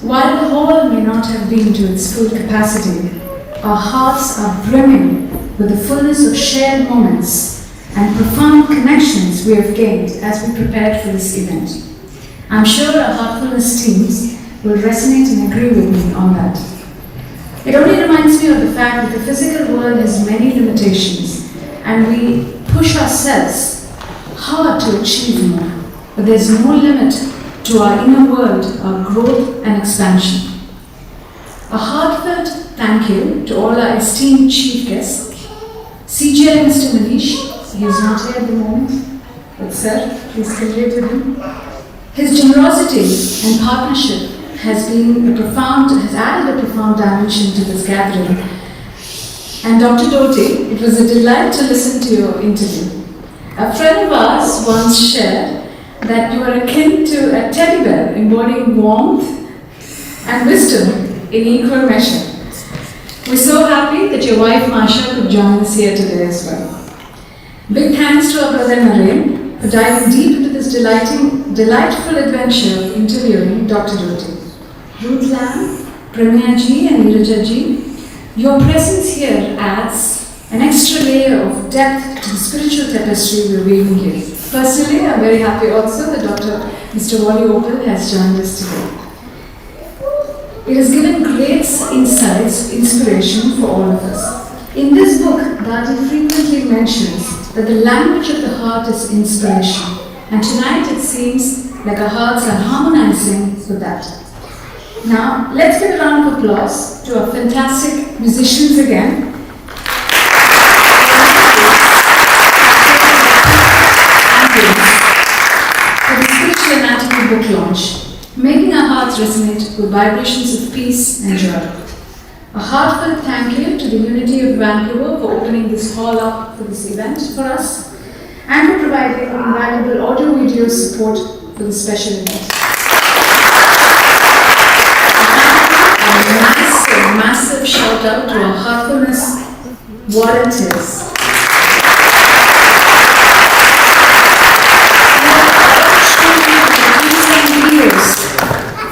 [SPEAKER 11] While the hall may not have been to its full capacity, our hearts are brimming with the fullness of shared moments and profound connections we have gained as we prepared for this event. I'm sure our Heartfulness teams will resonate and agree with me on that. It only reminds me of the fact that the physical world has many limitations and we push ourselves hard to achieve more, but there's no limit to our inner world, our growth and expansion. A heartfelt thank you to all our esteemed chief guests, CGI Mr. Manish. He is not here at the moment, but sir, please convey to him. His generosity and partnership has added a profound dimension to this gathering. And Dr. Doty, it was a delight to listen to your interview. A friend of ours once shared that you are akin to a teddy bear, embodying warmth and wisdom in equal measure. We're so happy that your wife Masha could join us here today as well. Big thanks to our brother Naren for diving deep into this delightful adventure of interviewing Dr. Doty. Ruth Lamb, Prameya ji and Neeraja ji, your presence here adds an extra layer of depth to the spiritual tapestry we're weaving here. Personally, I'm very happy also that Mr. Wally Opal has joined us today. It has given great insights, inspiration for all of us. In this book, Daaji frequently mentions that the language of the heart is inspiration, and tonight it seems like our hearts are harmonizing with that. Now, let's give a round of applause to our fantastic musicians again. For the Spiritual Anatomy book launch, making our hearts resonate with vibrations of peace and joy. A heartfelt thank you to the Unity of Vancouver for opening this hall up for this event for us and for providing invaluable audio-video support for the special event. A massive shout out to our Heartfulness volunteers.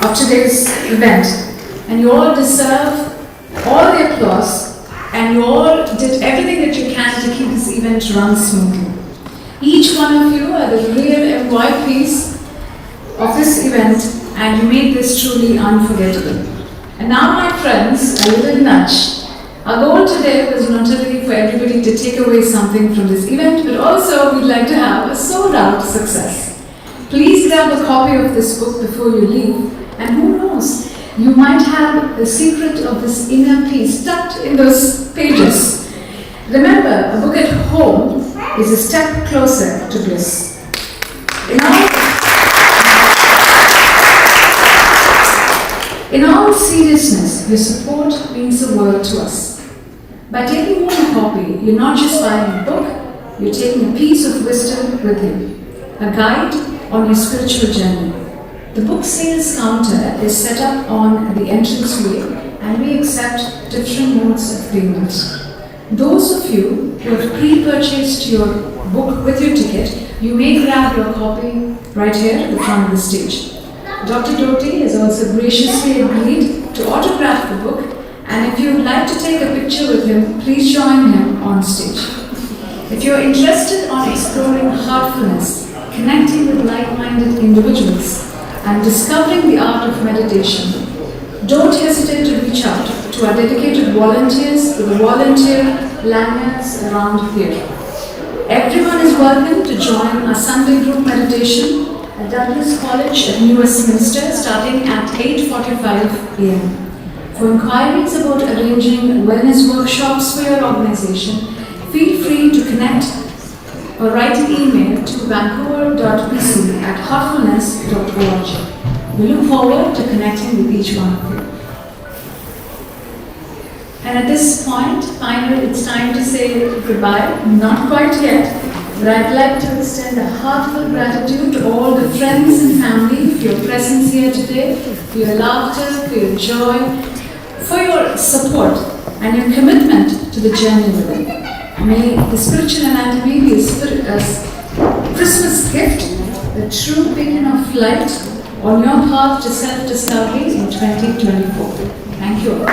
[SPEAKER 11] Of today's event, and you all deserve all the applause, and you all did everything that you can to keep this event run smoothly. Each one of you are the real MVPs of this event, and you made this truly unforgettable. And now, my friends, a little nudge. Our goal today was not only for everybody to take away something from this event, but also we'd like to have a sold-out success. Please grab a copy of this book before you leave, and who knows, you might have the secret of this inner peace tucked in those pages. Remember, a book at home is a step closer to bliss. In all seriousness, your support means the world to us. By taking home a copy, you're not just buying a book, you're taking a piece of wisdom with you, a guide on your spiritual journey. The book sales counter is set up on the entranceway, and we accept different modes of payment. Those of you who have pre-purchased your book with your ticket, you may grab your copy right here at the front of the stage. Dr. Doty has also graciously agreed to autograph the book, and if you would like to take a picture with him, please join him on stage. If you're interested in exploring heartfulness, connecting with like-minded individuals, and discovering the art of meditation, don't hesitate to reach out to our dedicated volunteers with the volunteer lanyards around here. Everyone is welcome to join our Sunday group meditation at Douglas College at New Westminster starting at 8:45 a.m. For inquiries about arranging wellness workshops for your organization, feel free to connect or write an email to vancouver.pc@heartfulness.org. We look forward to connecting with each one of you. And at this point, finally, it's time to say goodbye. Not quite yet, but I'd like to extend a heartfelt gratitude to all the friends and family for your presence here today, for your laughter, for your joy, for your support and your commitment to the journey with it. May the Spiritual Anatomy be a Christmas gift, a true beacon of light on your path to self-discovery in 2024. Thank you all.